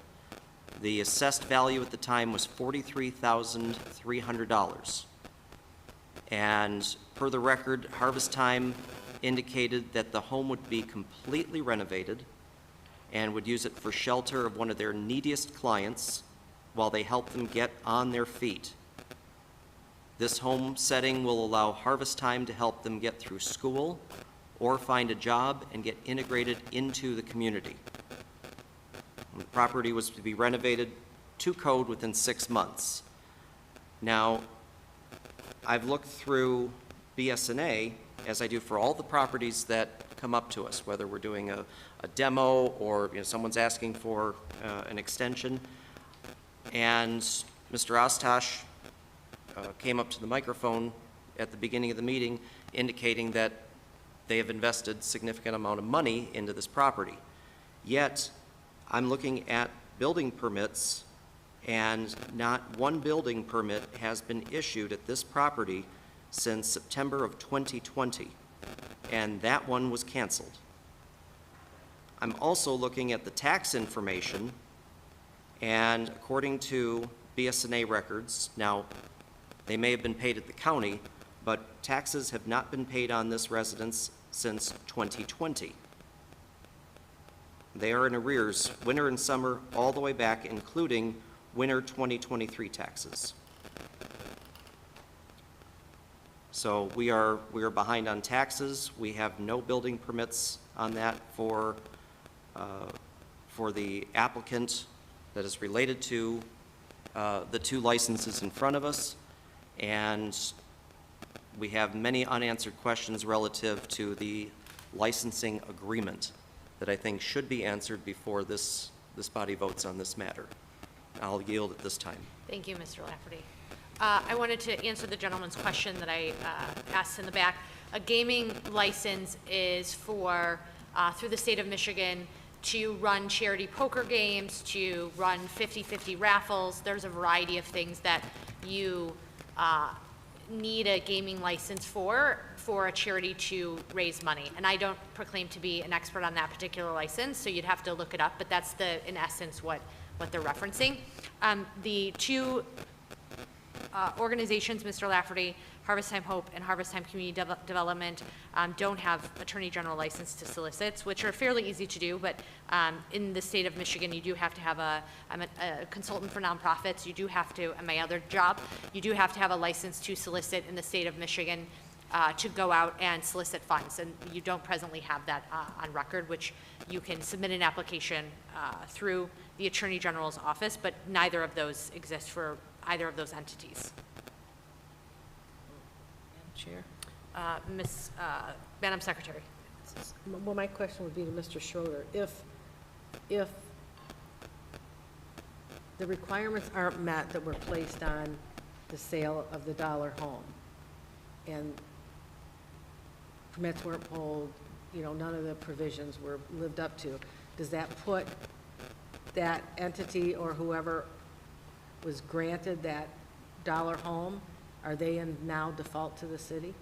S1: The assessed value at the time was $43,300. And per the record, Harvest Time indicated that the home would be completely renovated and would use it for shelter of one of their neediest clients while they help them get on their feet. This home setting will allow Harvest Time to help them get through school or find a job and get integrated into the community. The property was to be renovated to code within 6 months. Now, I've looked through BS&A, as I do for all the properties that come up to us, whether we're doing a demo or someone's asking for an extension. And Mr. Oshkosh came up to the microphone at the beginning of the meeting indicating that they have invested significant amount of money into this property. Yet, I'm looking at building permits, and not one building permit has been issued at this property since September of 2020, and that one was canceled. I'm also looking at the tax information, and according to BS&A records, now they may have been paid at the county, but taxes have not been paid on this residence since 2020. They are in arrears, winter and summer, all the way back, including winter 2023 taxes. So we are behind on taxes. We have no building permits on that for the applicant that is related to the two licenses in front of us. And we have many unanswered questions relative to the licensing agreement that I think should be answered before this body votes on this matter. I'll yield at this time.
S10: Thank you, Mr. Lafferty. I wanted to answer the gentleman's question that I asked in the back. A gaming license is for, through the state of Michigan, to run charity poker games, to run 50-50 raffles. There's a variety of things that you need a gaming license for a charity to raise money. And I don't proclaim to be an expert on that particular license, so you'd have to look it up, but that's in essence what they're referencing. The two organizations, Mr. Lafferty, Harvest Time Hope and Harvest Time Community Development, don't have Attorney General license to solicits, which are fairly easy to do, but in the state of Michigan, you do have to have I'm a consultant for nonprofits, you do have to, and my other job, you do have to have a license to solicit in the state of Michigan to go out and solicit funds, and you don't presently have that on record, which you can submit an application through the Attorney General's office, but neither of those exist for either of those entities.
S9: Chair?
S10: Madam Secretary.
S9: Well, my question would be to Mr. Schroeder. If the requirements aren't met that were placed on the sale of the dollar home, and permits weren't pulled, you know, none of the provisions were lived up to, does that put that entity or whoever was granted that dollar home, are they in now default to the city?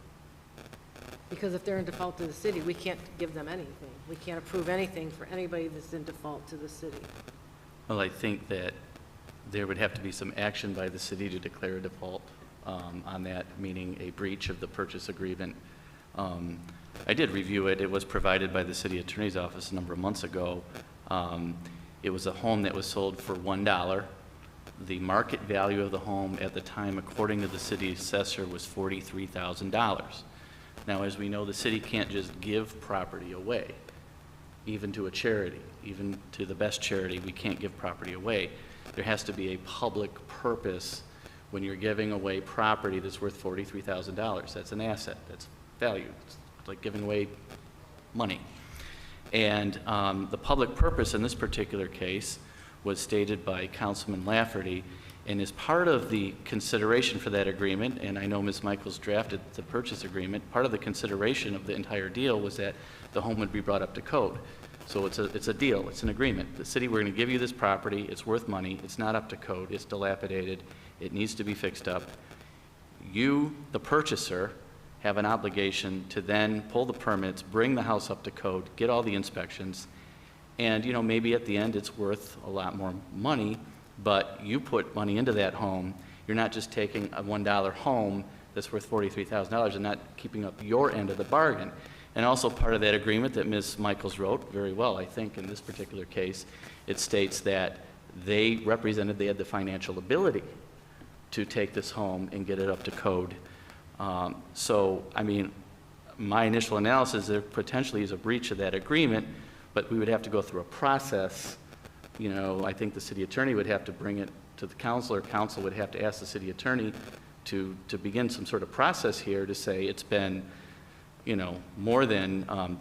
S9: Because if they're in default to the city, we can't give them anything. We can't approve anything for anybody that's in default to the city.
S16: Well, I think that there would have to be some action by the city to declare a default on that, meaning a breach of the purchase agreement. I did review it. It was provided by the city attorney's office a number of months ago. It was a home that was sold for $1. The market value of the home at the time, according to the city assessor, was $43,000. Now, as we know, the city can't just give property away, even to a charity, even to the best charity, we can't give property away. There has to be a public purpose when you're giving away property that's worth $43,000. That's an asset, that's value. It's like giving away money. And the public purpose in this particular case was stated by Councilman Lafferty, and as part of the consideration for that agreement, and I know Ms. Michaels drafted the purchase agreement, part of the consideration of the entire deal was that the home would be brought up to code. So it's a deal, it's an agreement. The city, we're going to give you this property, it's worth money, it's not up to code, it's dilapidated, it needs to be fixed up. You, the purchaser, have an obligation to then pull the permits, bring the house up to code, get all the inspections, and you know, maybe at the end it's worth a lot more money, but you put money into that home. You're not just taking a $1 home that's worth $43,000 and not keeping up your end of the bargain. And also part of that agreement that Ms. Michaels wrote very well, I think, in this particular case, it states that they represented, they had the financial ability to take this home and get it up to code. So, I mean, my initial analysis, there potentially is a breach of that agreement, but we would have to go through a process. You know, I think the city attorney would have to bring it to the council, or council would have to ask the city attorney to begin some sort of process here to say it's been, you know, more than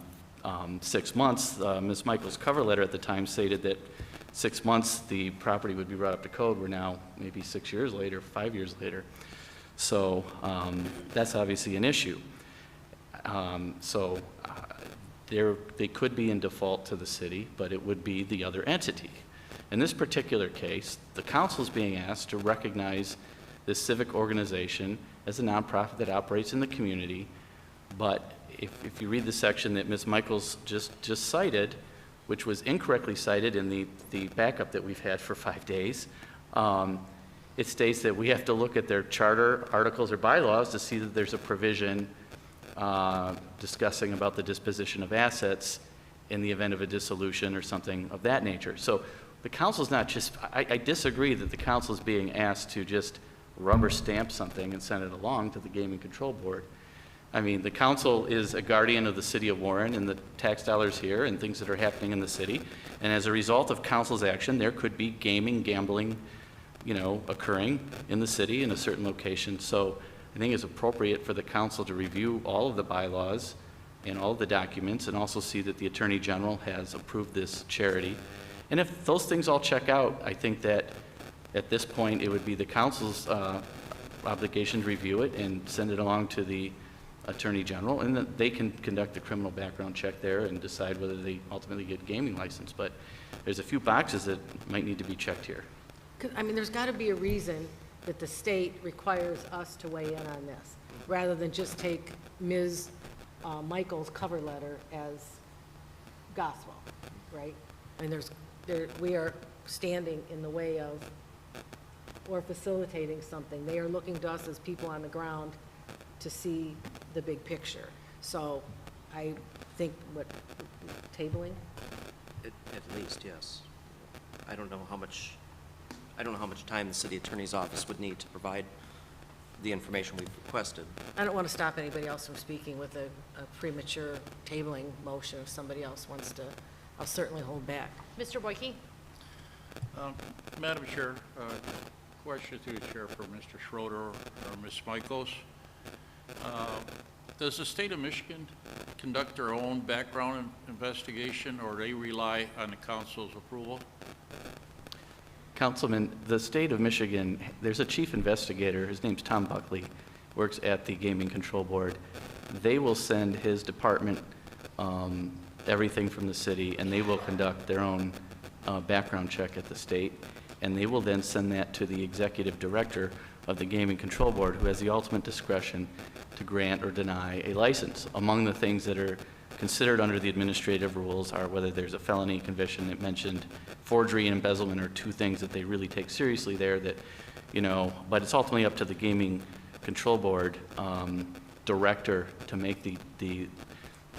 S16: 6 months. Ms. Michaels' cover letter at the time stated that 6 months the property would be brought up to code. We're now maybe 6 years later, 5 years later. So that's obviously an issue. They could be in default to the city, but it would be the other entity. In this particular case, the council is being asked to recognize this civic organization as a nonprofit that operates in the community, but if you read the section that Ms. Michaels just cited, which was incorrectly cited in the backup that we've had for 5 days, it states that we have to look at their charter, articles, or bylaws to see that there's a provision discussing about the disposition of assets in the event of a dissolution or something of that nature. So the council's not just, I disagree that the council is being asked to just rubber stamp something and send it along to the Gaming Control Board. I mean, the council is a guardian of the city of Warren and the tax dollars here and things that are happening in the city. And as a result of council's action, there could be gambling, you know, occurring in the city in a certain location. So I think it's appropriate for the council to review all of the bylaws and all of the documents and also see that the Attorney General has approved this charity. And if those things all check out, I think that at this point it would be the council's obligation to review it and send it along to the Attorney General, and then they can conduct a criminal background check there and decide whether they ultimately get a gaming license. But there's a few boxes that might need to be checked here.
S9: I mean, there's got to be a reason that the state requires us to weigh in on this, rather than just take Ms. Michaels' cover letter as gospel, right? I mean, we are standing in the way of or facilitating something. They are looking to us as people on the ground to see the big picture. So I think, tabling?
S1: At least, yes. I don't know how much time the city attorney's office would need to provide the information we've requested.
S9: I don't want to stop anybody else from speaking with a premature tabling motion. If somebody else wants to, I'll certainly hold back.
S10: Mr. Boyke?
S11: Madam Chair, question to the Chair for Mr. Schroeder or Ms. Michaels. Does the state of Michigan conduct their own background investigation, or they rely on the council's approval?
S16: Councilman, the state of Michigan, there's a chief investigator, his name's Tom Buckley, works at the Gaming Control Board. They will send his department everything from the city, and they will conduct their own background check at the state, and they will then send that to the executive director of the Gaming Control Board, who has the ultimate discretion to grant or deny a license. Among the things that are considered under the administrative rules are whether there's a felony conviction. That mentioned forgery and embezzlement are two things that they really take seriously there, that, you know, but it's ultimately up to the Gaming Control Board director to make the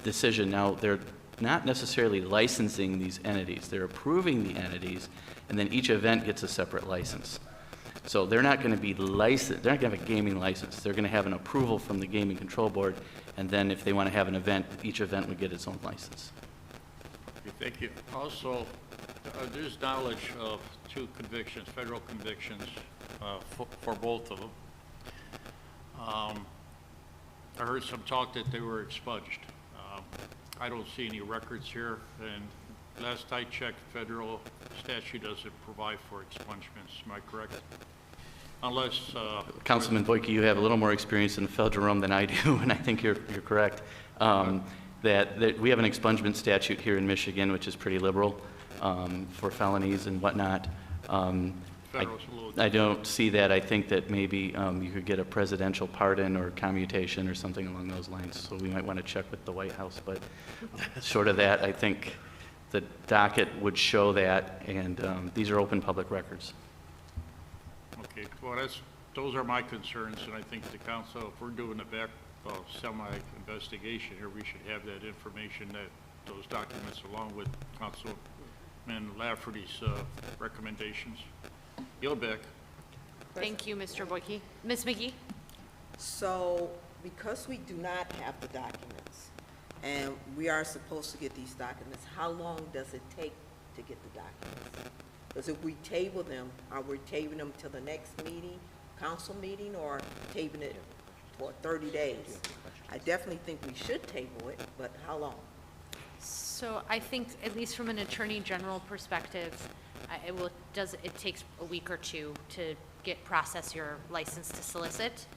S16: decision. Now, they're not necessarily licensing these entities. They're approving the entities, and then each event gets a separate license. So they're not going to be licensed. They're not going to have a gaming license. They're going to have an approval from the Gaming Control Board, and then if they want to have an event, each event would get its own license.
S11: Okay, thank you. Also, there's knowledge of 2 convictions, federal convictions, for both of them. I heard some talk that they were expunged. I don't see any records here, and last I checked, federal statute doesn't provide for expungements. Am I correct? Unless...
S16: Councilman Boyke, you have a little more experience in the federal realm than I do, and I think you're correct. That we have an expungement statute here in Michigan, which is pretty liberal for felonies and whatnot. I don't see that. I think that maybe you could get a presidential pardon or commutation or something along those lines. So we might want to check with the White House. But short of that, I think the docket would show that, and these are open public records.
S11: Okay, well, those are my concerns, and I think the council, if we're doing a semi-investigation here, we should have that information, those documents, along with Councilman Lafferty's recommendations. Yield back.
S10: Thank you, Mr. Boyke. Ms. McGee?
S6: So, because we do not have the documents, and we are supposed to get these documents, how long does it take to get the documents? Because if we table them, are we tabling them till the next meeting, council meeting, or tabling it for 30 days? I definitely think we should table it, but how long?
S10: So I think, at least from an Attorney General perspective, it takes a week or 2 to process your license to solicit,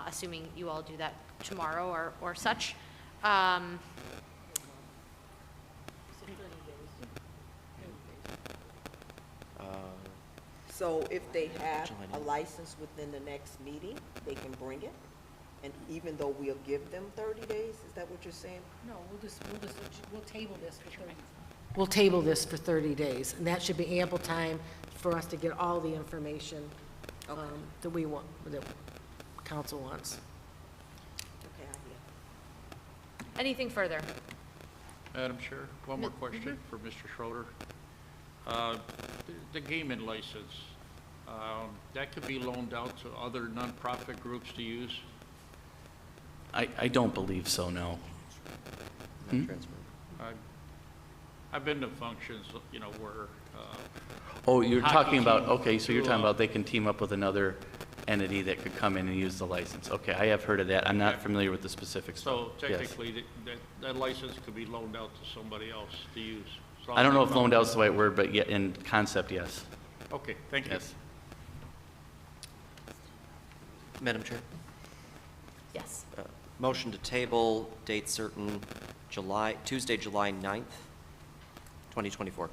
S10: assuming you all do that tomorrow or such.
S6: So if they have a license within the next meeting, they can bring it? And even though we'll give them 30 days, is that what you're saying?
S9: No, we'll table this for 30 days. We'll table this for 30 days, and that should be ample time for us to get all the information that we want, that council wants.
S6: Okay, I hear.
S10: Anything further?
S11: Madam Chair, one more question for Mr. Schroeder. The gaming license, that could be loaned out to other nonprofit groups to use?
S16: I don't believe so, no.
S11: I've been to functions, you know, where...
S16: Oh, you're talking about, okay, so you're talking about they can team up with another entity that could come in and use the license. Okay, I have heard of that. I'm not familiar with the specifics.
S11: So
S16: Yes.
S11: technically, that license could be loaned out to somebody else to use? So
S16: I don't know if loaned out is the right word, but yeah, in concept, yes.
S11: Okay, thank you.
S16: Yes.
S1: Madam Chair?
S10: Yes.
S1: Motion to table, date certain, Tuesday, July 9th, 2024.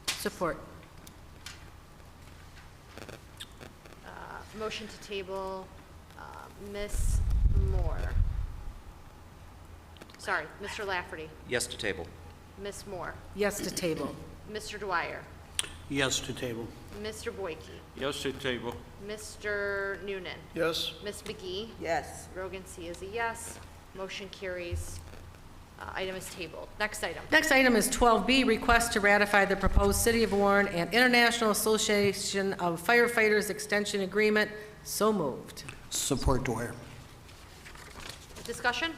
S9: Support.
S10: Motion to table, Ms. Moore. Sorry, Mr. Lafferty.
S1: Yes to table.
S10: Ms. Moore.
S9: Yes to table.
S10: Mr. Dwyer.
S14: Yes to table.
S10: Mr. Boyke.
S11: Yes to table.
S10: Mr. Noonan.
S23: Yes.
S10: Ms. McGee.
S6: Yes.
S10: Rogan C. is a yes. Motion carries. Item is tabled. Next item.
S9: Next item is 12B, request to ratify the proposed City of Warren and International Association of Firefighters Extension Agreement. So moved.
S14: Support Dwyer.
S10: Discussion?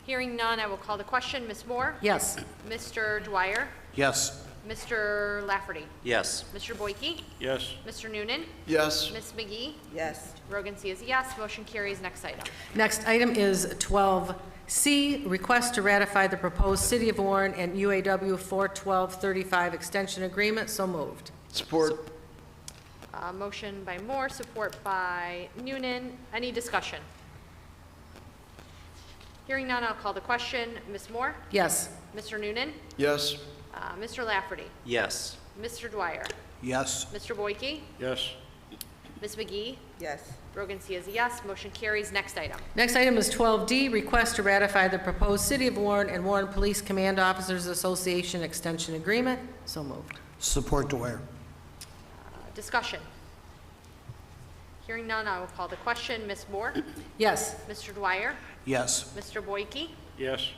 S10: Hearing none, I will call the question. Ms. Moore?
S9: Yes.
S10: Mr. Dwyer?
S14: Yes.
S10: Mr. Lafferty?
S1: Yes.
S10: Mr. Boyke?
S11: Yes.
S10: Mr. Noonan?
S23: Yes.
S10: Ms. McGee?
S6: Yes.
S10: Rogan C. is a yes. Motion carries. Next item.
S9: Next item is 12 C, request to ratify the proposed City of Warren and UAW 41235 extension agreement. So moved.
S23: Support.
S10: Motion by Moore, support by Noonan. Any discussion? Hearing none, I'll call the question. Ms. Moore?
S9: Yes.
S10: Mr. Noonan?
S23: Yes.
S10: Mr. Lafferty?
S1: Yes.
S10: Mr. Dwyer?
S14: Yes.
S10: Mr. Boyke?
S11: Yes.
S10: Ms. McGee?
S6: Yes.
S10: Brogan C is a yes. Motion carries. Next item.
S9: Next item is 12D, request to ratify the proposed City of Warren and Warren Police Command Officers Association extension agreement. So moved.
S14: Support Dwyer.
S10: Discussion. Hearing none, I will call the question. Ms. Moore?
S9: Yes.
S10: Mr. Dwyer?
S14: Yes.
S10: Mr. Boyke?
S11: Yes.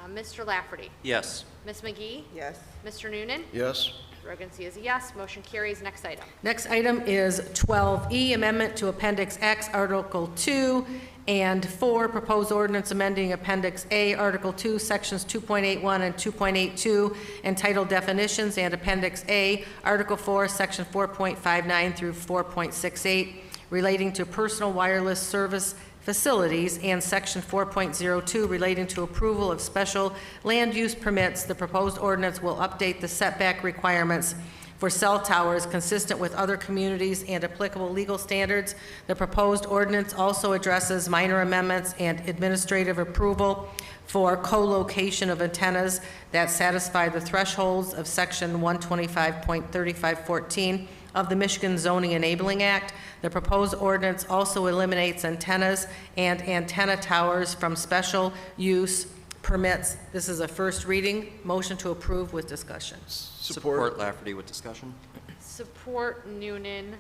S10: Mr. Lafferty?
S1: Yes.
S10: Ms. McGee?
S6: Yes.
S10: Mr. Noonan?
S23: Yes.
S10: Brogan C is a yes. Motion carries. Next item.
S9: Next item is 12E, amendment to Appendix X, Article 2 and 4, proposed ordinance amending Appendix A, Article 2, Sections 2.81 and 2.82, entitled Definitions, and Appendix A, Article 4, Section 4.59 through 4.68, relating to personal wireless service facilities, and Section 4.02 relating to approval of special land use permits. The proposed ordinance will update the setback requirements for cell towers consistent with other communities and applicable legal standards. The proposed ordinance also addresses minor amendments and administrative approval for co-location of antennas that satisfy the thresholds of Section 125.3514 of the Michigan Zoning Enabling Act. The proposed ordinance also eliminates antennas and antenna towers from special use permits. This is a first reading. Motion to approve with discussion.
S1: Support Lafferty with discussion.
S10: Support Noonan.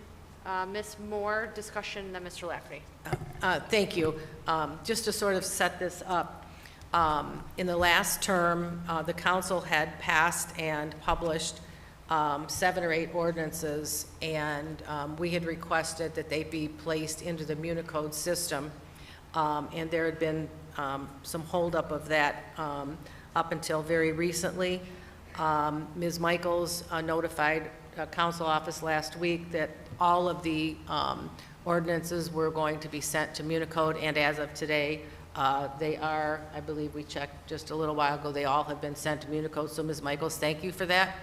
S10: Ms. Moore, discussion, then Mr. Lafferty.
S9: Thank you. Just to sort of set this up, in the last term, the council had passed and published 7 or 8 ordinances, and we had requested that they be placed into the Municode system, and there had been some holdup of that up until very recently. Ms. Michaels notified council office last week that all of the ordinances were going to be sent to Municode, and as of today, they are, I believe we checked just a little while ago, they all have been sent to Municode. So Ms. Michaels, thank you for that.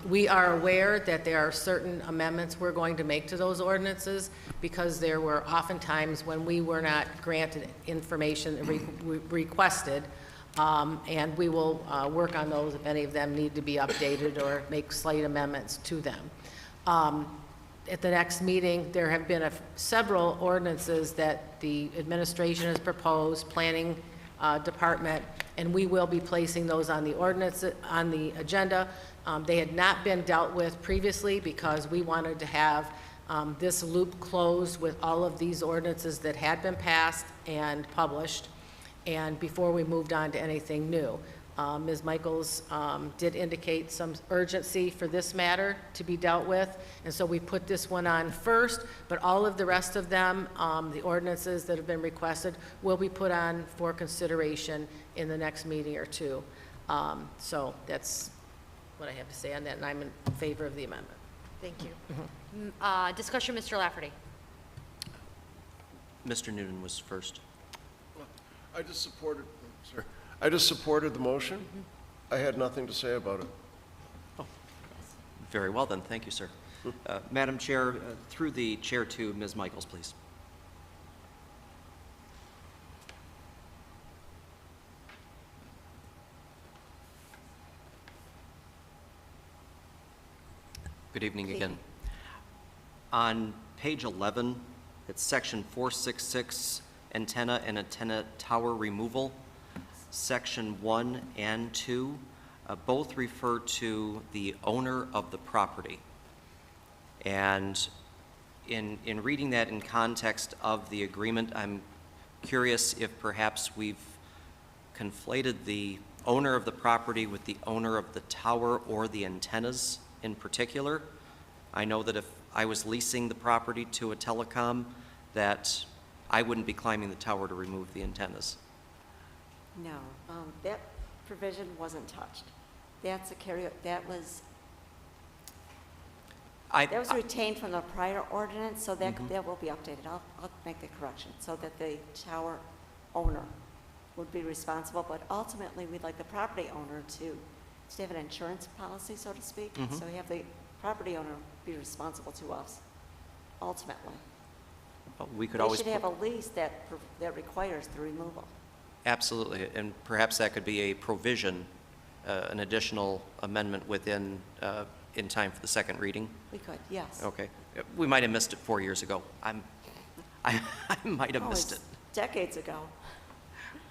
S9: We are aware that there are certain amendments we're going to make to those ordinances, because there were oftentimes when we were not granted information requested, and we will work on those if any of them need to be updated or make slight amendments to them. At the next meeting, there have been several ordinances that the administration has proposed, planning department, and we will be placing those on the ordinance on the agenda. They had not been dealt with previously because we wanted to have this loop closed with all of these ordinances that had been passed and published, and before we moved on to anything new. Ms. Michaels did indicate some urgency for this matter to be dealt with, and so we put this one on first, but all of the rest of them, the ordinances that have been requested, will be put on for consideration in the next meeting or two. So that's what I have to say on that, and I'm in favor of the amendment.
S10: Thank you. Discussion, Mr. Lafferty.
S1: Mr. Noonan was first.
S23: I just supported, sir. I just supported the motion. I had nothing to say about it.
S1: Very well then, thank you, sir. Madam Chair, through the chair to Ms. Michaels, please. Good evening again. On page 11, it's section 466, antenna and antenna tower removal. Section 1 and 2 both refer to the owner of the property. And in reading that in context of the agreement, I'm curious if perhaps we've conflated the owner of the property with the owner of the tower or the antennas in particular. I know that if I was leasing the property to a telecom, that I wouldn't be climbing the tower to remove the antennas.
S17: No, that provision wasn't touched. That's a that was retained from the prior ordinance, so that will be updated. I'll make the correction so that the tower owner would be responsible, but ultimately, we'd like the property owner to have an insurance policy, so to speak.
S1: Mhm.
S17: So we have the property owner be responsible to us, ultimately.
S1: Well, we could
S17: They
S1: always.
S17: should have a lease that requires the removal.
S1: Absolutely, and perhaps that could be a provision, an additional amendment within, in time for the second reading?
S17: We could, yes.
S1: Okay. We might have missed it 4 years ago. I might have
S17: Oh,
S1: missed
S17: it's
S1: it.
S17: decades ago.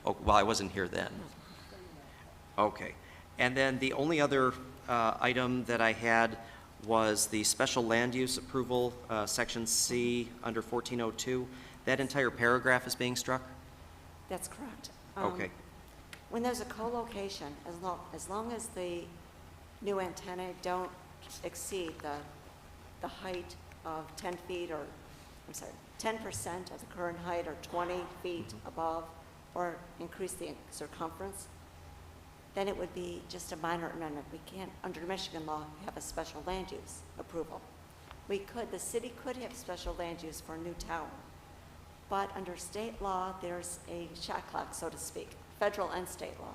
S1: Oh, well, I wasn't here then. Okay. And then the only other item that I had was the special land use approval, section C, under 1402. That entire paragraph is being struck?
S17: That's correct.
S1: Okay.
S17: When there's a co-location, as long as the new antennae don't exceed the height of 10 feet or, 10% of the current height or 20 feet above, or increase the circumference, then it would be just a minor amendment. We can't, under Michigan law, have a special land use approval. The city could have special land use for a new tower, but under state law, there's a shot clock, so to speak, federal and state law.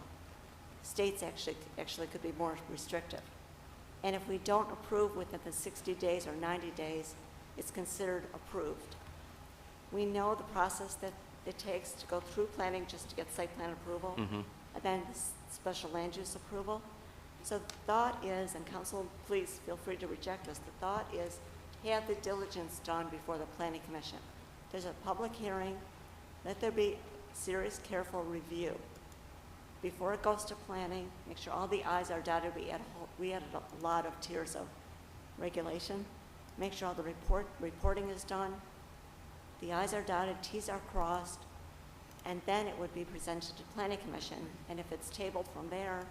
S17: States actually could be more restrictive. And if we don't approve within the 60 days or 90 days, it's considered approved. We know the process that it takes to go through planning just to get site plan approval,
S1: Mhm.
S17: and then special land use approval. So the thought is, and council, please feel free to reject this, the thought is have the diligence done before the planning commission. There's a public hearing, let there be serious, careful review. Before it goes to planning, make sure all the i's are dotted. We added a lot of tiers of regulation. Make sure all the reporting is done. The i's are dotted, t's are crossed, and then it would be presented to planning commission. And if it's tabled from there,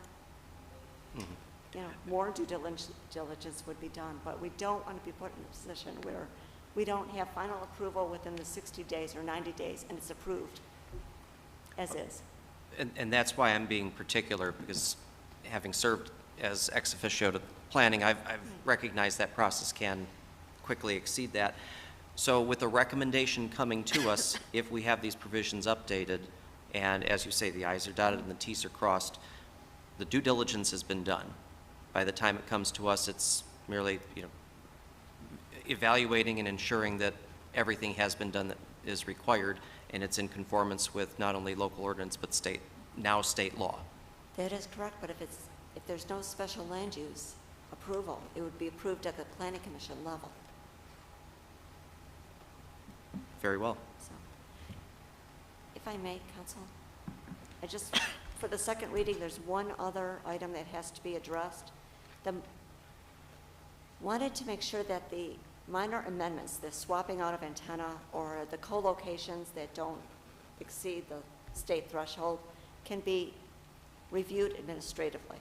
S17: more due diligence would be done. But we don't want to be put in a position where we don't have final approval within the 60 days or 90 days, and it's approved as is.
S1: And that's why I'm being particular, because having served as ex officio to planning, I've recognized that process can quickly exceed that. So with the recommendation coming to us, if we have these provisions updated, and as you say, the i's are dotted and the t's are crossed, the due diligence has been done. By the time it comes to us, it's merely, evaluating and ensuring that everything has been done that is required, and it's in conformance with not only local ordinance, but state law.
S17: That is correct, but if there's no special land use approval, it would be approved at the planning commission level.
S1: Very well.
S17: So, if I may, council, for the second reading, there's one other item that has to be addressed. Wanted to make sure that the minor amendments, the swapping out of antenna or the co-locations that don't exceed the state threshold, can be reviewed administratively.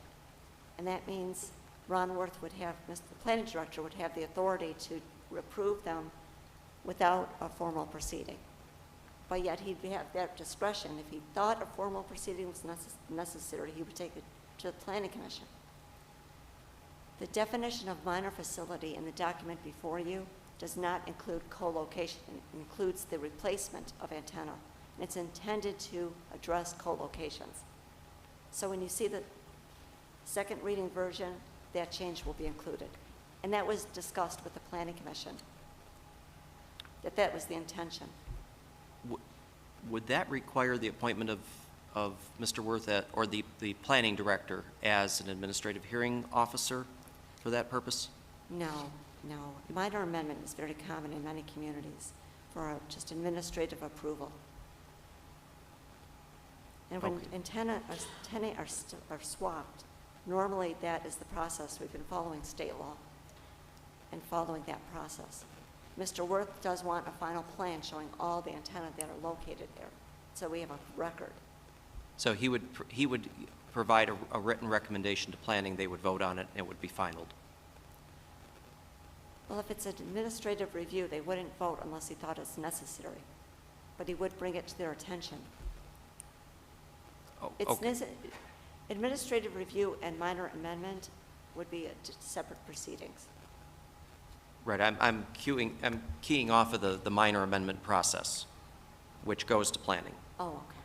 S17: And that means Ron Worth would have, the planning director would have the authority to approve them without a formal proceeding. But yet he'd have that discretion. If he thought a formal proceeding was necessary, he would take it to the planning commission. The definition of minor facility in the document before you does not include co-location. It includes the replacement of antenna. And it's intended to address co-locations. So when you see the second reading version, that change will be included. And that was discussed with the planning commission, that was the intention.
S1: Would that require the appointment of Mr. Worth or the planning director as an administrative hearing officer for that purpose?
S17: No. Minor amendment is very common in many communities for just administrative approval. And when antennae are swapped, normally that is the process. We've been following state law and following that process. Mr. Worth does want a final plan showing all the antennae that are located there, so we have a record.
S1: So he would provide a written recommendation to planning, they would vote on it, and it would be finalized.
S17: Well, if it's an administrative review, they wouldn't vote unless he thought it's necessary, but he would bring it to their attention.
S1: Oh,
S17: It's
S1: okay.
S17: Administrative review and minor amendment would be separate proceedings.
S1: Right, I'm keying off of the minor amendment process, which goes to planning.
S17: Oh, okay.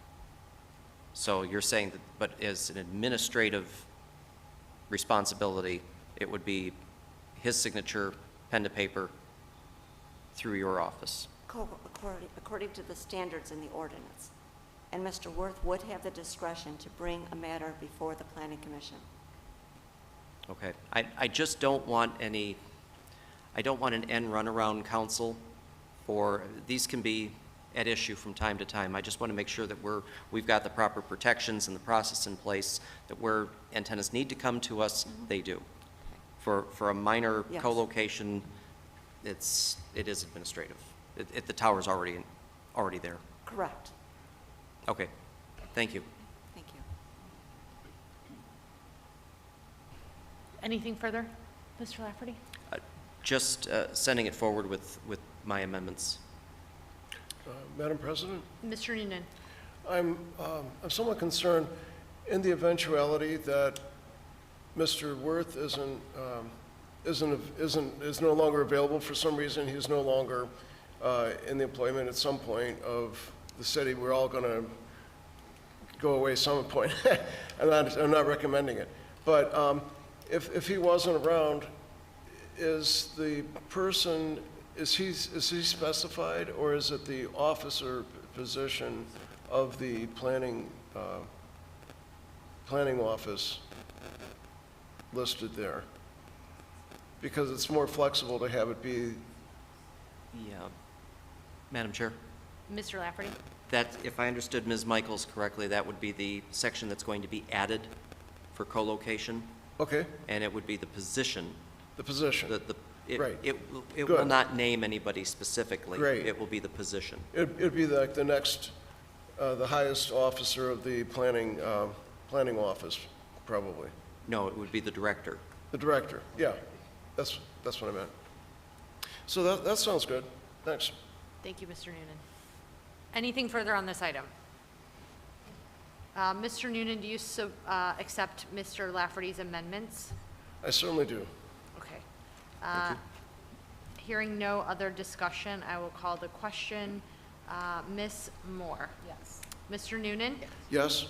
S1: So you're saying that, but as an administrative responsibility, it would be his signature, pen to paper, through your office?
S17: According to the standards in the ordinance. And Mr. Worth would have the discretion to bring a matter before the Planning Commission.
S1: Okay. I just don't want any, I don't want an end run around council for, these can be at issue from time to time. I just want to make sure that we've got the proper protections and the process in place, that where antennas need to come to us, they do. For a minor
S17: Yes.
S1: co-location, it is administrative. The tower's already there.
S17: Correct.
S1: Okay, thank you.
S17: Thank you.
S10: Anything further, Mr. Lafferty?
S1: Just sending it forward with my amendments.
S23: Madam President,
S10: Mr. Noonan?
S23: I'm somewhat concerned in the eventuality that Mr. Worth is no longer available for some reason. He's no longer in the employment at some point of the city. We're all going to go away some point. I'm not recommending it. But if he wasn't around, is the person, is he specified, or is it the officer position of the planning office listed there? Because it's more flexible to have it be.
S1: Yeah. Madam Chair?
S10: Mr. Lafferty?
S1: That, if I understood Ms. Michaels correctly, that would be the section that's going to be added for co-location,
S23: Okay,
S1: and it would be the position.
S23: the position. Right.
S1: It will
S23: Good.
S1: not name anybody specifically.
S23: Great.
S1: It will be the position.
S23: It'd be like the next, the highest officer of the planning office, probably.
S1: No, it would be the director.
S23: The director, yeah. That's what I meant. So that sounds good. Thanks.
S10: Thank you, Mr. Noonan. Anything further on this item? Mr. Noonan, do you accept Mr. Lafferty's amendments?
S23: I certainly do.
S10: Okay. Hearing no other discussion, I will call the question. Ms. Moore?
S2: Yes.
S10: Mr. Noonan?
S23: Yes?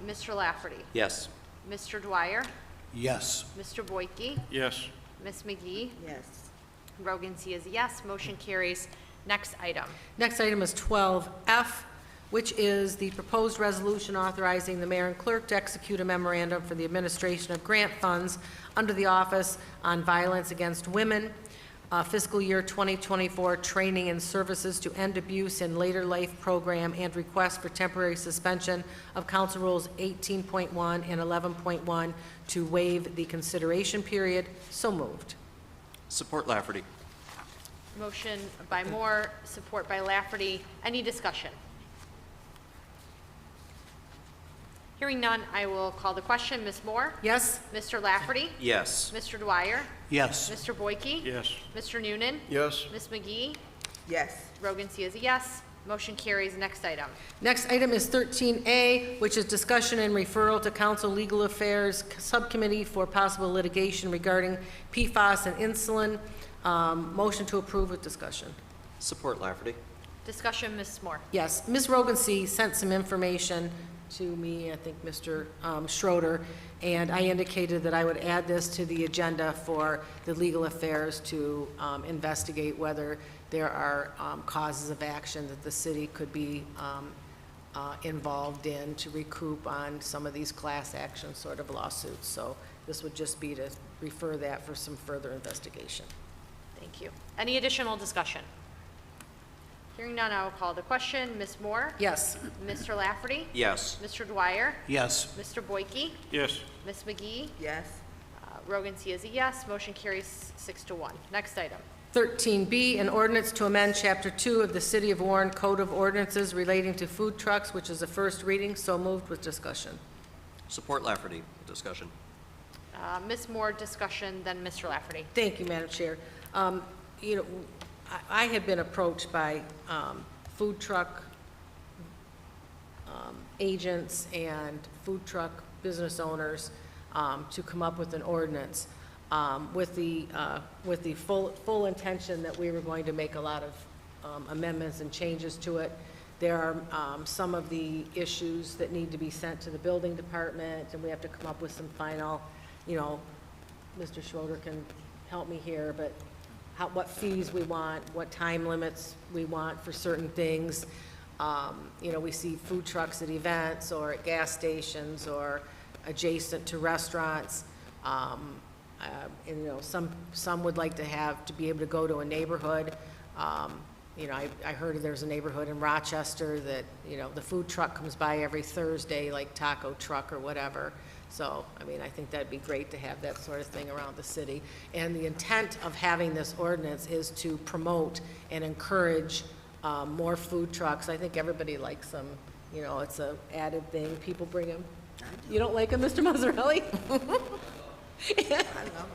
S10: Mr. Lafferty?
S1: Yes.
S10: Mr. Dwyer?
S14: Yes.
S10: Mr. Boyke?
S11: Yes.
S10: Ms. McGee?
S6: Yes.
S10: Rogan C is a yes. Motion carries. Next item.
S9: Next item is 12F, which is the proposed resolution authorizing the mayor and clerk to execute a memorandum for the administration of grant funds under the Office on Violence Against Women, fiscal year 2024 training and services to end abuse in later life program, and request for temporary suspension of Council Rules 18.1 and 11.1 to waive the consideration period. So moved.
S1: Support Lafferty.
S10: Motion by Moore, support by Lafferty. Any discussion? Hearing none, I will call the question. Ms. Moore?
S9: Yes?
S10: Mr. Lafferty?
S1: Yes.
S10: Mr. Dwyer?
S14: Yes.
S10: Mr. Boyke?
S11: Yes.
S10: Mr. Noonan?
S23: Yes?
S10: Ms. McGee?
S6: Yes.
S10: Rogan C is a yes. Motion carries. Next item.
S9: Next item is 13A, which is discussion and referral to Council Legal Affairs Subcommittee for possible litigation regarding PFAS and insulin. Motion to approve with discussion.
S1: Support Lafferty.
S10: Discussion, Ms. Moore.
S9: Yes, Ms. Rogan C. sent some information to me, I think Mr. Schroeder, and I indicated that I would add this to the agenda for the legal affairs to investigate whether there are causes of action that the city could be involved in to recoup on some of these class action sort of lawsuits. So this would just be to refer that for some further investigation.
S10: Thank you. Any additional discussion? Hearing none, I will call the question. Ms. Moore?
S9: Yes.
S10: Mr. Lafferty?
S1: Yes.
S10: Mr. Dwyer?
S14: Yes.
S10: Mr. Boyke?
S11: Yes.
S10: Ms. McGee?
S6: Yes.
S10: Rogan C is a yes. Motion carries 6-1. Next item.
S9: 13B, an ordinance to amend Chapter 2 of the City of Warren Code of Ordinances relating to food trucks, which is a first reading. So moved with discussion.
S1: Support Lafferty. Discussion.
S10: Ms. Moore, discussion, then Mr. Lafferty.
S9: Thank you, Madam Chair. You know, I had been approached by food truck agents and food truck business owners to come up with an ordinance with the full intention that we were going to make a lot of amendments and changes to it. There are some of the issues that need to be sent to the building department, and we have to come up with some final, you know, Mr. Schroeder can help me here, but what fees we want, what time limits we want for certain things. You know, we see food trucks at events or at gas stations or adjacent to restaurants. And, you know, some would like to be able to go to a neighborhood. You know, I heard there's a neighborhood in Rochester that, you know, the food truck comes by every Thursday, like taco truck or whatever. So, I mean, I think that'd be great to have that sort of thing around the city. And the intent of having this ordinance is to promote and encourage more food trucks. I think everybody likes them. You know, it's a added thing. People bring them. You don't like them, Mr. Mazzarelli?
S6: I love them.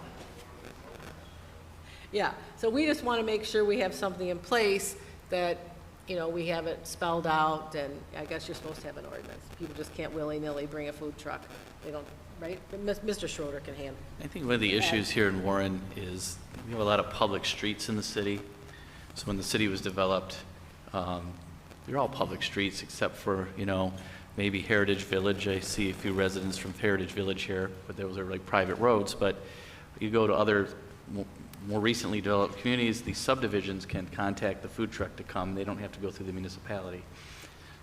S9: Yeah, so we just want to make sure we have something in place that, you know, we have it spelled out, and I guess you're supposed to have an ordinance. People just can't willy-nilly bring a food truck. They don't, right? Mr. Schroeder can handle.
S16: I think one of the issues here in Warren is we have a lot of public streets in the city. So when the city was developed, they're all public streets except for, you know, maybe Heritage Village. I see a few residents from Heritage Village here, but those are like private roads. But you go to other more recently developed communities, these subdivisions can contact the food truck to come. They don't have to go through the municipality.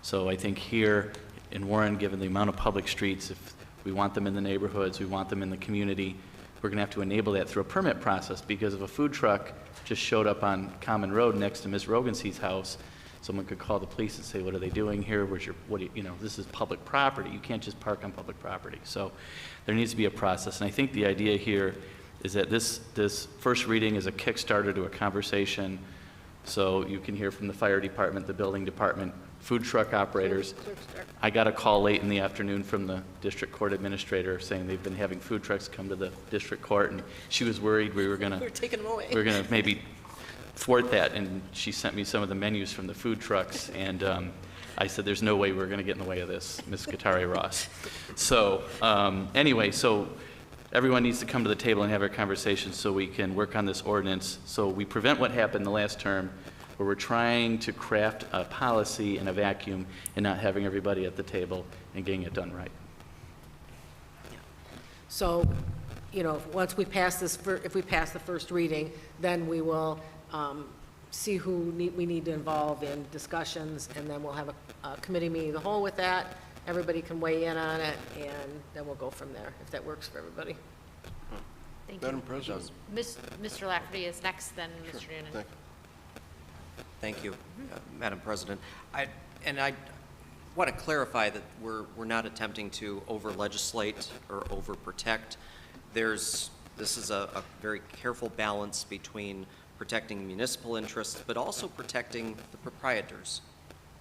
S16: So I think here in Warren, given the amount of public streets, if we want them in the neighborhoods, we want them in the community, we're going to have to enable that through a permit process, because if a food truck just showed up on Common Road next to Ms. Rogancy's house, someone could call the police and say, what are they doing here? Where's your, you know, this is public property. You can't just park on public property. So there needs to be a process. And I think the idea here is that this first reading is a Kickstarter to a conversation, so you can hear from the fire department, the building department, food truck operators. I got a call late in the afternoon from the district court administrator saying they've been having food trucks come to the district court, and she was worried we were gonna maybe thwart that, and she sent me some of the menus from the food trucks, and I said, there's no way we're gonna get in the way of this, Ms. Katari-Ross. So anyway, so everyone needs to come to the table and have a conversation so we can work on this ordinance, so we prevent what happened the last term, where we're trying to craft a policy in a vacuum and not having everybody at the table and getting it done right.
S9: So, you know, once we pass this, if we pass the first reading, then we will see who we need to involve in discussions, and then we'll have a committee meeting of the whole with that. Everybody can weigh in on it, and then we'll go from there, if that works for everybody.
S10: Thank you.
S23: Madam President.
S10: Mr. Lafferty is next, then Mr. Noonan.
S1: Thank you, Madam President. I want to clarify that we're not attempting to over-legislate or over-protect. This is a very careful balance between protecting municipal interests, but also protecting the proprietors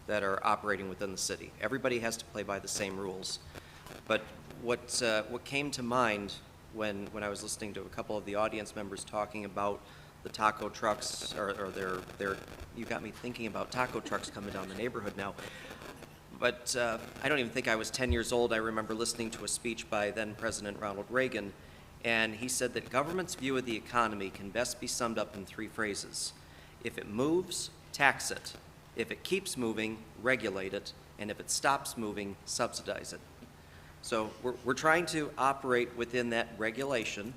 S1: that are operating within the city. Everybody has to play by the same rules. But what came to mind when I was listening to a couple of the audience members talking about the taco trucks, or you got me thinking about taco trucks coming down the neighborhood now. But I don't even think I was 10 years old. I remember listening to a speech by then President Ronald Reagan, and he said that government's view of the economy can best be summed up in 3 phrases. If it moves, tax it. If it keeps moving, regulate it. And if it stops moving, subsidize it. So we're trying to operate within that regulation,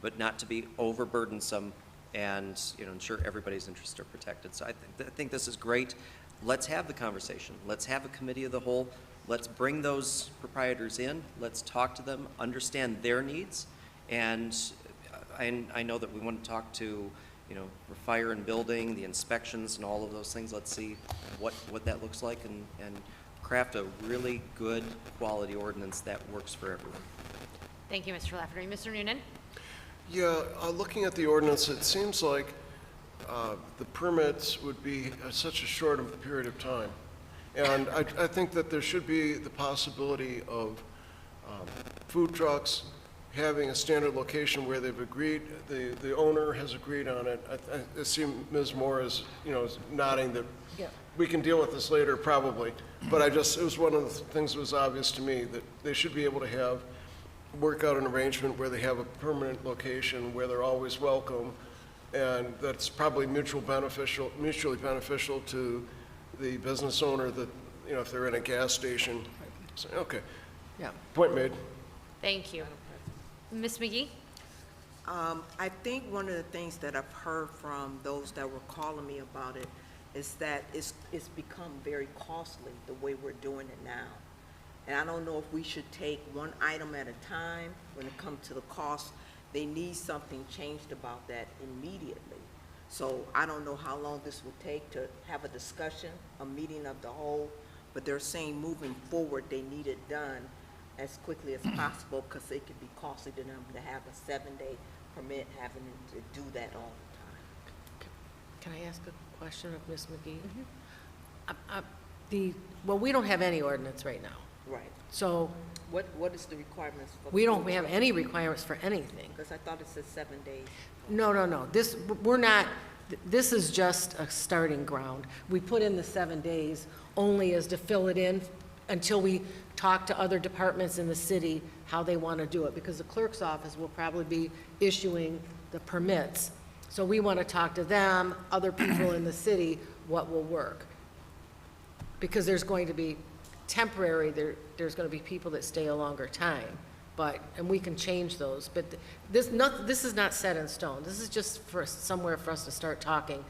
S1: but not to be overburdensome and, you know, ensure everybody's interests are protected. So I think this is great. Let's have the conversation. Let's have a committee of the whole. Let's bring those proprietors in. Let's talk to them, understand their needs. And I know that we want to talk to, you know, for fire and building, the inspections and all of those things. Let's see what that looks like and craft a really good quality ordinance that works for everyone.
S10: Thank you, Mr. Lafferty. Mr. Noonan?
S23: Yeah, looking at the ordinance, it seems like the permits would be such a short period of time. And I think that there should be the possibility of food trucks having a standard location where they've agreed, the owner has agreed on it. I see Ms. Moore is, you know, nodding that we can deal with this later probably. But it was one of the things that was obvious to me, that they should be able to work out an arrangement where they have a permanent location where they're always welcome, and that's probably mutually beneficial to the business owner that, you know, if they're in a gas station, say, okay,
S9: Yeah.
S23: point made.
S10: Thank you. Ms. McGee?
S6: I think one of the things that I've heard from those that were calling me about it is that it's become very costly the way we're doing it now. And I don't know if we should take one item at a time when it comes to the cost. They need something changed about that immediately. So I don't know how long this will take to have a discussion, a meeting of the whole, but they're saying moving forward, they need it done as quickly as possible because it could be costly to them to have a 7-day permit, having to do that all the time.
S9: Can I ask a question of Ms. McGee? Well, we don't have any ordinance right now.
S6: Right.
S9: So
S6: What is the requirements for?
S9: we don't have any requirements for anything.
S6: Because I thought it said 7 days.
S9: No. This is just a starting ground. We put in the 7 days only as to fill it in until we talk to other departments in the city how they want to do it, because the clerk's office will probably be issuing the permits. So we want to talk to them, other people in the city, what will work. Because there's going to be temporary, there's going to be people that stay a longer time, and we can change those. But this is not set in stone. This is just for somewhere for us to start talking.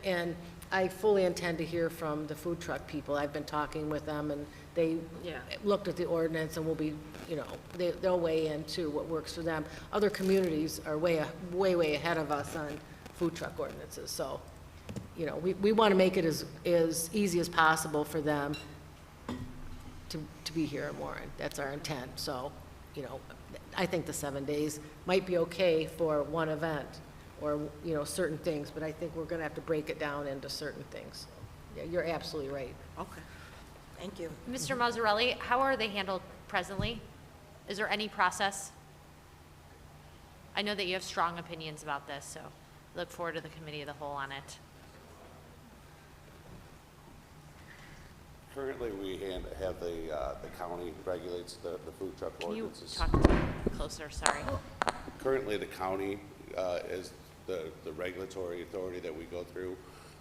S9: And I fully intend to hear from the food truck people. I've been talking with them, and they looked at the ordinance, and will be, they'll weigh in too what works for them. Other communities are way ahead of us on food truck ordinances. So, we want to make it as easy as possible for them to be here in Warren. That's our intent. So, I think the 7 days might be okay for one event or, certain things, but I think we're going to have to break it down into certain things. Yeah, you're absolutely right.
S6: Okay. Thank you.
S10: Mr. Mazzarelli, how are they handled presently? Is there any process? I know that you have strong opinions about this, so look forward to the committee of the whole on it.
S15: Currently, we have the county regulates the food truck
S10: Can you
S15: ordinances.
S10: talk closer, sorry?
S15: Currently, the county is the regulatory authority that we go through.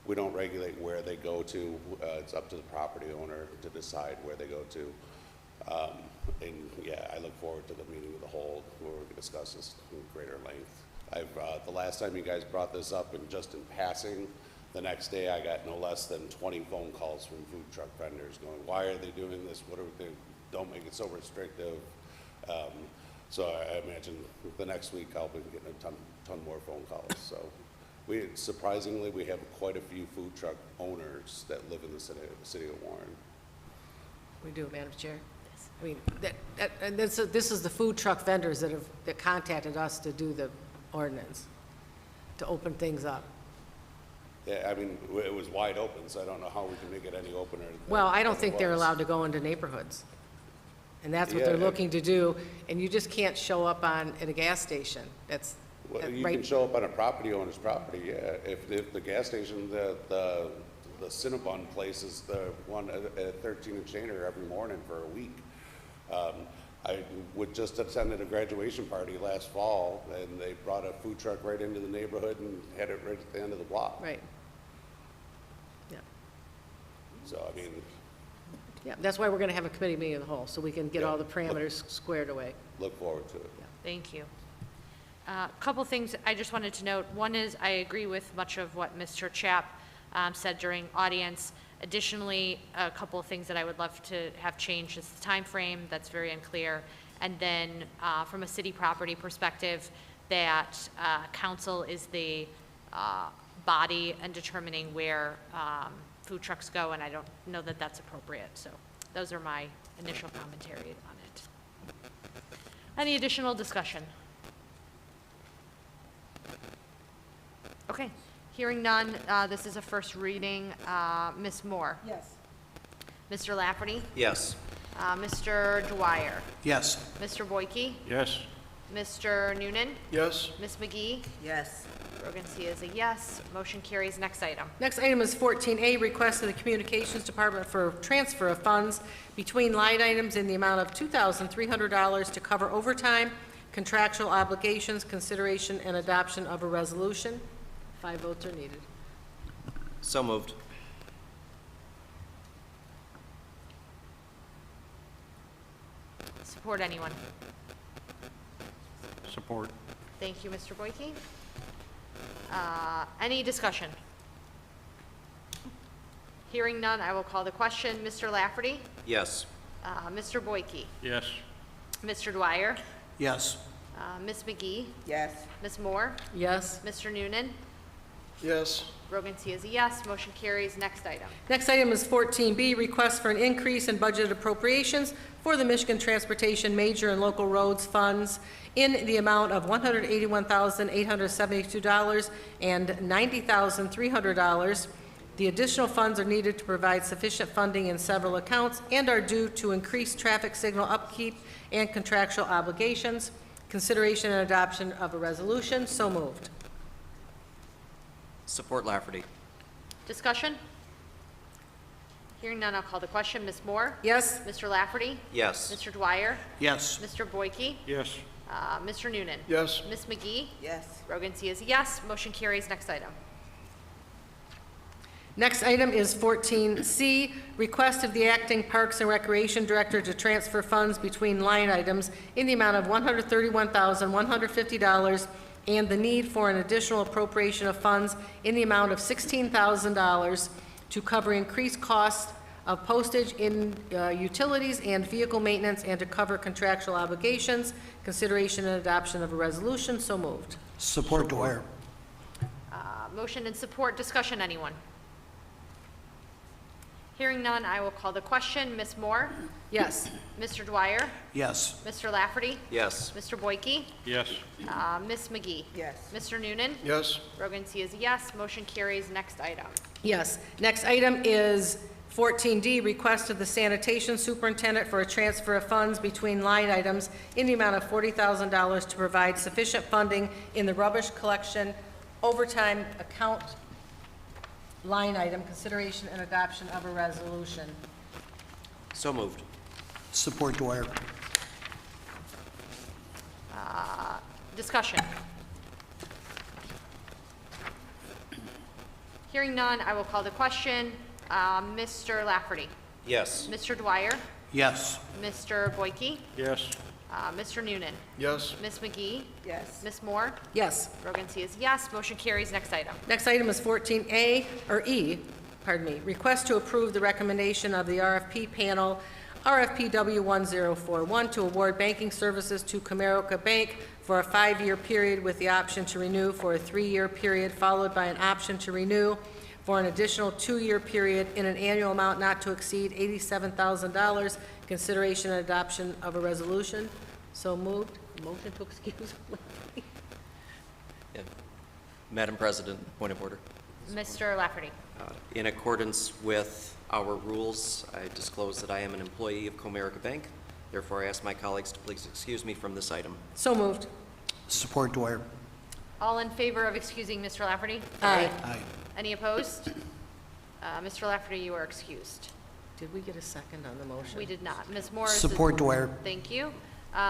S15: We don't regulate where they go to. It's up to the property owner to decide where they go to. And yeah, I look forward to the meeting of the whole where we can discuss this in greater length. The last time you guys brought this up, and just in passing, the next day I got no less than 20 phone calls from food truck vendors going, why are they doing this? What are they? Don't make it so restrictive. So I imagine the next week I'll be getting a ton more phone calls. So surprisingly, we have quite a few food truck owners that live in the city of Warren.
S9: We do, Madam Chair. I mean, this is the food truck vendors that contacted us to do the ordinance, to open things up.
S15: Yeah, I mean, it was wide open, so I don't know how we can make it any opener.
S9: Well, I don't
S15: than
S9: think
S15: it
S9: they're
S15: was.
S9: allowed to go into neighborhoods. And that's what
S15: Yeah,
S9: they're looking to do, and you just can't show up at a gas station.
S15: Well, you
S9: right.
S15: can show up on a property owner's property, yeah. If the gas station, the Cinnabon place is the one at 13 and Shaner every morning for a week. I would just attended a graduation party last fall, and they brought a food truck right into the neighborhood and had it right at the end of the block.
S9: Right. Yeah.
S15: So, I mean,
S9: Yeah, that's why we're going to have a committee meeting of the whole, so we can get all the parameters squared away.
S15: look forward to it.
S10: Thank you. A couple things I just wanted to note. One is I agree with much of what Mr. Chapp said during audience. Additionally, a couple of things that I would love to have changed is the time frame. That's very unclear. And then from a city property perspective, that council is the body in determining where food trucks go, and I don't know that that's appropriate. So those are my initial commentary on it. Any additional discussion? Okay, hearing none, this is a first reading. Ms. Moore?
S21: Yes.
S10: Mr. Lafferty?
S1: Yes.
S10: Mr. Dwyer?
S14: Yes.
S10: Mr. Boyke?
S11: Yes.
S10: Mr. Noonan?
S23: Yes?
S10: Ms. McGee?
S6: Yes.
S10: Rogan C. is a yes. Motion carries. Next item.
S9: Next item is 14A, request of the Communications Department for transfer of funds between line items in the amount of $2,300 to cover overtime, contractual obligations, consideration, and adoption of a resolution. 5 votes are needed.
S1: So moved.
S10: Support anyone?
S11: Support.
S10: Thank you, Mr. Boyke. Any discussion? Hearing none, I will call the question. Mr. Lafferty?
S1: Yes.
S10: Mr. Boyke?
S11: Yes.
S10: Mr. Dwyer?
S14: Yes.
S10: Ms. McGee?
S6: Yes.
S10: Ms. Moore?
S9: Yes.
S10: Mr. Noonan?
S23: Yes.
S10: Rogan C is a yes. Motion carries. Next item.
S9: Next item is 14B, request for an increase in budget appropriations for the Michigan Transportation Major and Local Roads Funds in the amount of $181,872 and $90,300. The additional funds are needed to provide sufficient funding in several accounts and are due to increased traffic signal upkeep and contractual obligations. Consideration and adoption of a resolution. So moved.
S1: Support Lafferty.
S10: Discussion? Hearing none, I'll call the question. Ms. Moore?
S9: Yes.
S10: Mr. Lafferty?
S1: Yes.
S10: Mr. Dwyer?
S14: Yes.
S10: Mr. Boyke?
S11: Yes.
S10: Mr. Noonan?
S23: Yes.
S10: Ms. McGee?
S6: Yes.
S10: Rogan C is a yes. Motion carries. Next item.
S9: Next item is 14C, request of the acting Parks and Recreation Director to transfer funds between line items in the amount of $131,150 and the need for an additional appropriation of funds in the amount of $16,000 to cover increased costs of postage in utilities and vehicle maintenance and to cover contractual obligations. Consideration and adoption of a resolution. So moved.
S14: Support Dwyer.
S10: Motion and support. Discussion, anyone? Hearing none, I will call the question. Ms. Moore?
S9: Yes.
S10: Mr. Dwyer?
S14: Yes.
S10: Mr. Lafferty?
S1: Yes.
S10: Mr. Boyke?
S11: Yes.
S10: Ms. McGee?
S6: Yes.
S10: Mr. Noonan?
S23: Yes.
S10: Rogan C is a yes. Motion carries. Next item.
S9: Yes. Next item is 14D, request of the sanitation superintendent for a transfer of funds between line items in the amount of $40,000 to provide sufficient funding in the rubbish collection overtime account line item. Consideration and adoption of a resolution.
S1: So moved.
S14: Support Dwyer.
S10: Discussion. Hearing none, I will call the question. Mr. Lafferty?
S1: Yes.
S10: Mr. Dwyer?
S14: Yes.
S10: Mr. Boyke?
S11: Yes.
S10: Mr. Noonan?
S23: Yes.
S10: Ms. McGee?
S6: Yes.
S10: Ms. Moore?
S9: Yes.
S10: Rogan C is yes. Motion carries. Next item.
S9: Next item is 14A, or E, pardon me, request to approve the recommendation of the RFP panel, RFP W1041, to award banking services to Comerica Bank for a 5-year period with the option to renew for a 3-year period, followed by an option to renew for an additional 2-year period in an annual amount not to exceed $87,000. Consideration and adoption of a resolution. So moved. Motion to excuse.
S1: Yeah. Madam President, point of order.
S10: Mr. Lafferty?
S1: In accordance with our rules, I disclose that I am an employee of Comerica Bank. Therefore, I ask my colleagues to please excuse me from this item.
S9: So moved.
S14: Support Dwyer.
S10: All in favor of excusing Mr. Lafferty?
S9: Aye.
S14: Aye.
S10: Any opposed? Mr. Lafferty, you are excused.
S9: Did we get a second on the motion?
S10: We did not. Ms. Moore?
S14: Support Dwyer.
S10: Thank you.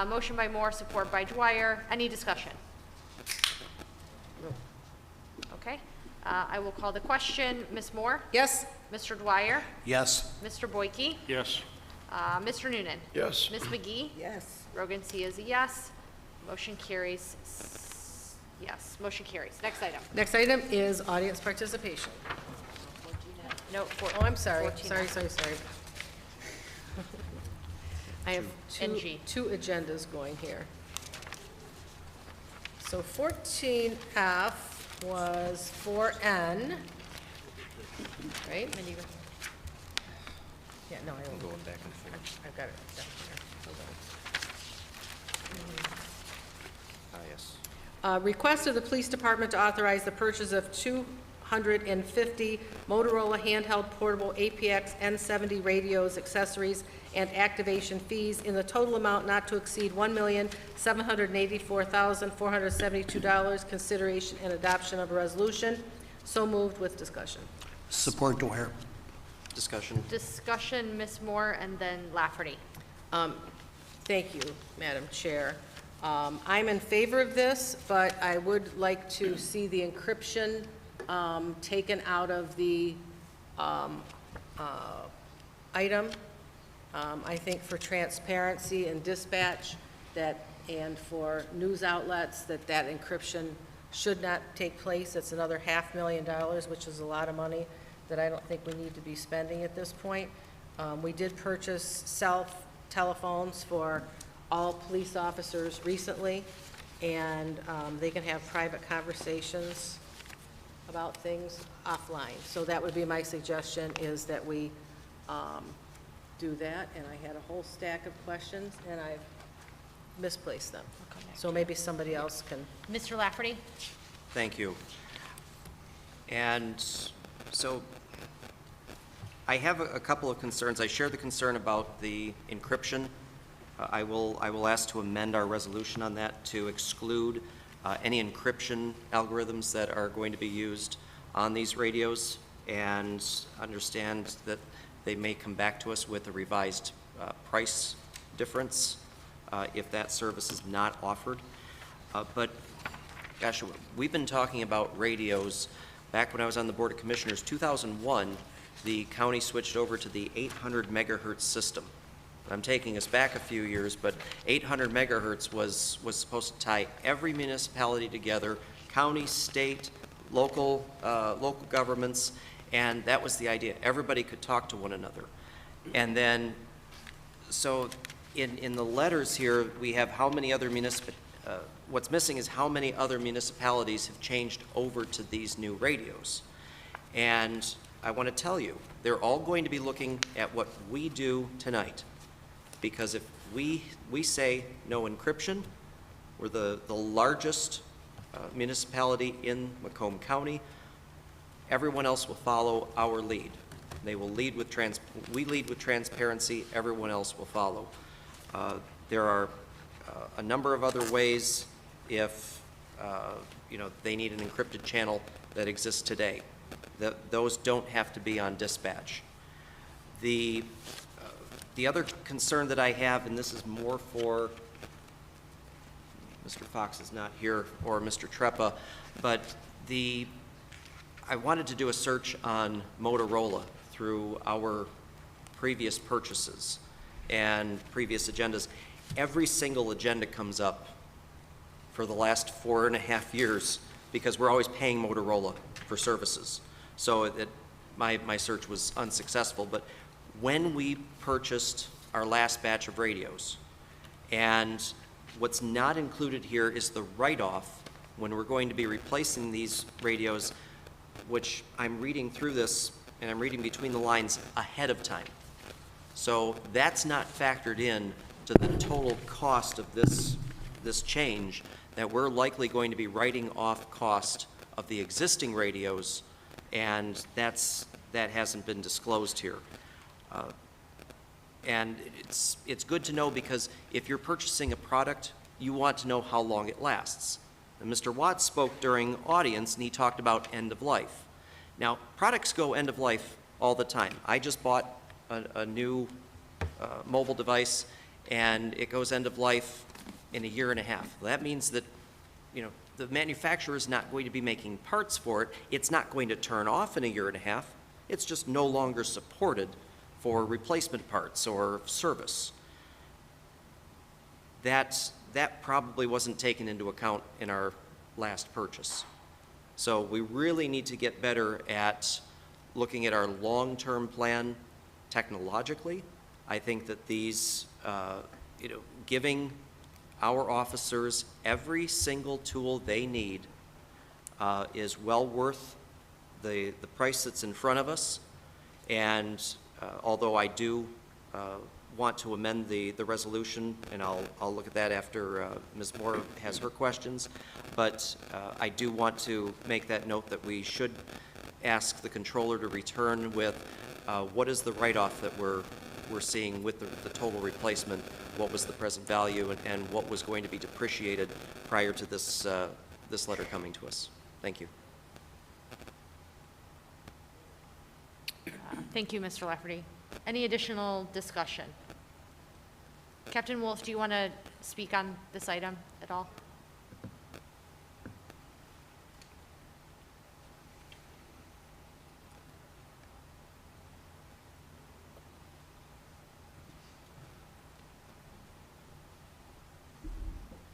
S10: Motion by Moore, support by Dwyer. Any discussion? Okay. I will call the question. Ms. Moore?
S9: Yes.
S10: Mr. Dwyer?
S14: Yes.
S10: Mr. Boyke?
S11: Yes.
S10: Mr. Noonan?
S23: Yes.
S10: Ms. McGee?
S6: Yes.
S10: Rogan C is a yes. Motion carries. Yes, motion carries. Next item.
S9: Next item is audience participation.
S10: No,
S9: Oh, I'm sorry.
S10: 14.
S9: Sorry. I have
S10: NG.
S9: two agendas going here. So 14F was 4N, right? Yeah, no, I don't.
S1: Going back and forth.
S9: I've got it down here. Hold on.
S1: Yes.
S9: Request of the police department to authorize the purchase of 250 Motorola handheld portable APX N70 radios, accessories, and activation fees in the total amount not to exceed $1,784,472. Consideration and adoption of a resolution. So moved with discussion.
S14: Support Dwyer.
S1: Discussion.
S10: Discussion, Ms. Moore, and then Lafferty.
S9: Thank you, Madam Chair. I'm in favor of this, but I would like to see the encryption taken out of the item I think for transparency and dispatch and for news outlets, that encryption should not take place. It's another $500,000, which is a lot of money that I don't think we need to be spending at this point. We did purchase cell telephones for all police officers recently, and they can have private conversations about things offline. So that would be my suggestion, is that we do that. And I had a whole stack of questions, and I've misplaced them. So maybe somebody else can.
S10: Mr. Lafferty?
S1: Thank you. And so I have a couple of concerns. I share the concern about the encryption. I will ask to amend our resolution on that to exclude any encryption algorithms that are going to be used on these radios, and understand that they may come back to us with a revised price difference if that service is not offered. But gosh, we've been talking about radios back when I was on the Board of Commissioners. 2001, the county switched over to the 800 megahertz system. I'm taking us back a few years, but 800 megahertz was supposed to tie every municipality together, county, state, local governments, and that was the idea. Everybody could talk to one another. And then, so in the letters here, we have how many other what's missing is how many other municipalities have changed over to these new radios. And I want to tell you, they're all going to be looking at what we do tonight. Because if we say no encryption, we're the largest municipality in Macomb County, everyone else will follow our lead. They will lead with we lead with transparency, everyone else will follow. There are a number of other ways if they need an encrypted channel that exists today. Those don't have to be on dispatch. The other concern that I have, and this is more for Mr. Fox is not here, or Mr. Treppa, but I wanted to do a search on Motorola through our previous purchases and previous agendas. Every single agenda comes up for the last 4.5 years because we're always paying Motorola for services. So my search was unsuccessful. But when we purchased our last batch of radios, and what's not included here is the write-off when we're going to be replacing these radios, which I'm reading through this, and I'm reading between the lines ahead of time. So that's not factored in to the total cost of this change, that we're likely going to be writing off cost of the existing radios, and that hasn't been disclosed here. And it's good to know, because if you're purchasing a product, you want to know how long it lasts. And Mr. Watts spoke during audience, and he talked about end of life. Now, products go end of life all the time. I just bought a new mobile device, and it goes end of life in 1.5 years. Well, that means that, the manufacturer is not going to be making parts for it. It's not going to turn off in 1.5 years. It's just no longer supported for replacement parts or service. That probably wasn't taken into account in our last purchase. So we really need to get better at looking at our long-term plan technologically. I think that these, giving our officers every single tool they need is well worth the price that's in front of us. And although I do want to amend the resolution, and I'll look at that after Ms. Moore has her questions, but I do want to make that note that we should ask the controller to return with what is the write-off that we're seeing with the total replacement, what was the present value, and what was going to be depreciated prior to this letter coming to us. Thank you.
S10: Thank you, Mr. Lafferty. Any additional discussion? Captain Wolf, do you want to speak on this item at all?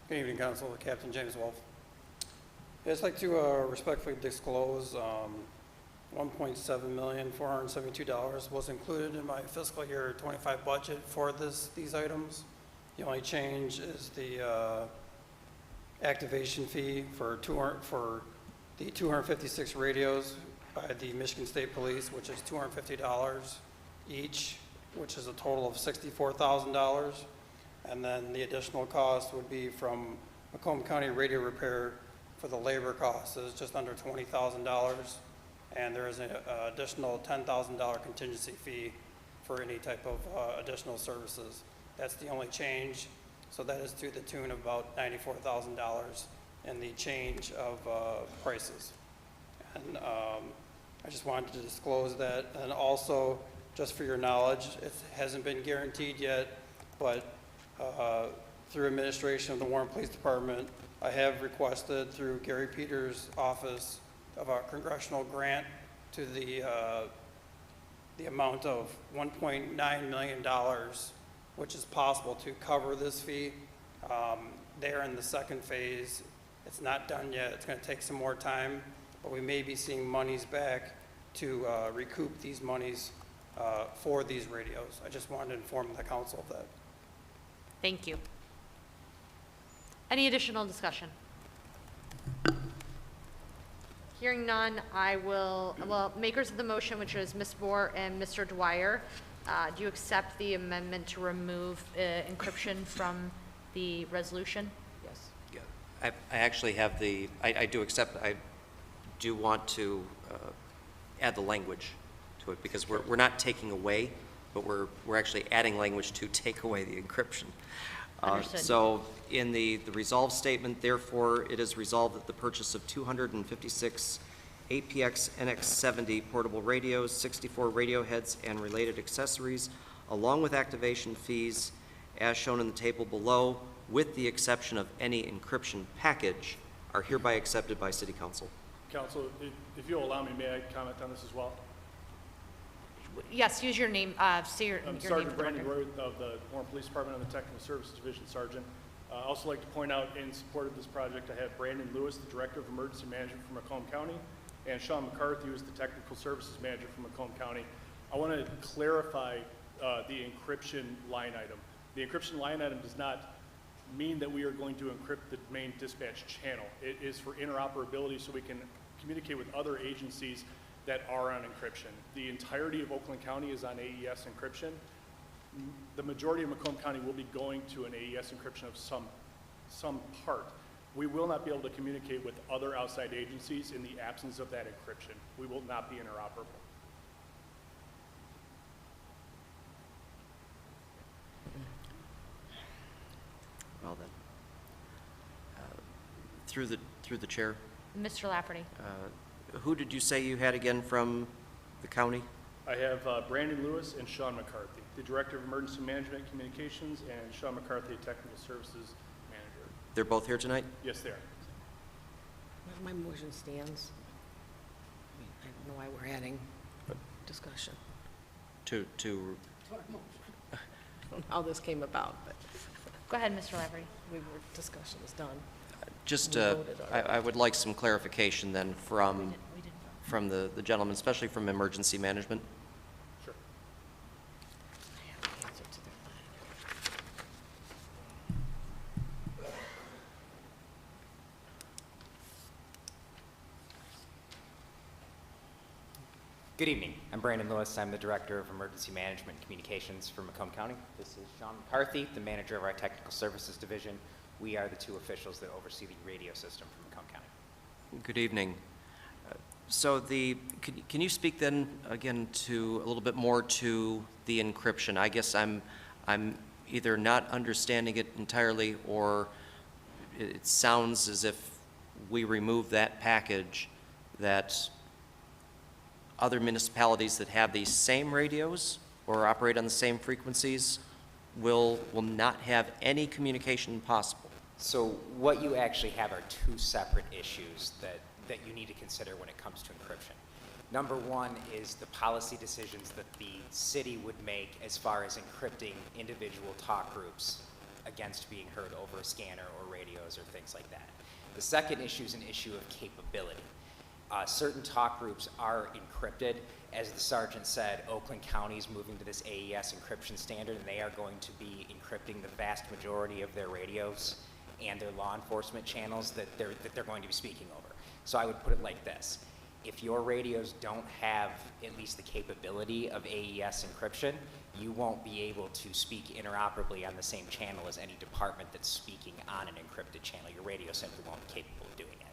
S18: Good evening, Council. Captain James Wolf. I'd just like to respectfully disclose $1.7,472 was included in my fiscal year 25 budget for these items. The only change is the activation fee for the 256 radios by the Michigan State Police, which is $250 each, which is a total of $64,000. And then the additional cost would be from Macomb County Radio Repair for the labor costs is just under $20,000. And there is an additional $10,000 contingency fee for any type of additional services. That's the only change. So that is to the tune of about $94,000 in the change of prices. And I just wanted to disclose that. And also, just for your knowledge, it hasn't been guaranteed yet, but through administration of the Warren Police Department, I have requested through Gary Peters' office of a congressional grant to the amount of $1.9 million, which is possible to cover this fee. They're in the second phase. It's not done yet. It's going to take some more time, but we may be seeing monies back to recoup these monies for these radios. I just wanted to inform the council of that.
S10: Thank you. Any additional discussion? Hearing none, I will, well, makers of the motion, which is Ms. Moore and Mr. Dwyer, do you accept the amendment to remove encryption from the resolution? Yes.
S1: I actually have I do accept, I do want to add the language to it because we're not taking away, but we're actually adding language to take away the encryption.
S10: Understood.
S1: So in the resolve statement, therefore, it is resolved that the purchase of 256 APX NX70 portable radios, 64 radio heads, and related accessories, along with activation fees, as shown in the table below, with the exception of any encryption package, are hereby accepted by City Council.
S19: Council, if you'll allow me, may I comment on this as well?
S10: Yes, use your name, say your name.
S19: Sergeant Brandon Roy of the Warren Police Department on the Technical Services Division, Sergeant. I also like to point out in support of this project, I have Brandon Lewis, the Director of Emergency Management for Macomb County, and Sean McCarthy, who is the Technical Services Manager for Macomb County. I want to clarify the encryption line item. The encryption line item does not mean that we are going to encrypt the main dispatch channel. It is for interoperability so we can communicate with other agencies that are on encryption. The entirety of Oakland County is on AES encryption. The majority of Macomb County will be going to an AES encryption of some part. We will not be able to communicate with other outside agencies in the absence of that encryption. We will not be interoperable.
S1: Well then, through the chair,
S10: Mr. Lafferty.
S1: who did you say you had again from the county?
S19: I have Brandon Lewis and Sean McCarthy, the Director of Emergency Management Communications, and Sean McCarthy, Technical Services Manager.
S1: They're both here tonight?
S19: Yes, they are.
S9: My motion stands. I mean, I don't know why we're adding discussion.
S1: To
S9: I don't know how this came about, but.
S10: Go ahead, Mr. Lafferty.
S9: Discussion is done.
S1: just,
S9: We voted already.
S1: I would like some clarification then from the gentleman, especially from emergency management.
S19: Sure.
S9: I have the answer to their line.
S20: Good evening. I'm Brandon Lewis. I'm the Director of Emergency Management Communications for Macomb County. This is Sean McCarthy, the Manager of our Technical Services Division. We are the two officials that oversee the radio system for Macomb County.
S1: Good evening. So can you speak then again to a little bit more to the encryption? I guess I'm either not understanding it entirely, or it sounds as if we remove that package, that other municipalities that have these same radios or operate on the same frequencies will not have any communication possible.
S20: So what you actually have are two separate issues that you need to consider when it comes to encryption. Number one is the policy decisions that the city would make as far as encrypting individual talk groups against being heard over a scanner or radios or things like that. The second issue is an issue of capability. Certain talk groups are encrypted. As the sergeant said, Oakland County is moving to this AES encryption standard, and they are going to be encrypting the vast majority of their radios and their law enforcement channels that they're going to be speaking over. So I would put it like this. If your radios don't have at least the capability of AES encryption, you won't be able to speak interoperably on the same channel as any department that's speaking on an encrypted channel. Your radio simply won't be capable of doing it.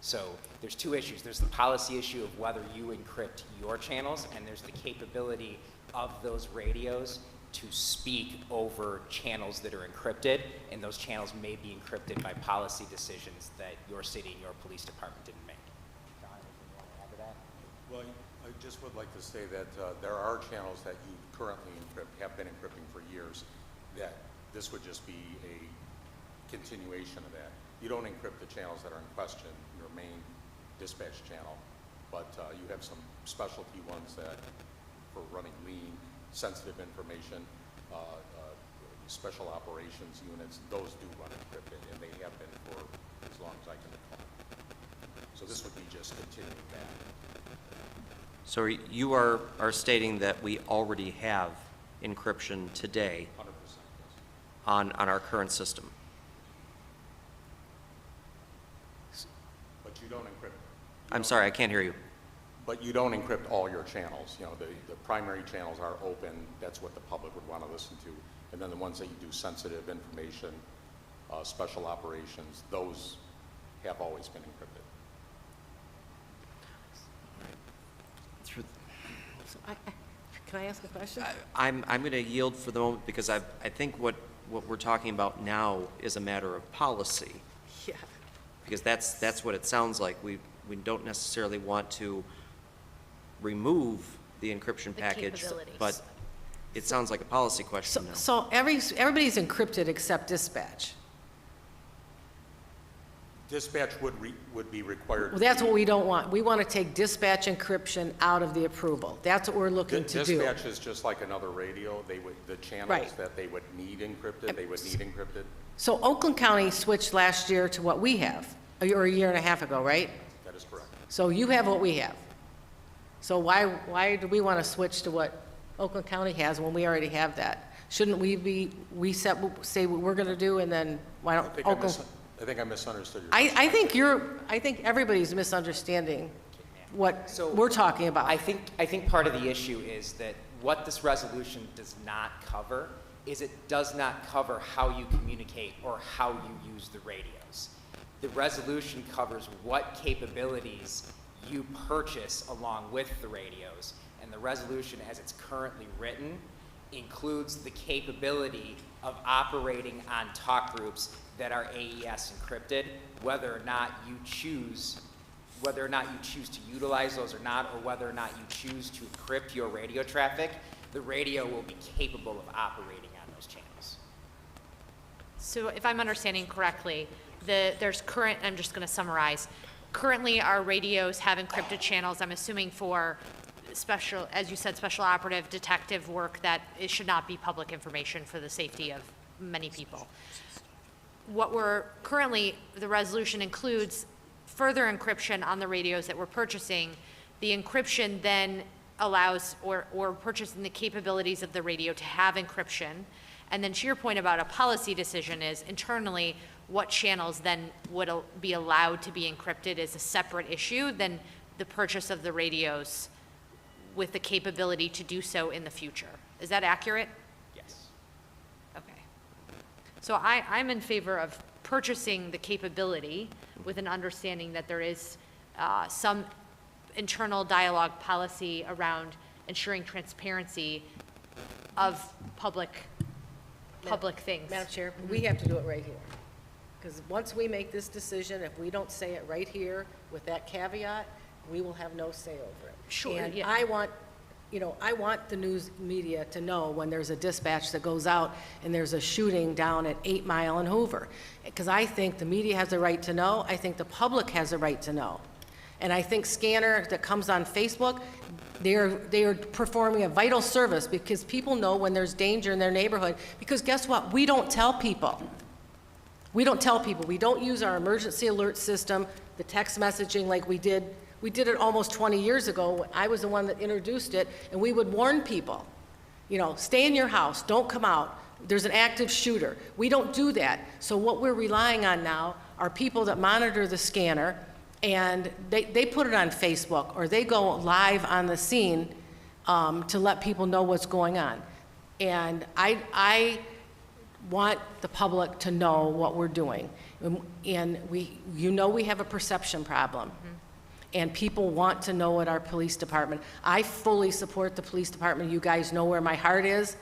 S20: So there's two issues. There's the policy issue of whether you encrypt your channels, and there's the capability of those radios to speak over channels that are encrypted, and those channels may be encrypted by policy decisions that your city and your police department didn't make. John, anything you want to add to that?
S4: Well, I just would like to say that there are channels that you currently encrypt, have been encrypting for years, that this would just be a continuation of that. You don't encrypt the channels that are in question, your main dispatch channel, but you have some specialty ones that, for running lean, sensitive information, special operations units, those do run encrypted, and they have been for as long as I can recall. So this would be just continuing that.
S1: So you are stating that we already have encryption today
S4: 100%, yes.
S1: on our current system?
S4: But you don't encrypt.
S1: I'm sorry, I can't hear you.
S4: But you don't encrypt all your channels. You know, the primary channels are open. That's what the public would want to listen to. And then the ones that you do sensitive information, special operations, those have always been encrypted.
S9: So can I ask a question?
S1: I'm going to yield for the moment because I think what we're talking about now is a matter of policy.
S9: Yeah.
S1: Because that's what it sounds like. We don't necessarily want to remove the encryption package,
S10: capabilities.
S1: but it sounds like a policy question now.
S9: So everybody's encrypted except dispatch.
S4: Dispatch would be required.
S9: Well, that's what we don't want. We want to take dispatch encryption out of the approval. That's what we're looking to do.
S4: Dispatch is just like another radio. The channels
S9: Right.
S4: that they would need encrypted, they would need encrypted.
S9: So Oakland County switched last year to what we have, or a year and a half ago, right?
S4: That is correct.
S9: So you have what we have. So why do we want to switch to what Oakland County has when we already have that? Shouldn't we say what we're going to do, and then why don't Oakland?
S4: I think I misunderstood your
S9: I think everybody's misunderstanding what we're talking about.
S20: I think part of the issue is that what this resolution does not cover is it does not cover how you communicate or how you use the radios. The resolution covers what capabilities you purchase along with the radios, and the resolution as it's currently written includes the capability of operating on talk groups that are AES encrypted, whether or not you choose to utilize those or not, or whether or not you choose to encrypt your radio traffic, the radio will be capable of operating on those channels.
S10: So if I'm understanding correctly, there's current, I'm just going to summarize. Currently, our radios have encrypted channels, I'm assuming for special, as you said, special operative detective work that it should not be public information for the safety of many people. What we're currently, the resolution includes further encryption on the radios that we're purchasing. The encryption then allows, or purchasing the capabilities of the radio to have encryption. And then to your point about a policy decision is internally, what channels then would be allowed to be encrypted is a separate issue than the purchase of the radios with the capability to do so in the future. Is that accurate?
S20: Yes.
S10: Okay. So I'm in favor of purchasing the capability with an understanding that there is some internal dialogue policy around ensuring transparency of public things.
S9: Madam Chair, we have to do it right here. Because once we make this decision, if we don't say it right here with that caveat, we will have no say over it.
S10: Sure,
S9: And
S10: yeah.
S9: I want the news media to know when there's a dispatch that goes out and there's a shooting down at 8 Mile and Hoover. Because I think the media has a right to know. I think the public has a right to know. And I think Scanner that comes on Facebook, they are performing a vital service because people know when there's danger in their neighborhood. Because guess what? We don't tell people. We don't tell people. We don't use our emergency alert system, the text messaging like we did. We did it almost 20 years ago. I was the one that introduced it, and we would warn people, you know, stay in your house, don't come out. There's an active shooter. We don't do that. So what we're relying on now are people that monitor the scanner, and they put it on Facebook, or they go live on the scene to let people know what's going on. And I want the public to know what we're doing. And you know we have a perception problem. And people want to know at our police department. I fully support the police department. You guys know where my heart is,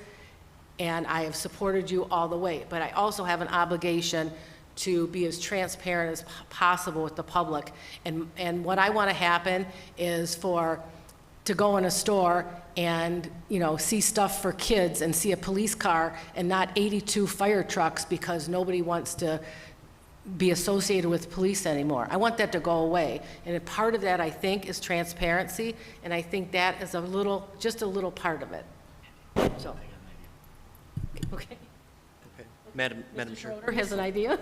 S9: and I have supported you all the way. But I also have an obligation to be as transparent as possible with the public. And what I want to happen is to go in a store and, you know, see stuff for kids and see a police car and not 82 fire trucks because nobody wants to be associated with police anymore. I want that to go away. And a part of that, I think, is transparency, and I think that is just a little part of it. So, okay.
S1: Madam Chair.
S9: Schroeder has an idea?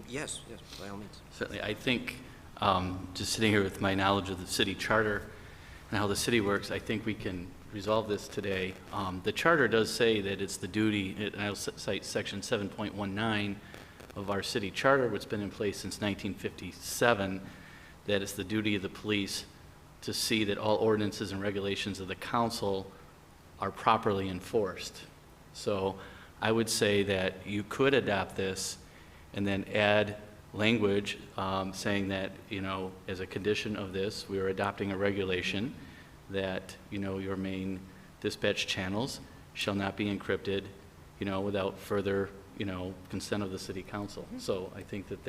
S1: Yes, by all means.
S16: Certainly, I think, just sitting here with my knowledge of the city charter and how the city works, I think we can resolve this today. The charter does say that it's the duty, and I'll cite section 7.19 of our city charter, which has been in place since 1957, that it's the duty of the police to see that all ordinances and regulations of the council are properly enforced. So I would say that you could adopt this and then add language saying that, you know, as a condition of this, we are adopting a regulation that, you know, your main dispatch channels shall not be encrypted, you know, without further, you know, consent of the city council. So I think that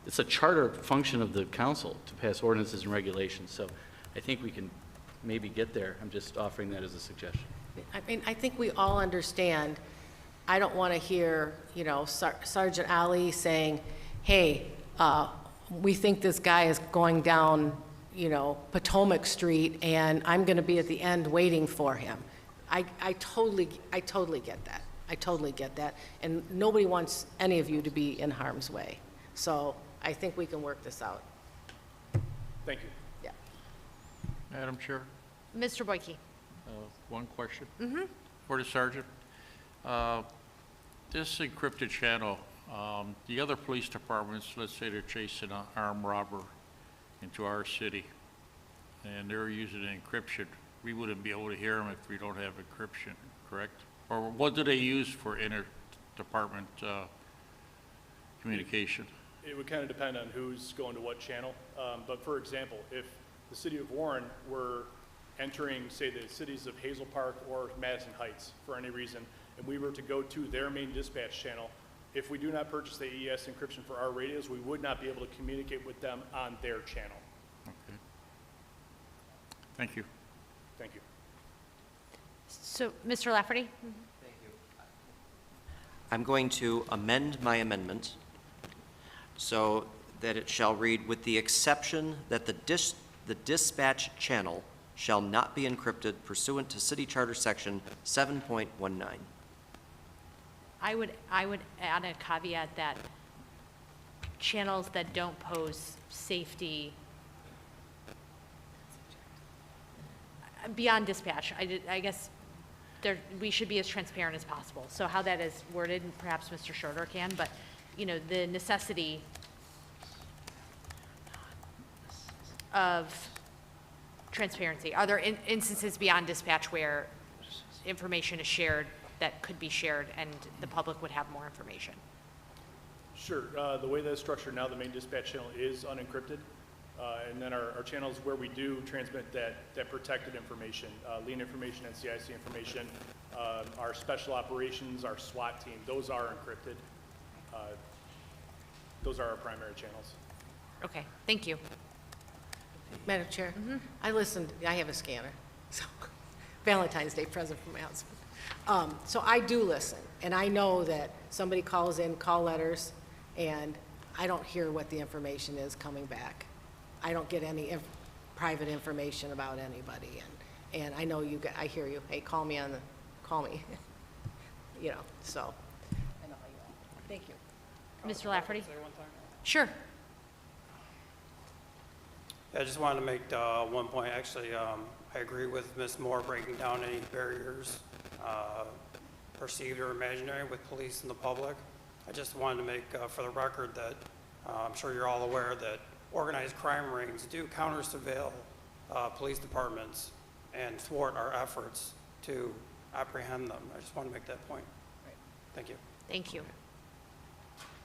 S16: it's a charter function of the council to pass ordinances and regulations. So I think we can maybe get there. I'm just offering that as a suggestion.
S9: I mean, I think we all understand. I don't want to hear, you know, Sergeant Ali saying, hey, we think this guy is going down, you know, Potomac Street, and I'm going to be at the end waiting for him. I totally get that. I totally get that. And nobody wants any of you to be in harm's way. So I think we can work this out.
S19: Thank you.
S9: Yeah.
S11: Madam Chair,
S10: Mr. Boyke.
S11: one question for the sergeant. This encrypted channel, the other police departments, let's say they're chasing an armed robber into our city, and they're using encryption. We wouldn't be able to hear them if we don't have encryption, correct? Or what do they use for inter-department communication?
S19: It would kind of depend on who's going to what channel. But for example, if the city of Warren were entering, say, the cities of Hazel Park or Madison Heights for any reason, and we were to go to their main dispatch channel, if we do not purchase the AES encryption for our radios, we would not be able to communicate with them on their channel.
S11: Okay. Thank you.
S19: Thank you.
S10: So, Mr. Lafferty?
S1: I'm going to amend my amendment so that it shall read, with the exception that the dispatch channel shall not be encrypted pursuant to City Charter Section 7.19.
S10: I would add a caveat that channels that don't pose safety beyond dispatch, I guess we should be as transparent as possible. So how that is worded, perhaps Mr. Schroeder can, but, you know, the necessity of transparency. Are there instances beyond dispatch where information is shared that could be shared and the public would have more information?
S19: Sure. The way that's structured now, the main dispatch channel is unencrypted. And then our channels where we do transmit that protected information, lean information, NCIC information, our special operations, our SWAT team, those are encrypted. Those are our primary channels.
S10: Okay, thank you.
S9: Madam Chair, I listened, I have a scanner, so Valentine's Day present for my husband. So I do listen, and I know that somebody calls in call letters, and I don't hear what the information is coming back. I don't get any private information about anybody, and I know you, I hear you, hey, call me, you know, so, I know how you are. Thank you.
S10: Mr. Lafferty? Sure.
S18: I just wanted to make one point. Actually, I agree with Ms. Moore breaking down any barriers, perceived or imaginary, with police and the public. I just wanted to make for the record that I'm sure you're all aware that organized crime rings do counter-surveil police departments and thwart our efforts to apprehend them. I just want to make that point. Thank you.
S10: Thank you.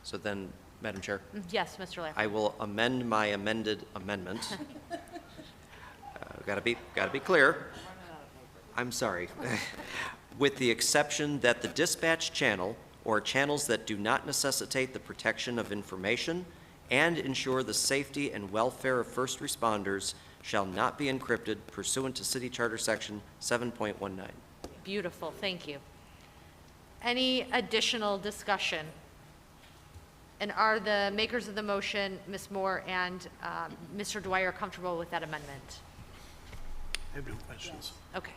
S1: So then, Madam Chair?
S10: Yes, Mr. Lafferty.
S1: I will amend my amended amendment. Gotta be clear. I'm sorry. With the exception that the dispatch channel or channels that do not necessitate the protection of information and ensure the safety and welfare of first responders shall not be encrypted pursuant to City Charter Section 7.19.
S10: Beautiful, thank you. Any additional discussion? And are the makers of the motion, Ms. Moore and Mr. Dwyer, comfortable with that amendment?
S14: I have no questions.
S10: Okay.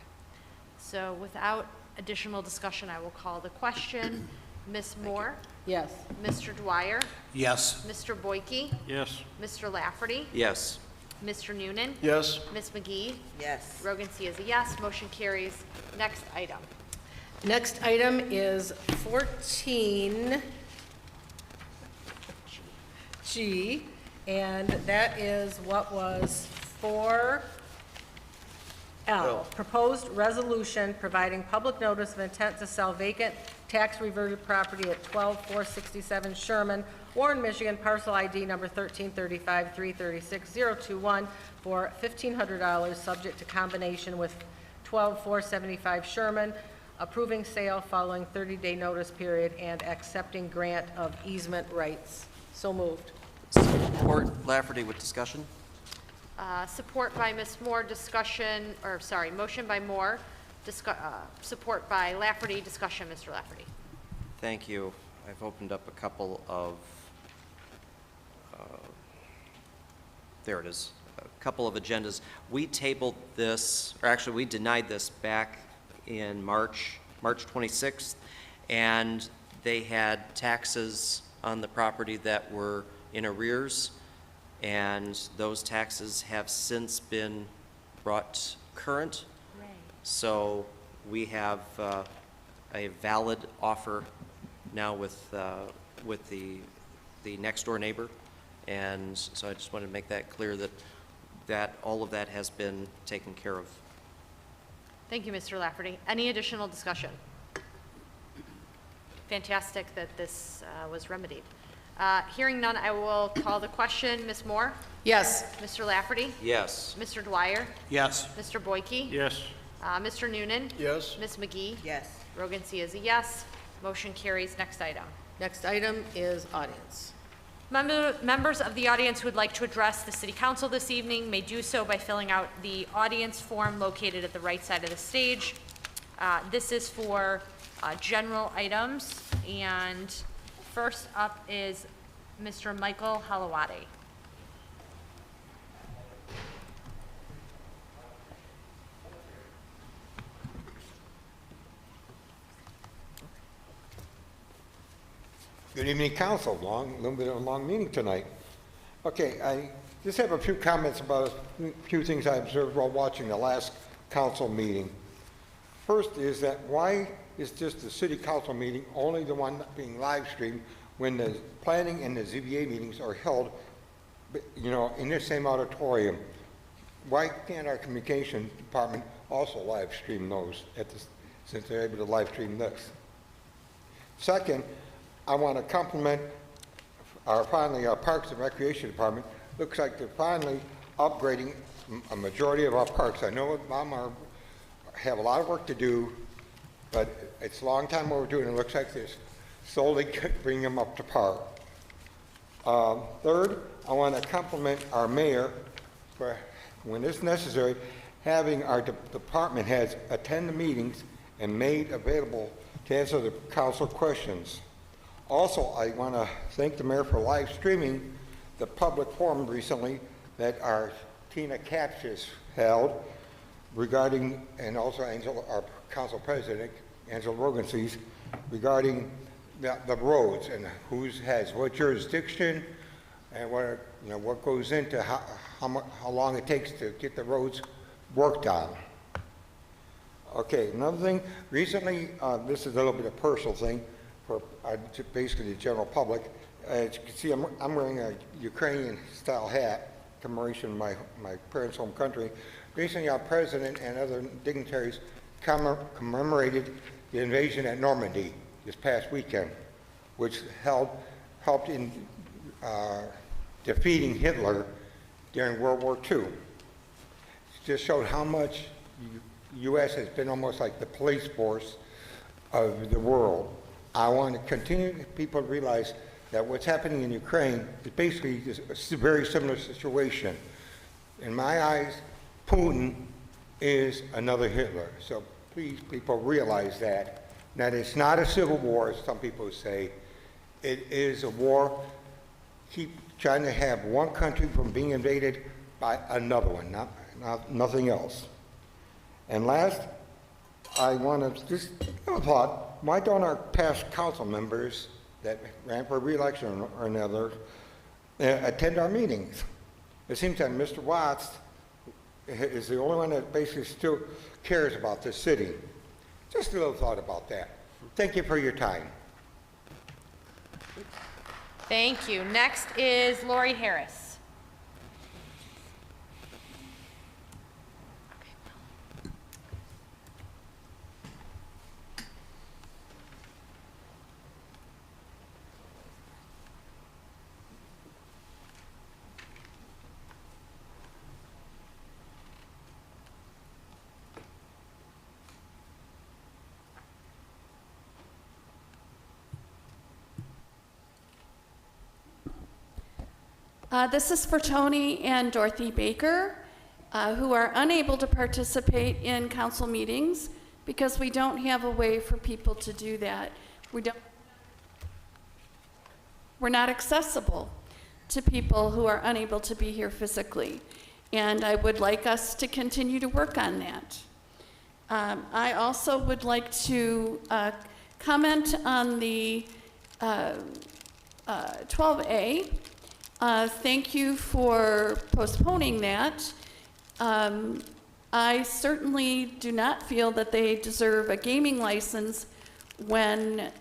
S10: So without additional discussion, I will call the question. Ms. Moore?
S9: Yes.
S10: Mr. Dwyer?
S14: Yes.
S10: Mr. Boyke?
S11: Yes.
S10: Mr. Lafferty?
S1: Yes.
S10: Mr. Noonan?
S23: Yes.
S10: Ms. McGee?
S6: Yes.
S10: Rogan C. is a yes. Motion carries. Next item.
S9: Next item is 14G, and that is what was 4L, proposed resolution providing public notice of intent to sell vacant tax reverted property at 12467 Sherman, Warren, Michigan, parcel ID number 1335336-021 for $1,500, subject to combination with 12475 Sherman, approving sale following 30-day notice period and accepting grant of easement rights. So moved.
S1: Support Lafferty with discussion.
S10: Support by Ms. Moore, discussion, or sorry, motion by Moore, support by Lafferty, discussion, Mr. Lafferty.
S1: Thank you. I've opened up a couple of, there it is, a couple of agendas. We tabled this, or actually we denied this back in March 26th, and they had taxes on the property that were in arrears, and those taxes have since been brought current.
S10: Right.
S1: So we have a valid offer now with the next door neighbor, and so I just wanted to make that clear that all of that has been taken care of.
S10: Thank you, Mr. Lafferty. Any additional discussion? Fantastic that this was remedied. Hearing none, I will call the question. Ms. Moore?
S9: Yes.
S10: Mr. Lafferty?
S1: Yes.
S10: Mr. Dwyer?
S14: Yes.
S10: Mr. Boyke?
S11: Yes.
S10: Mr. Noonan?
S23: Yes.
S10: Ms. McGee?
S6: Yes.
S10: Rogan C. is a yes. Motion carries. Next item.
S9: Next item is audience.
S10: Members of the audience who would like to address the City Council this evening may do so by filling out the audience form located at the right side of the stage. This is for general items, and first up is Mr. Michael Halawade.
S5: Good evening, Council. A little bit of a long meeting tonight. Okay, I just have a few comments about a few things I observed while watching the last council meeting. First is that why is just the City Council meeting only the one being live streamed when the planning and the ZBA meetings are held, you know, in the same auditorium? Why can't our communication department also live stream those since they're able to live stream this? Second, I want to compliment our Parks and Recreation Department. Looks like they're finally upgrading a majority of our parks. I know have a lot of work to do, but it's a long time overdue, and it looks like they're slowly bringing them up to par. Third, I want to compliment our mayor for, when it's necessary, having our department heads attend the meetings and made available to answer the council questions. Also, I want to thank the mayor for live streaming the public forum recently that our Tina Captious held regarding, and also Angela, our council president, Angela Rogan sees, regarding the roads and who's has what jurisdiction and what, you know, what goes into how long it takes to get the roads worked on. Okay, another thing, recently, this is a little bit of a personal thing for basically the general public. As you can see, I'm wearing a Ukrainian-style hat, commemoration of my parents' home country. Recently, our president and other dignitaries commemorated the invasion at Normandy this past weekend, which helped in defeating Hitler during World War II. It just showed how much the U.S. has been almost like the police force of the world. I want to continue people to realize that what's happening in Ukraine is basically a very similar situation. In my eyes, Putin is another Hitler. So please, people, realize that it's not a civil war, as some people say. It is a war. Keep trying to have one country from being invaded by another one, nothing else. And last, I want to just have a thought. Why don't our past council members that ran for re-election or another attend our meetings? It seems that Mr. Watts is the only one that basically still cares about this city. Just a little thought about that. Thank you for your time.
S10: Thank you. Next is Lori Harris.
S7: This is for Tony and Dorothy Baker, who are unable to participate in council meetings because we don't have a way for people to do that. We're not accessible to people who are unable to be here physically, and I would like us to continue to work on that. I also would like to comment on the 12A. Thank you for postponing that. I certainly do not feel that they deserve a gaming license when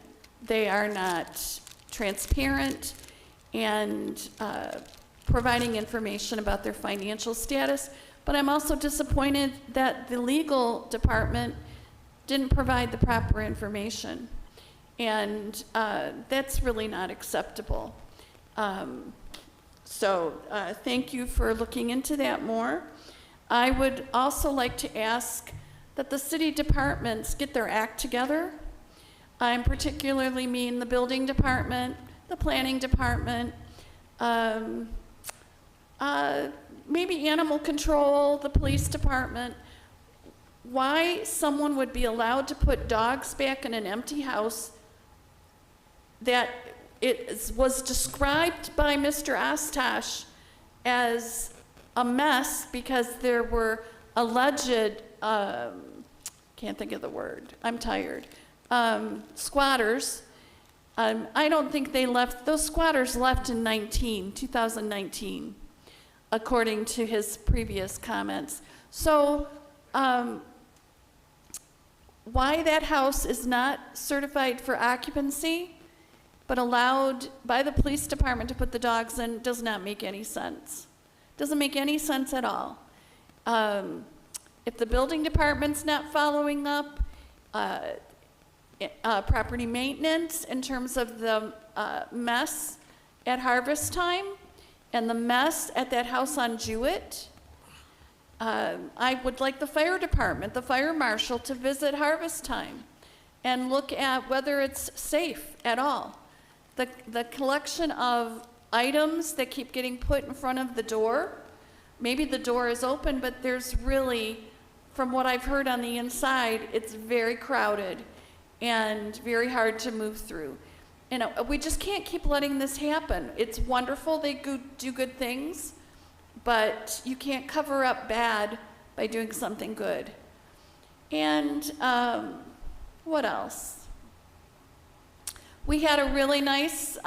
S7: they are not transparent and providing information about their financial status. But I'm also disappointed that the legal department didn't provide the proper information. And that's really not acceptable. So thank you for looking into that more. I would also like to ask that the city departments get their act together. I particularly mean the building department, the planning department, maybe animal control, the police department. Why someone would be allowed to put dogs back in an empty house that was described by Mr. Ostosh as a mess because there were alleged, can't think of the word, I'm tired, squatters. I don't think they left, those squatters left in 2019, according to his previous comments. So why that house is not certified for occupancy but allowed by the police department to put the dogs in does not make any sense. Doesn't make any sense at all. If the building department's not following up, property maintenance in terms of the mess at harvest time and the mess at that house on Jewett, I would like the fire department, the fire marshal, to visit harvest time and look at whether it's safe at all. The collection of items that keep getting put in front of the door, maybe the door is open, but there's really, from what I've heard on the inside, it's very crowded and very hard to move through. You know, we just can't keep letting this happen. It's wonderful they do good things, but you can't cover up bad by doing something good. And what else? We had a really nice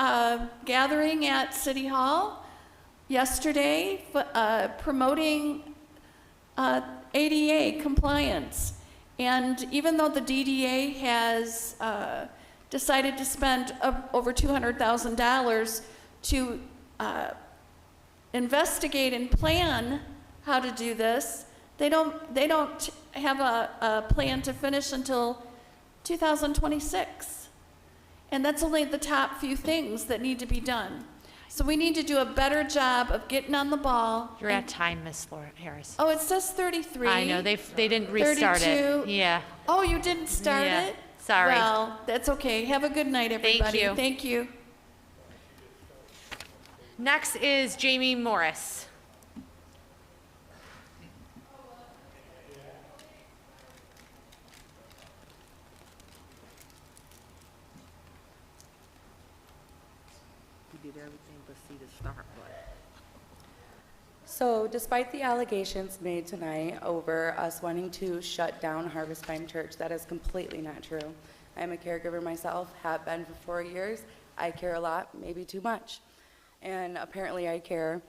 S7: gathering at City Hall yesterday promoting ADA compliance. And even though the DDA has decided to spend over $200,000 to investigate and plan how to do this, they don't have a plan to finish until 2026. And that's only the top few things that need to be done. So we need to do a better job of getting on the ball.
S10: You're at time, Miss Harris.
S7: Oh, it says 33.
S10: I know, they didn't restart
S7: 32.
S10: it. Yeah.
S7: Oh, you didn't start
S10: Yeah.
S7: it?
S10: Sorry.
S7: Well, that's okay. Have a good night, everybody.
S10: you.
S7: Thank you.
S10: Next is Jamie Morris.
S6: You did everything but see the start button.
S8: So despite the allegations made tonight over us wanting to shut down Harvest Time Church, that is completely not true. I'm a caregiver myself, have been for 4 years. I care a lot, maybe too much. And apparently I care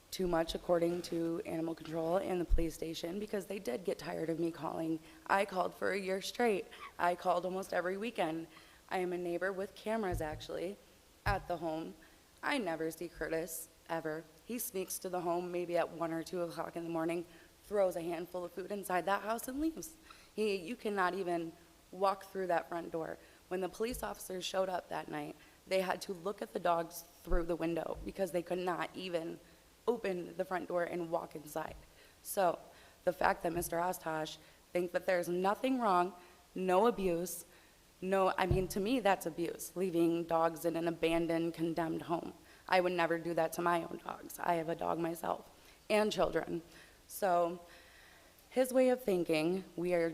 S8: too much according to animal control and the police station because they did get tired of me calling. I called for a year straight. I called almost every weekend. I am a neighbor with cameras actually at the home. I never see Curtis, ever. He sneaks to the home maybe at 1 or 2 o'clock in the morning, throws a handful of food inside that house and leaves. You cannot even walk through that front door. When the police officers showed up that night, they had to look at the dogs through the window because they could not even open the front door and walk inside. So the fact that Mr. Ostosh thinks that there's nothing wrong, no abuse, to me that's abuse, leaving dogs in an abandoned, condemned home. I would never do that to my own dogs. I have a dog myself and children. So his way of thinking, we're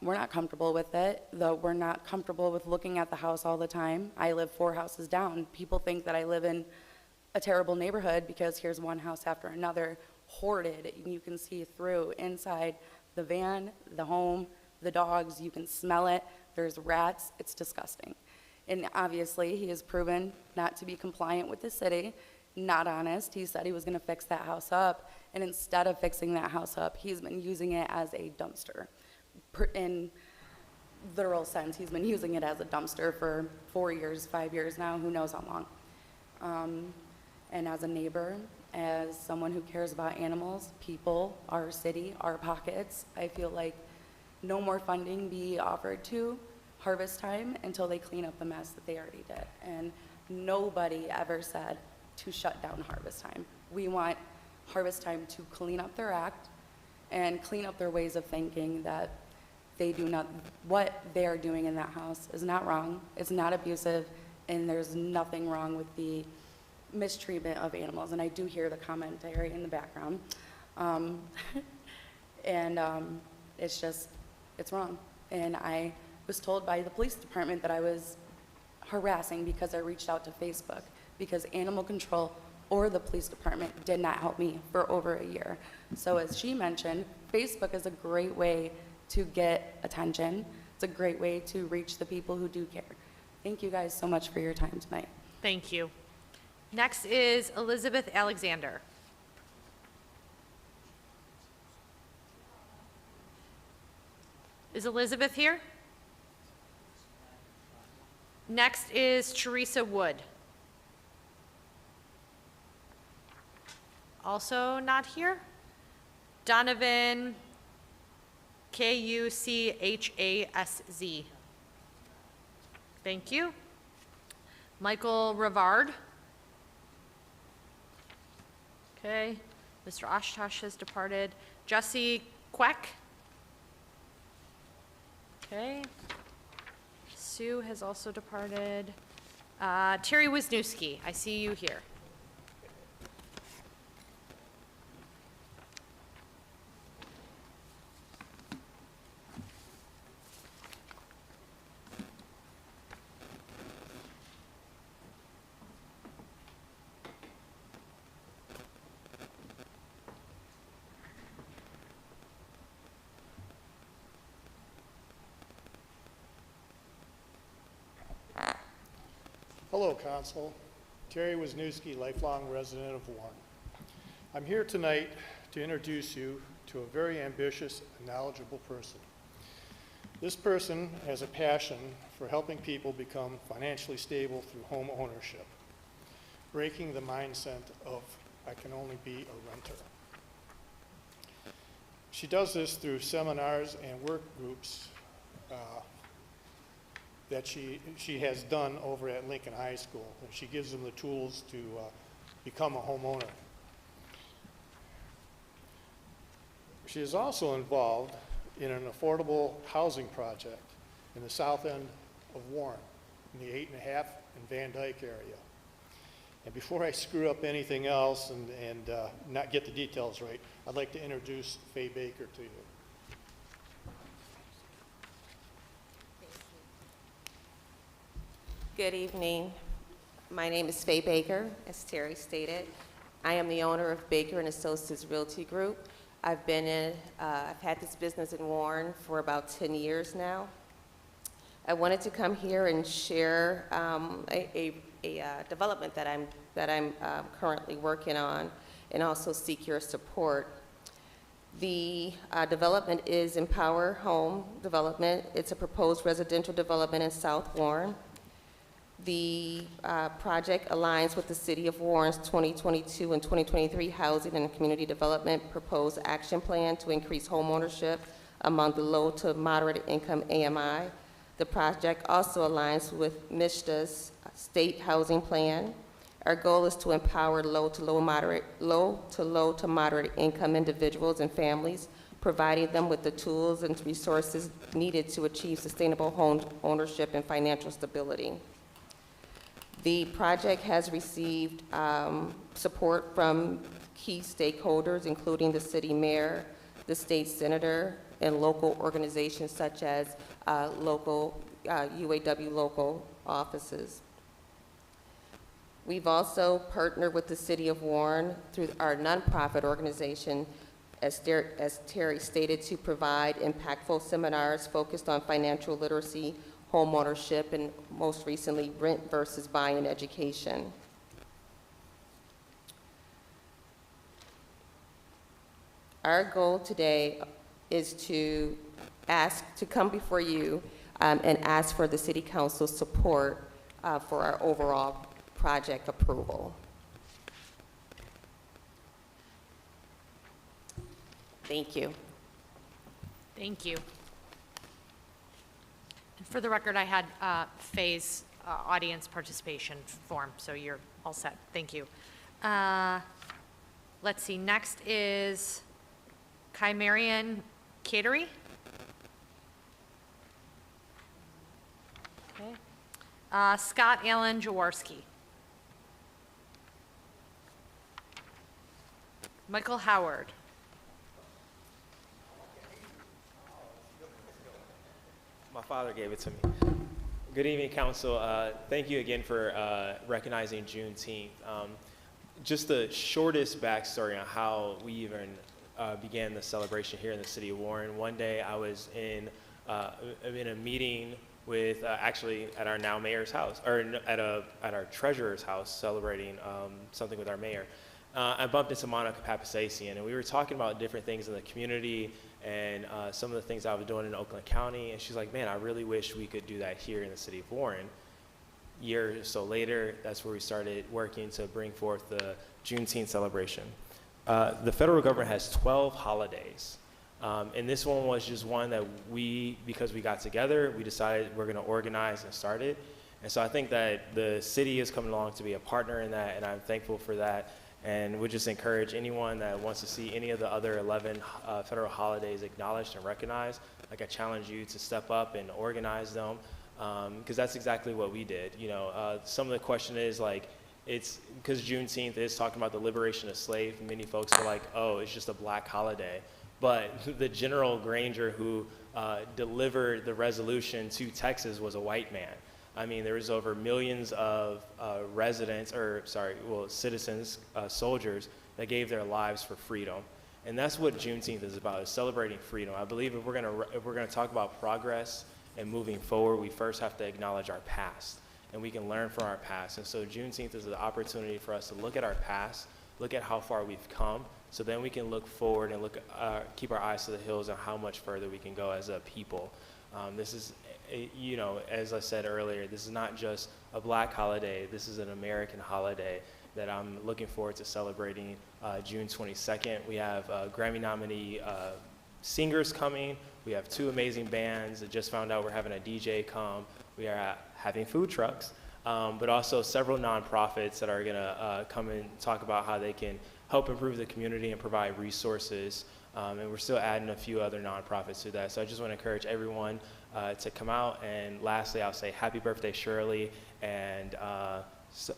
S8: not comfortable with it, though we're not comfortable with looking at the house all the time. I live 4 houses down. People think that I live in a terrible neighborhood because here's one house after another hoarded. You can see through inside the van, the home, the dogs, you can smell it. There's rats, it's disgusting. And obviously, he has proven not to be compliant with the city, not honest. He said he was gonna fix that house up, and instead of fixing that house up, he's been using it as a dumpster. In literal sense, he's been using it as a dumpster for 4 years, 5 years now, who knows how long. And as a neighbor, as someone who cares about animals, people, our city, our pockets, I feel like no more funding be offered to Harvest Time until they clean up the mess that they already did. And nobody ever said to shut down Harvest Time. We want Harvest Time to clean up their act and clean up their ways of thinking that what they are doing in that house is not wrong, it's not abusive, and there's nothing wrong with the mistreatment of animals. And I do hear the commentary in the background. It's wrong. And I was told by the police department that I was harassing because I reached out to Facebook because animal control or the police department did not help me for over a year. So as she mentioned, Facebook is a great way to get attention. It's a great way to reach the people who do care. Thank you guys so much for your time tonight.
S10: Thank you. Next is Elizabeth Alexander. Is Elizabeth here? Next is Teresa Wood. Also not here. Donovan Kuchazz. Thank you. Michael Rivard. Okay. Mr. Oshkosh has departed. Jesse Queck. Okay. Sue has also departed. Terry Wisniewski, I see you here.
S12: Hello, Council. Terry Wisniewski, lifelong resident of Warren. I'm here tonight to introduce you to a very ambitious and knowledgeable person. This person has a passion for helping people become financially stable through home ownership, breaking the mindset of I can only be a renter. She does this through seminars and work groups that she has done over at Lincoln High School, and she gives them the tools to become a homeowner. She is also involved in an affordable housing project in the south end of Warren, in the 8.5 and Van Dyke area. And before I screw up anything else and not get the details right, I'd like to introduce Faye Baker to you.
S13: Good evening. My name is Faye Baker, as Terry stated. I am the owner of Baker & Associates Realty Group. I've had this business in Warren for about 10 years now. I wanted to come here and share a development that I'm currently working on, and also seek your support. The development is Empower Home Development. It's a proposed residential development in South Warren. The project aligns with the City of Warren's 2022 and 2023 Housing and Community Development Proposed Action Plan to increase homeownership among the low to moderate income AMI. The project also aligns with MISHDA's State Housing Plan. Our goal is to empower low to moderate income individuals and families, providing them with the tools and resources needed to achieve sustainable home ownership and financial stability. The project has received support from key stakeholders, including the city mayor, the state senator, and local organizations such as UAW local offices. We've also partnered with the City of Warren through our nonprofit organization, as Terry stated, to provide impactful seminars focused on financial literacy, home ownership, and most recently, rent versus buying education. Our goal today is to come before you and ask for the City Council's support for our overall project approval. Thank you.
S10: Thank you. And for the record, I had Faye's audience participation form, so you're all set. Thank you. Let's see, next is Marian Catery. Okay. Scott Allen Jaworski. Michael Howard.
S22: My father gave it to me. Good evening, Council. Thank you again for recognizing Juneteenth. Just the shortest backstory on how we even began the celebration here in the city of Warren. One day I was in a meeting with actually at our now mayor's house, or at our treasurer's house, celebrating something with our mayor. I bumped into Monica Papasacian, and we were talking about different things in the community and some of the things I was doing in Oakland County, and she's like, man, I really wish we could do that here in the city of Warren. A year or so later, that's where we started working to bring forth the Juneteenth celebration. The federal government has 12 holidays, and this one was just one that because we got together, we decided we're gonna organize and start it. And so I think that the city is coming along to be a partner in that, and I'm thankful for that. And we just encourage anyone that wants to see any of the other 11 federal holidays acknowledged and recognized, like I challenge you to step up and organize them, because that's exactly what we did. You know, some of the question is like, it's because Juneteenth is talking about the liberation of slaves. Many folks are like, oh, it's just a black holiday. But the General Granger who delivered the resolution to Texas was a white man. I mean, there was over millions of citizens, soldiers that gave their lives for freedom. And that's what Juneteenth is about, is celebrating freedom. I believe if we're gonna talk about progress and moving forward, we first have to acknowledge our past. and we can learn from our past. And so Juneteenth is an opportunity for us to look at our past, look at how far we've come, so then we can look forward and keep our eyes to the hills on how much further we can go as a people. This is, you know, as I said earlier, this is not just a Black holiday. This is an American holiday that I'm looking forward to celebrating June 22nd. We have Grammy nominee singers coming. We have 2 amazing bands. I just found out we're having a DJ come. We are having food trucks, but also several nonprofits that are gonna come and talk about how they can help improve the community and provide resources. And we're still adding a few other nonprofits to that. So I just want to encourage everyone to come out. And lastly, I'll say happy birthday, Shirley. And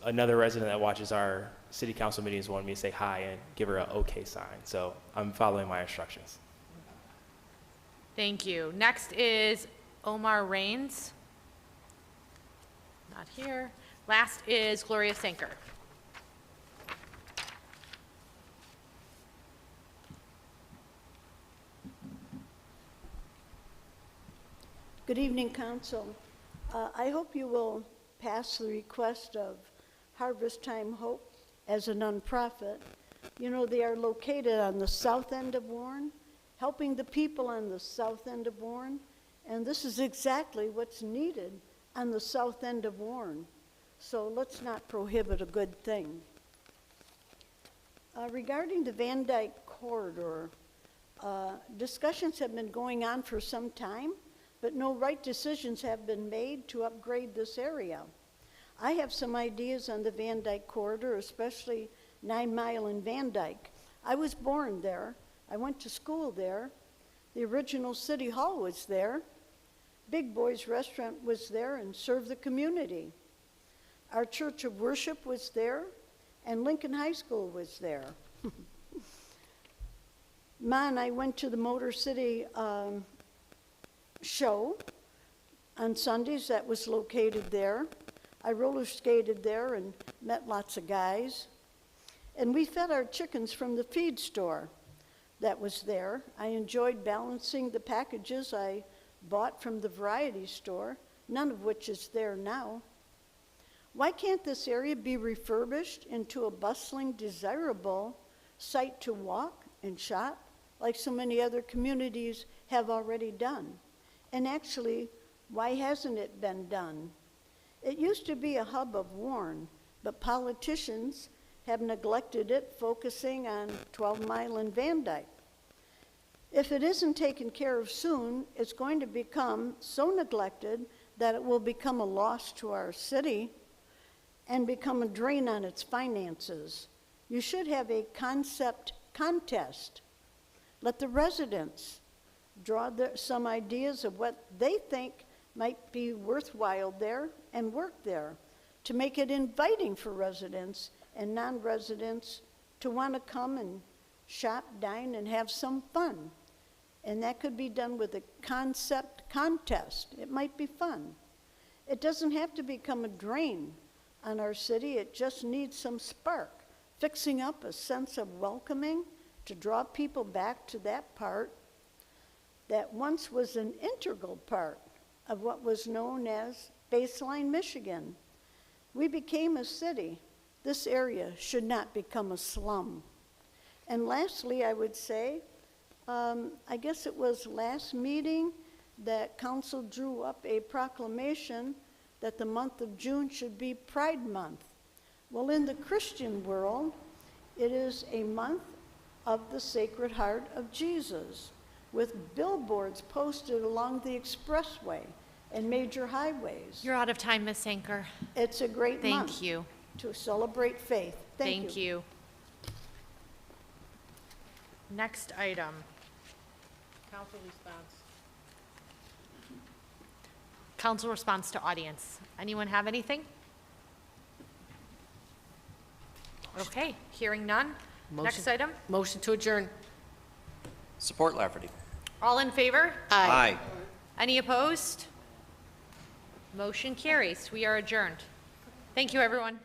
S22: another resident that watches our city council meetings wanted me to say hi and give her an okay sign. So I'm following my instructions.
S10: Thank you. Next is Omar Rains. Not here. Last is Gloria Sanker.
S2: Good evening, Council. I hope you will pass the request of Harvest Time Hope as a nonprofit. You know, they are located on the south end of Warren, helping the people on the south end of Warren, and this is exactly what's needed on the south end of Warren. So let's not prohibit a good thing. Regarding the Van Dyke Corridor, discussions have been going on for some time, but no right decisions have been made to upgrade this area. I have some ideas on the Van Dyke Corridor, especially 9 Mile and Van Dyke. I was born there. I went to school there. The original City Hall was there. Big Boy's Restaurant was there and served the community. Our Church of Worship was there, and Lincoln High School was there. Ma and I went to the Motor City show on Sundays that was located there. I roller skated there and met lots of guys. And we fed our chickens from the feed store that was there. I enjoyed balancing the packages I bought from the variety store, none of which is there now. Why can't this area be refurbished into a bustling, desirable site to walk and shop like so many other communities have already done? And actually, why hasn't it been done? It used to be a hub of Warren, but politicians have neglected it, focusing on 12 Mile and Van Dyke. If it isn't taken care of soon, it's going to become so neglected that it will become a loss to our city and become a drain on its finances. You should have a concept contest. Let the residents draw some ideas of what they think might be worthwhile there and work there to make it inviting for residents and non-residents to want to come and shop, dine, and have some fun. And that could be done with a concept contest. It might be fun. It doesn't have to become a drain on our city. It just needs some spark, fixing up a sense of welcoming to draw people back to that part that once was an integral part of what was known as Baseline, Michigan. We became a city. This area should not become a slum. And lastly, I would say, I guess it was last meeting that council drew up a proclamation that the month of June should be Pride Month. Well, in the Christian world, it is a month of the Sacred Heart of Jesus, with billboards posted along the expressway and major highways.
S10: You're out of time, Ms. Sanker.
S2: It's a great month.
S10: Thank you.
S2: To celebrate faith.
S10: Thank you. Next item.
S9: Council response.
S10: Council response to audience. Anyone have anything? Okay, hearing none. Next item.
S9: Motion to adjourn.
S1: Support Lafferty.
S10: All in favor?
S1: Aye.
S10: Any opposed? Motion carries. We are adjourned. Thank you, everyone.